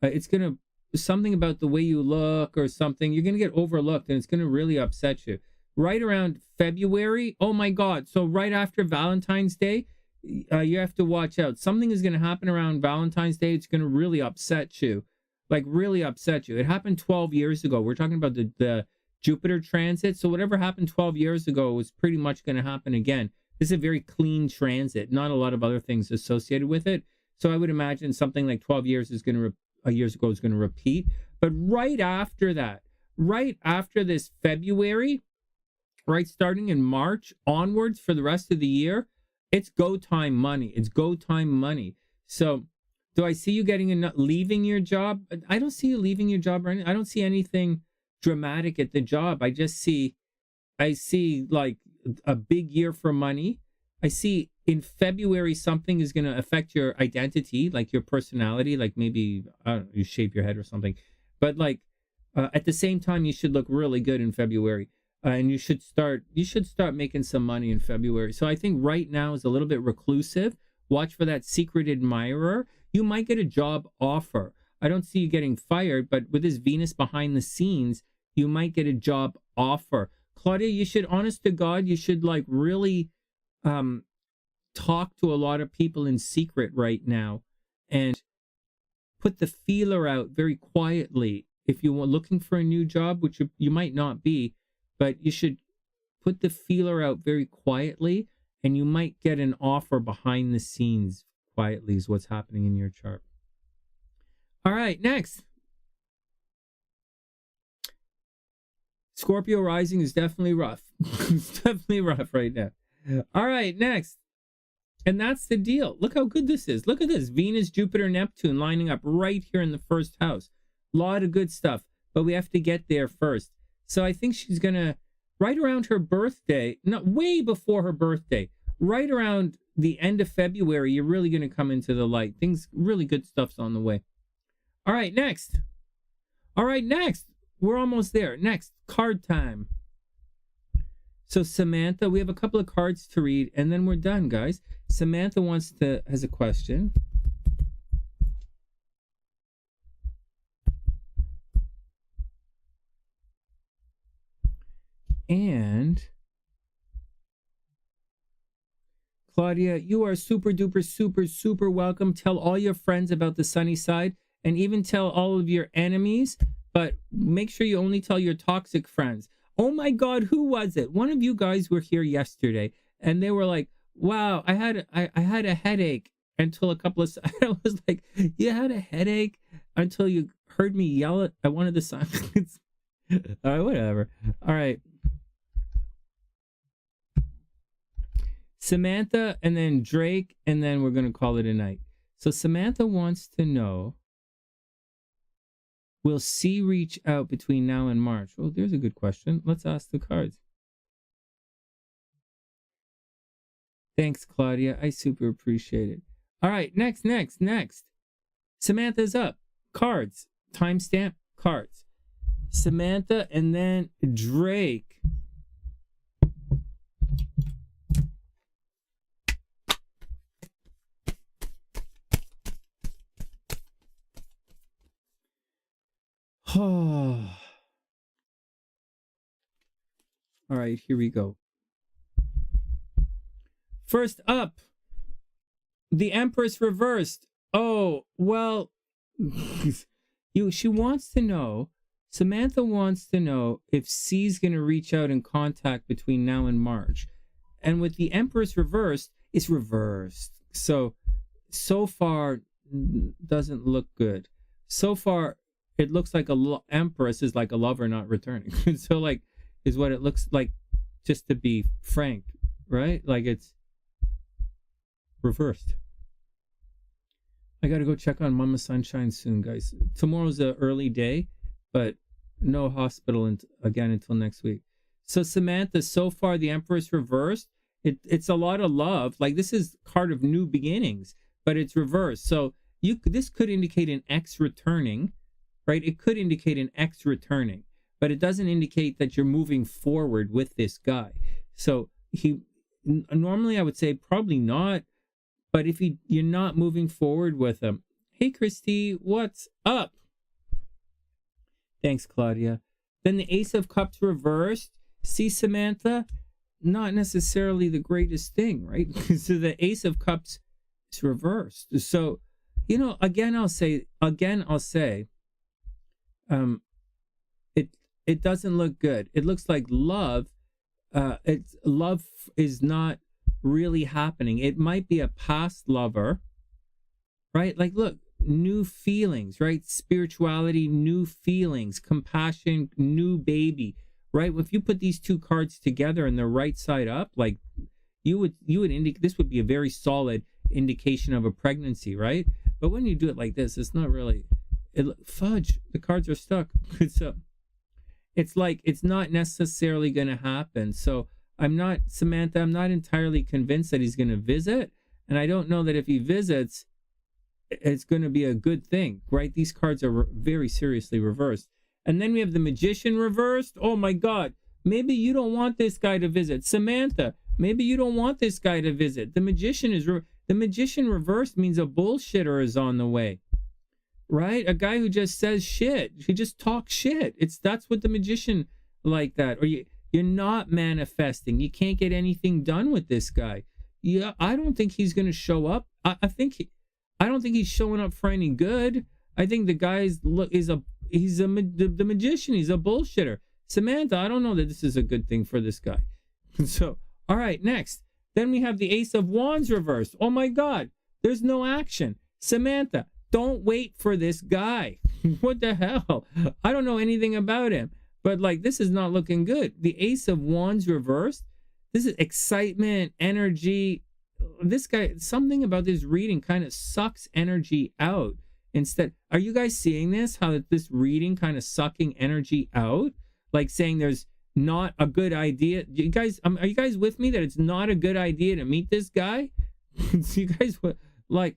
It's going to, something about the way you look or something, you're going to get overlooked, and it's going to really upset you. Right around February, oh my God. So right after Valentine's Day, you have to watch out. Something is going to happen around Valentine's Day. It's going to really upset you. Like really upset you. It happened 12 years ago. We're talking about the Jupiter transit. So whatever happened 12 years ago was pretty much going to happen again. This is a very clean transit. Not a lot of other things associated with it. So I would imagine something like 12 years is going to years ago is going to repeat. But right after that, right after this February, right starting in March onwards for the rest of the year, it's go time money. It's go time money. So do I see you leaving your job? I don't see you leaving your job or anything. I don't see anything dramatic at the job. I see like a big year for money. I see in February something is going to affect your identity, like your personality, like maybe I don't know, you shape your head or something. But like at the same time, you should look really good in February. And you should start making some money in February. So I think right now is a little bit reclusive. Watch for that secret admirer. You might get a job offer. I don't see you getting fired, but with this Venus behind the scenes, you might get a job offer. Claudia, you should, honest to God, you should like really talk to a lot of people in secret right now and put the feeler out very quietly. If you were looking for a new job, which you might not be, but you should put the feeler out very quietly, and you might get an offer behind the scenes quietly is what's happening in your chart. All right, next. Scorpio rising is definitely rough. It's definitely rough right now. All right, next. And that's the deal. Look how good this is. Look at this. Venus, Jupiter, Neptune lining up right here in the first house. A lot of good stuff, but we have to get there first. So I think she's going to, right around her birthday, not way before her birthday, right around the end of February, you're really going to come into the light. Things, really good stuff's on the way. All right, next. All right, next. We're almost there. Next, card time. So Samantha, we have a couple of cards to read, and then we're done, guys. Samantha has a question. And Claudia, you are super duper, super, super welcome. Tell all your friends about the sunny side, and even tell all of your enemies, but make sure you only tell your toxic friends. Oh my God, who was it? One of you guys were here yesterday, and they were like, wow, I had a headache until a couple of, I was like, you had a headache until you heard me yell at one of the signs. All right, whatever. All right. Samantha, and then Drake, and then we're going to call it a night. So Samantha wants to know, will C reach out between now and March? Well, there's a good question. Let's ask the cards. Thanks, Claudia. I super appreciate it. All right, next. Samantha's up. Cards. Timestamp cards. Samantha, and then Drake. Oh. All right, here we go. First up, the Empress reversed. Oh, well, she wants to know, Samantha wants to know if C's going to reach out in contact between now and March. And with the Empress reversed, it's reversed. So far, doesn't look good. So far, it looks like Empress is like a lover not returning. So like, is what it looks like, just to be frank, right? Like it's reversed. I got to go check on Mama Sunshine soon, guys. Tomorrow's an early day, but no hospital again until next week. So Samantha, so far the Empress reversed. It's a lot of love. Like this is card of new beginnings, but it's reversed. So this could indicate an ex returning, right? It could indicate an ex returning, but it doesn't indicate that you're moving forward with this guy. So normally I would say probably not. But if you're not moving forward with him, hey, Christy, what's up? Thanks, Claudia. Then the Ace of Cups reversed. See, Samantha, not necessarily the greatest thing, right? So the Ace of Cups is reversed. So, again, I'll say, it doesn't look good. It looks like love is not really happening. It might be a past lover, right? Like, look, new feelings, right? Spirituality, new feelings, compassion, new baby, right? If you put these two cards together and they're right side up, like you would indicate this would be a very solid indication of a pregnancy, right? But when you do it like this, it's not really. Fudge, the cards are stuck. It's like it's not necessarily going to happen. So Samantha, I'm not entirely convinced that he's going to visit. And I don't know that if he visits, it's going to be a good thing, right? These cards are very seriously reversed. And then we have the Magician reversed. Oh my God. Maybe you don't want this guy to visit. Samantha, maybe you don't want this guy to visit. The Magician reversed means a bullshitter is on the way, right? A guy who just says shit. He just talks shit. That's what the Magician like that. Or you're not manifesting. You can't get anything done with this guy. Yeah, I don't think he's going to show up. I don't think he's showing up for any good. I think the guy the magician. He's a bullshitter. Samantha, I don't know that this is a good thing for this guy. So, all right, next. Then we have the Ace of Wands reversed. Oh my God, there's no action. Samantha, Don't wait for this guy. What the hell? I don't know anything about him, but like, this is not looking good. The Ace of Wands reversed. This is excitement, energy. This guy, something about this reading kind of sucks energy out. Instead, are you guys seeing this? How this reading kind of sucking energy out? Like saying there's not a good idea. You guys, are you guys with me that it's not a good idea to meet this guy? You guys, like,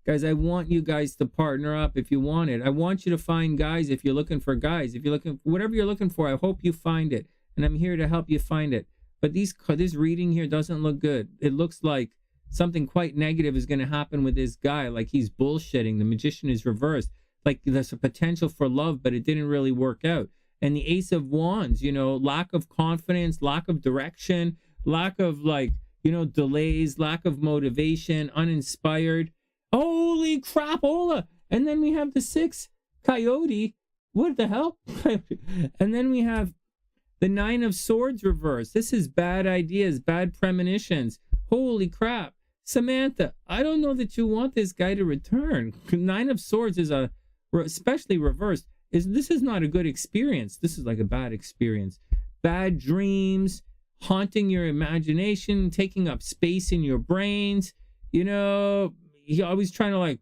guys, I want you guys to partner up if you want it. I want you to find guys if you're looking for guys. If you're looking, whatever you're looking for, I hope you find it. And I'm here to help you find it. But this reading here doesn't look good. It looks like something quite negative is going to happen with this guy. Like he's bullshitting. The Magician is reversed. Like there's a potential for love, but it didn't really work out. And the Ace of Wands, you know, lack of confidence, lack of direction, lack of like, you know, delays, lack of motivation, uninspired. Holy crap, Ola. And then we have the 6 Coyote. What the hell? And then we have the 9 of Swords reversed. This is bad ideas, bad premonitions. Holy crap. Samantha, I don't know that you want this guy to return. 9 of Swords is especially reversed. This is not a good experience. This is like a bad experience. Bad dreams, haunting your imagination, taking up space in your brains. You know, he's always trying to like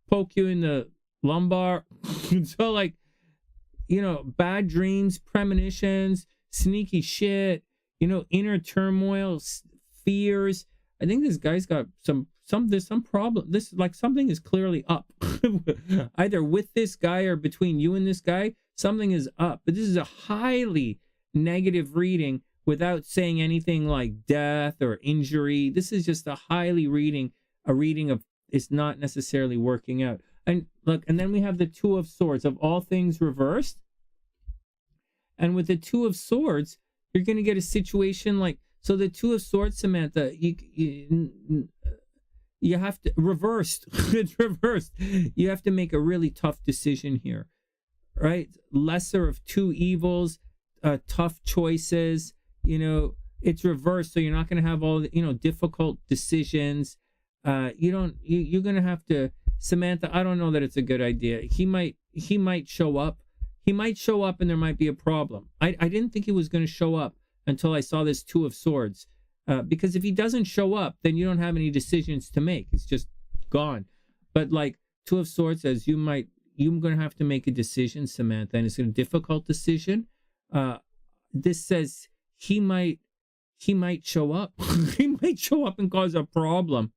poke you in the lumbar. So like, you know, bad dreams, premonitions, sneaky shit, you know, inner turmoil, fears. I think this guy's got there's some problem. This, like, something is clearly up. Either with this guy or between you and this guy, something is up. But this is a highly negative reading without saying anything like death or injury. This is just a reading of it's not necessarily working out. And look, and then we have the 2 of Swords, of all things reversed. And with the 2 of Swords, you're going to get a situation like, so the 2 of Swords, Samantha, you have to, reversed, it's reversed. You have to make a really tough decision here, right? Lesser of 2 evils, tough choices, you know, it's reversed. So you're not going to have all the, you know, difficult decisions. You're going to have to, Samantha, I don't know that it's a good idea. He might show up. He might show up and there might be a problem. I didn't think he was going to show up until I saw this 2 of Swords. Because if he doesn't show up, then you don't have any decisions to make. It's just gone. But like 2 of Swords says, you're going to have to make a decision, Samantha, and it's a difficult decision. This says he might show up. He might show up and cause a problem.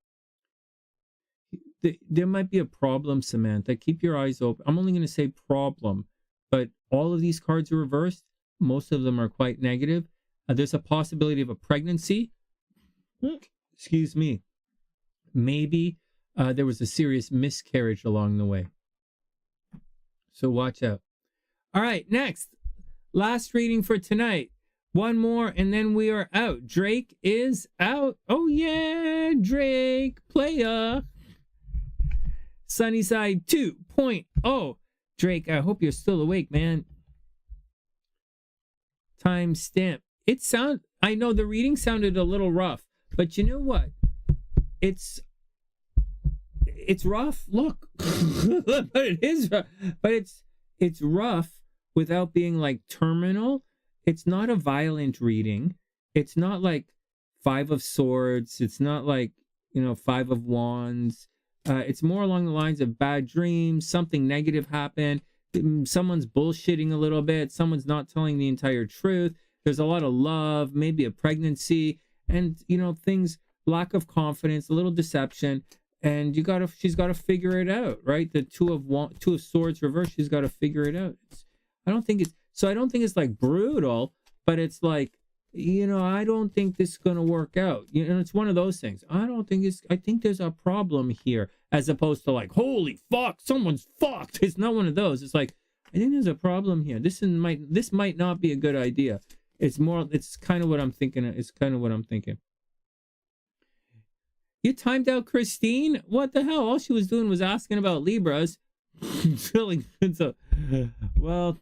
There might be a problem, Samantha. Keep your eyes open. I'm only going to say problem, but all of these cards are reversed. Most of them are quite negative. There's a possibility of a pregnancy. Excuse me. Maybe there was a serious miscarriage along the way. So watch out. All right, next. Last reading for tonight. One more and then we are out. Drake is out. Oh yeah, Drake, playa. SunnySide 2.0. Drake, I hope you're still awake, man. Timestamp. I know the reading sounded a little rough, but you know what? It's rough. Look. But it is rough. But it's rough without being like terminal. It's not a violent reading. It's not like 5 of Swords. It's not like, you know, 5 of Wands. It's more along the lines of bad dreams, something negative happened, someone's bullshitting a little bit, someone's not telling the entire truth, there's a lot of love, maybe a pregnancy, and, you know, things, lack of confidence, a little deception, and she's got to figure it out, right? The 2 of Swords reversed, she's got to figure it out. I don't think it's like brutal, but it's like, you know, I don't think this is going to work out. You know, it's one of those things. I think there's a problem here, as opposed to like, holy fuck, someone's fucked. It's not one of those. It's like, I think there's a problem here. This might not be a good idea. It's kind of what I'm thinking. It's kind of what I'm thinking. You timed out Christine? What the hell? All she was doing was asking about Libras. Well,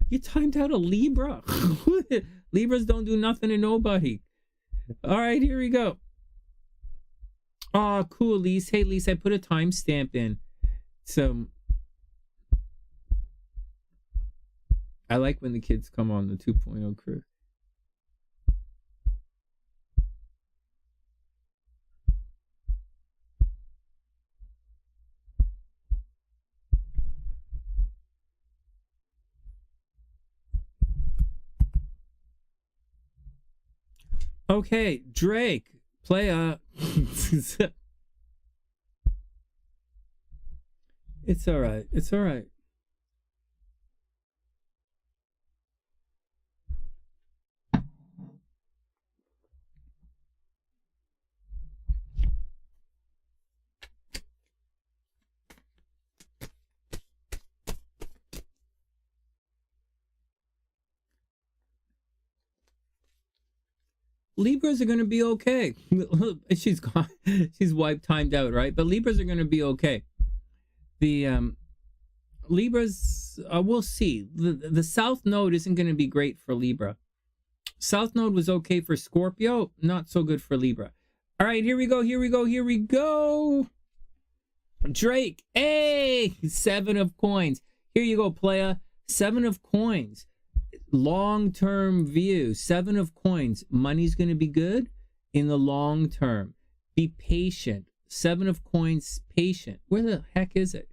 you timed out a Libra. Libras don't do nothing to nobody. All right, here we go. Oh, cool, Lise. Hey, Lise, I put a timestamp in. So I like when the kids come on the 2.0 crew. Okay, Drake, play a. It's all right. It's all right. Libras are going to be okay. She's gone. She's wiped, timed out, right? But Libras are going to be okay. The Libras, we'll see. The South Node isn't going to be great for Libra. South Node was okay for Scorpio, not so good for Libra. All right, here we go, here we go, here we go. Drake, hey, 7 of coins. Here you go, playa. 7 of coins. Long-term view, 7 of coins. Money's going to be good in the long term. Be patient. 7 of coins, patient. Where the heck is it?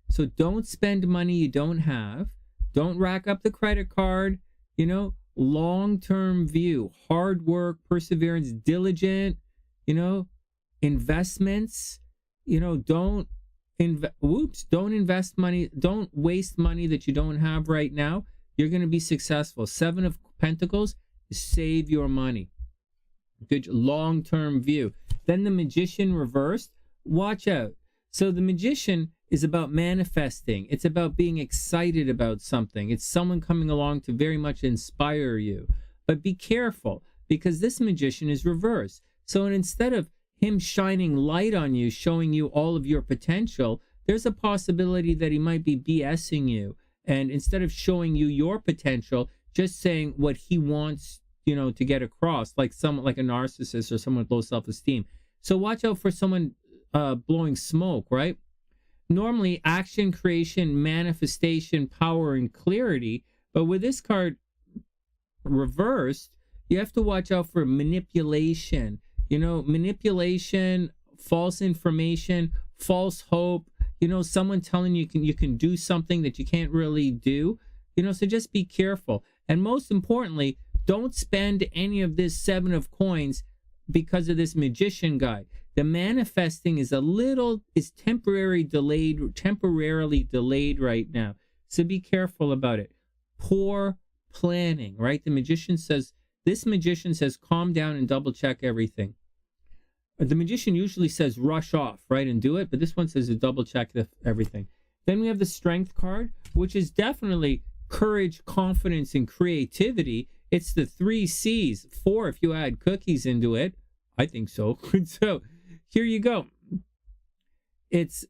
So don't spend money you don't have. Don't rack up the credit card. You know, long-term view, hard work, perseverance, diligent, you know, investments. You know, don't invest money. Don't waste money that you don't have right now. You're going to be successful. 7 of Pentacles, save your money. Good long-term view. Then the Magician reversed. Watch out. So the Magician is about manifesting. It's about being excited about something. It's someone coming along to very much inspire you. But be careful, because this Magician is reversed. So instead of him shining light on you, showing you all of your potential, there's a possibility that he might be BSing you. And instead of showing you your potential, just saying what he wants, you know, to get across, like someone like a narcissist or someone with low self-esteem. So watch out for someone blowing smoke, right? Normally, action, creation, manifestation, power, and clarity. But with this card reversed, you have to watch out for manipulation. You know, manipulation, false information, false hope. You know, someone telling you you can do something that you can't really do. You know, so just be careful. And most importantly, don't spend any of this 7 of coins because of this Magician guy. The manifesting is temporarily delayed right now. So be careful about it. Poor planning, right? This Magician says, calm down and double check everything. The Magician usually says, rush off, right? And do it. But this one says to double check everything. Then we have the Strength card, which is definitely courage, confidence, and creativity. It's the 3 C's. 4 if you add cookies into it. I think so. So here you go. It's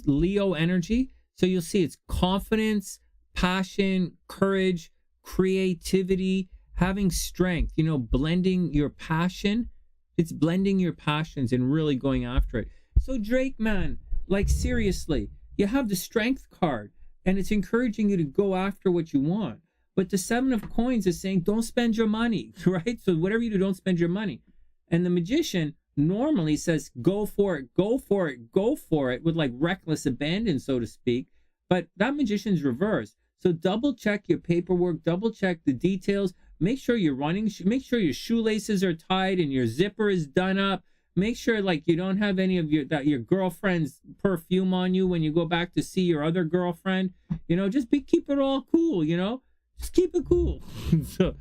Leo energy. So you'll see it's confidence, passion, courage, creativity, having strength, you know, blending your passion. It's blending your passions and really going after it. So Drake, man, like seriously, you have the Strength card and it's encouraging you to go after what you want. But the 7 of coins is saying, don't spend your money, right? So whatever you do, don't spend your money. And the Magician normally says, go for it, go for it, go for it, with like reckless abandon, so to speak. But that Magician's reversed. So double check your paperwork, double check the details. Make sure you're running, make sure your shoelaces are tied and your zipper is done up. Make sure like you don't have any of your girlfriend's perfume on you when you go back to see your other girlfriend. You know, just keep it all cool, you know? Just keep it cool. So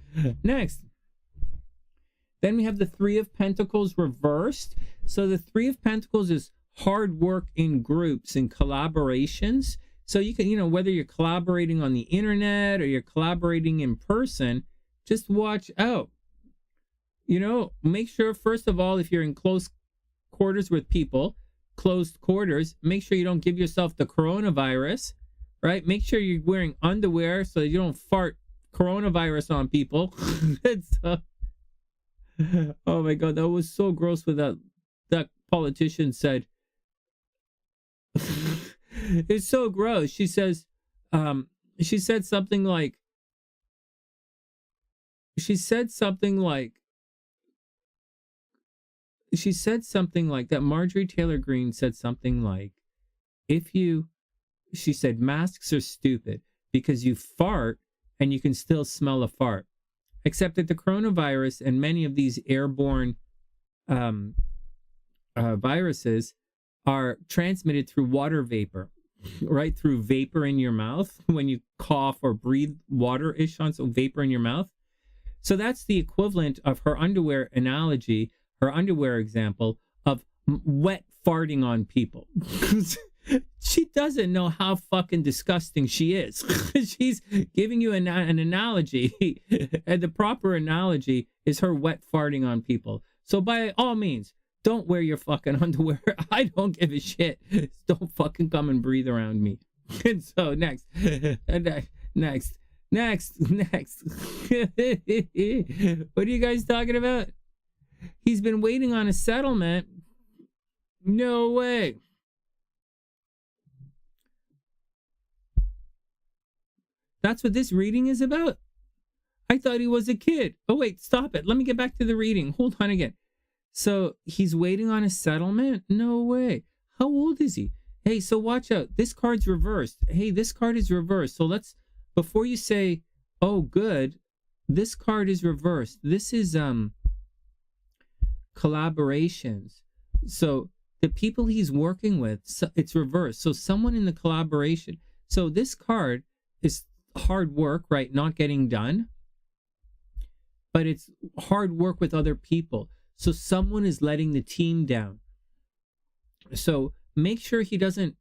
next. Then we have the 3 of Pentacles reversed. So the 3 of Pentacles is hard work in groups and collaborations. So you can, you know, whether you're collaborating on the internet or you're collaborating in person, just watch out. You know, make sure, first of all, if you're in close quarters with people, closed quarters, make sure you don't give yourself the coronavirus, right? Make sure you're wearing underwear so you don't fart coronavirus on people. Oh my God, that was so gross when that politician said, it's so gross. She says, she said something like, that Marjorie Taylor Greene said something like, she said, masks are stupid because you fart and you can still smell a fart. Except that the coronavirus and many of these airborne viruses are transmitted through water vapor, right? Through vapor in your mouth when you cough or breathe water-ish on some vapor in your mouth. So that's the equivalent of her underwear analogy, her underwear example of wet farting on people. She doesn't know how fucking disgusting she is. She's giving you an analogy, and the proper analogy is her wet farting on people. So by all means, don't wear your fucking underwear. I don't give a shit. Don't fucking come and breathe around me. And so next. What are you guys talking about? He's been waiting on a settlement. No way. That's what this reading is about? I thought he was a kid. Oh, wait, stop it. Let me get back to the reading. Hold on again. So he's waiting on a settlement? No way. How old is he? Hey, so watch out. This card's reversed. Hey, this card is reversed. So let's, before you say, oh, good, this card is reversed. This is collaborations. So the people he's working with, so it's reversed. So someone in the collaboration. So this card is hard work, right? Not getting done, but it's hard work with other people. So someone is letting the team down. So make sure he doesn't,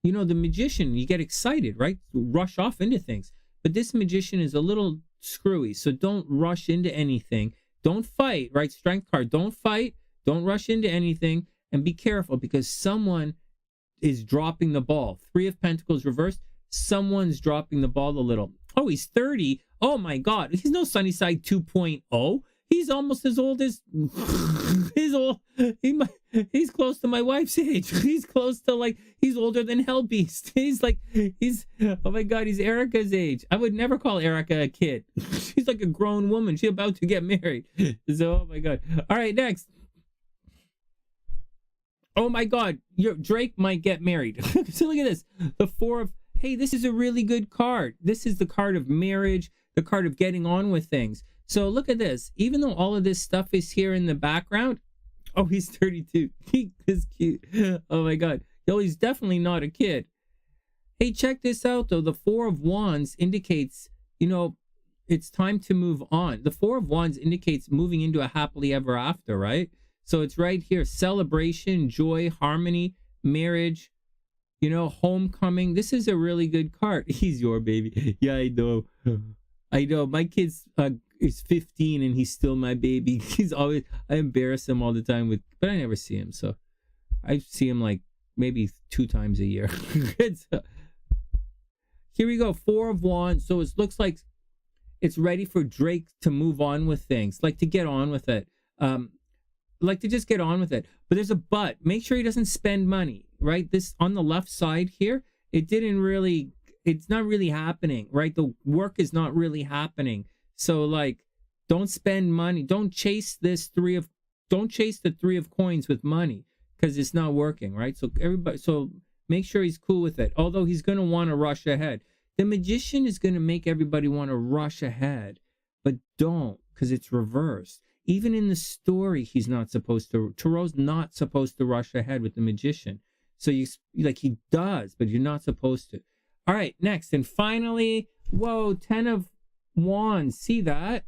the magician, you get excited, right? Rush off into things. But this magician is a little screwy. So don't rush into anything. Don't fight, right? Strength card. Don't fight. Don't rush into anything. And be careful because someone is dropping the ball. 3 of Pentacles reversed. Someone's dropping the ball a little. Oh, he's 30. Oh my God. He's no SunnySide 2.0. He's almost as old as he's close to my wife's age. He's close to he's older than Hellbeast. Oh my God, he's ErickaH's age. I would never call ErickaH a kid. She's like a grown woman. She's about to get married. So, oh my God. All right, next. Oh my God, Drake might get married. So look at this. The 4 of, hey, this is a really good card. This is the card of marriage, the card of getting on with things. So look at this. Even though all of this stuff is here in the background, oh, he's 32. He is cute. Oh my God. Yo, he's definitely not a kid. Hey, check this out though. The 4 of Wands indicates, it's time to move on. The 4 of Wands indicates moving into a happily ever after, right? So it's right here. Celebration, joy, harmony, marriage, homecoming. This is a really good card. He's your baby. Yeah, I know. My kid's is 15 and he's still my baby. I embarrass him all the time but I never see him. So I see him maybe 2 times a year. Here we go. 4 of Wands. So it looks like it's ready for Drake to move on with things, to get on with it. To just get on with it. But there's a but. Make sure he doesn't spend money, right? This on the left side here, it's not really happening, right? The work is not really happening. So don't spend money. Don't chase the 3 of coins with money because it's not working, right? So make sure he's cool with it. Although he's going to want to rush ahead. The magician is going to make everybody want to rush ahead, but don't, because it's reversed. Even in the story, he's not supposed to. Tarot's not supposed to rush ahead with the magician. So he does, but you're not supposed to. All right, next. And finally, whoa, 10 of Wands. See that?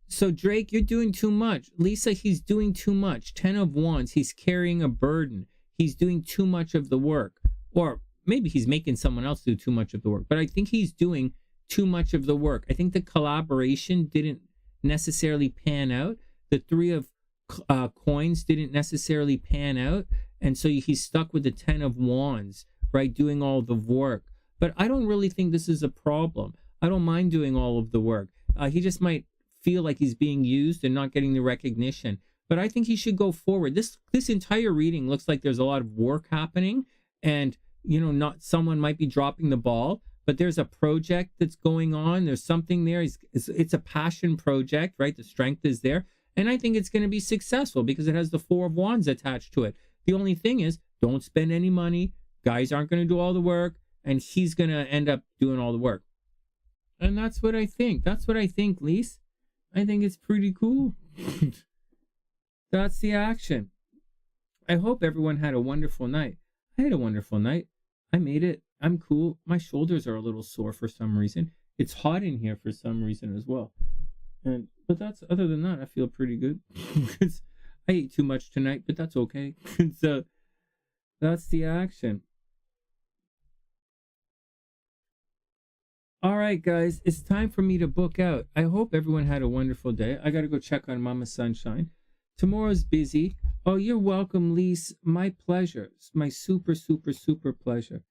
So Drake, you're doing too much. Lisa, he's doing too much. 10 of Wands. He's carrying a burden. He's doing too much of the work. Or maybe he's making someone else do too much of the work. But I think he's doing too much of the work. I think the collaboration didn't necessarily pan out. The 3 of coins didn't necessarily pan out. And so he's stuck with the 10 of Wands, right? Doing all the work. But I don't really think this is a problem. I don't mind doing all of the work. He just might feel like he's being used and not getting the recognition. But I think he should go forward. This entire reading looks like there's a lot of work happening, and not someone might be dropping the ball, but there's a project that's going on. There's something there. It's a passion project, right? The strength is there. And I think it's going to be successful because it has the Four of Wands attached to it. The only thing is, don't spend any money. Guys aren't going to do all the work, and he's going to end up doing all the work. And that's what I think. That's what I think, Lise. I think it's pretty cool. That's the action. I hope everyone had a wonderful night. I had a wonderful night. I made it. I'm cool. My shoulders are a little sore for some reason. It's hot in here for some reason as well. But other than that, I feel pretty good. I ate too much tonight, but that's okay. So that's the action. All right, guys, it's time for me to book out. I hope everyone had a wonderful day. I got to go check on Mama Sunshine. Tomorrow's busy. Oh, you're welcome, Lise. My pleasure. It's my super, super, super pleasure.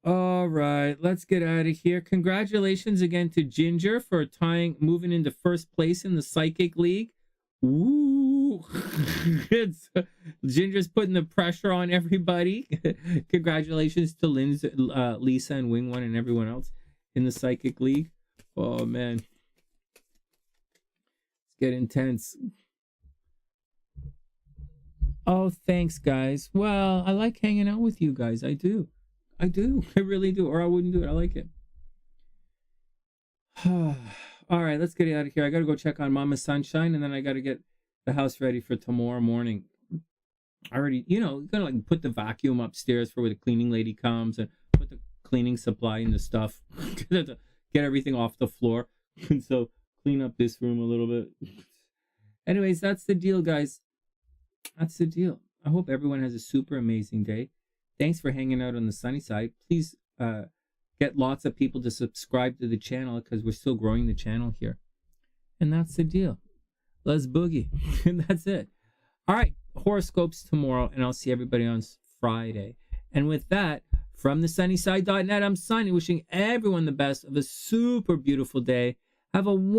All right, let's get out of here. Congratulations again to Ginger for moving into first place in the Psychic League. Woo! Ginger's putting the pressure on everybody. Congratulations to Lisa and Wing One and everyone else in the Psychic League. Oh, man. It's getting intense. Oh, thanks, guys. Well, I like hanging out with you guys. I do. I really do. Or I wouldn't do it. I like it. All right, let's get out of here. I got to go check on Mama Sunshine, and then I got to get the house ready for tomorrow morning. I already, gonna like put the vacuum upstairs for where the cleaning lady comes, and put the cleaning supply in the stuff. Get everything off the floor. And so clean up this room a little bit. Anyways, that's the deal, guys. That's the deal. I hope everyone has a super amazing day. Thanks for hanging out on the sunny side. Please get lots of people to subscribe to the channel because we're still growing the channel here. And that's the deal. Let's boogie. And that's it. All right. Horoscopes tomorrow, and I'll see everybody on Friday. And with that, from TheSunnySide.net, I'm Sonny, wishing everyone the best of a super beautiful day. Have a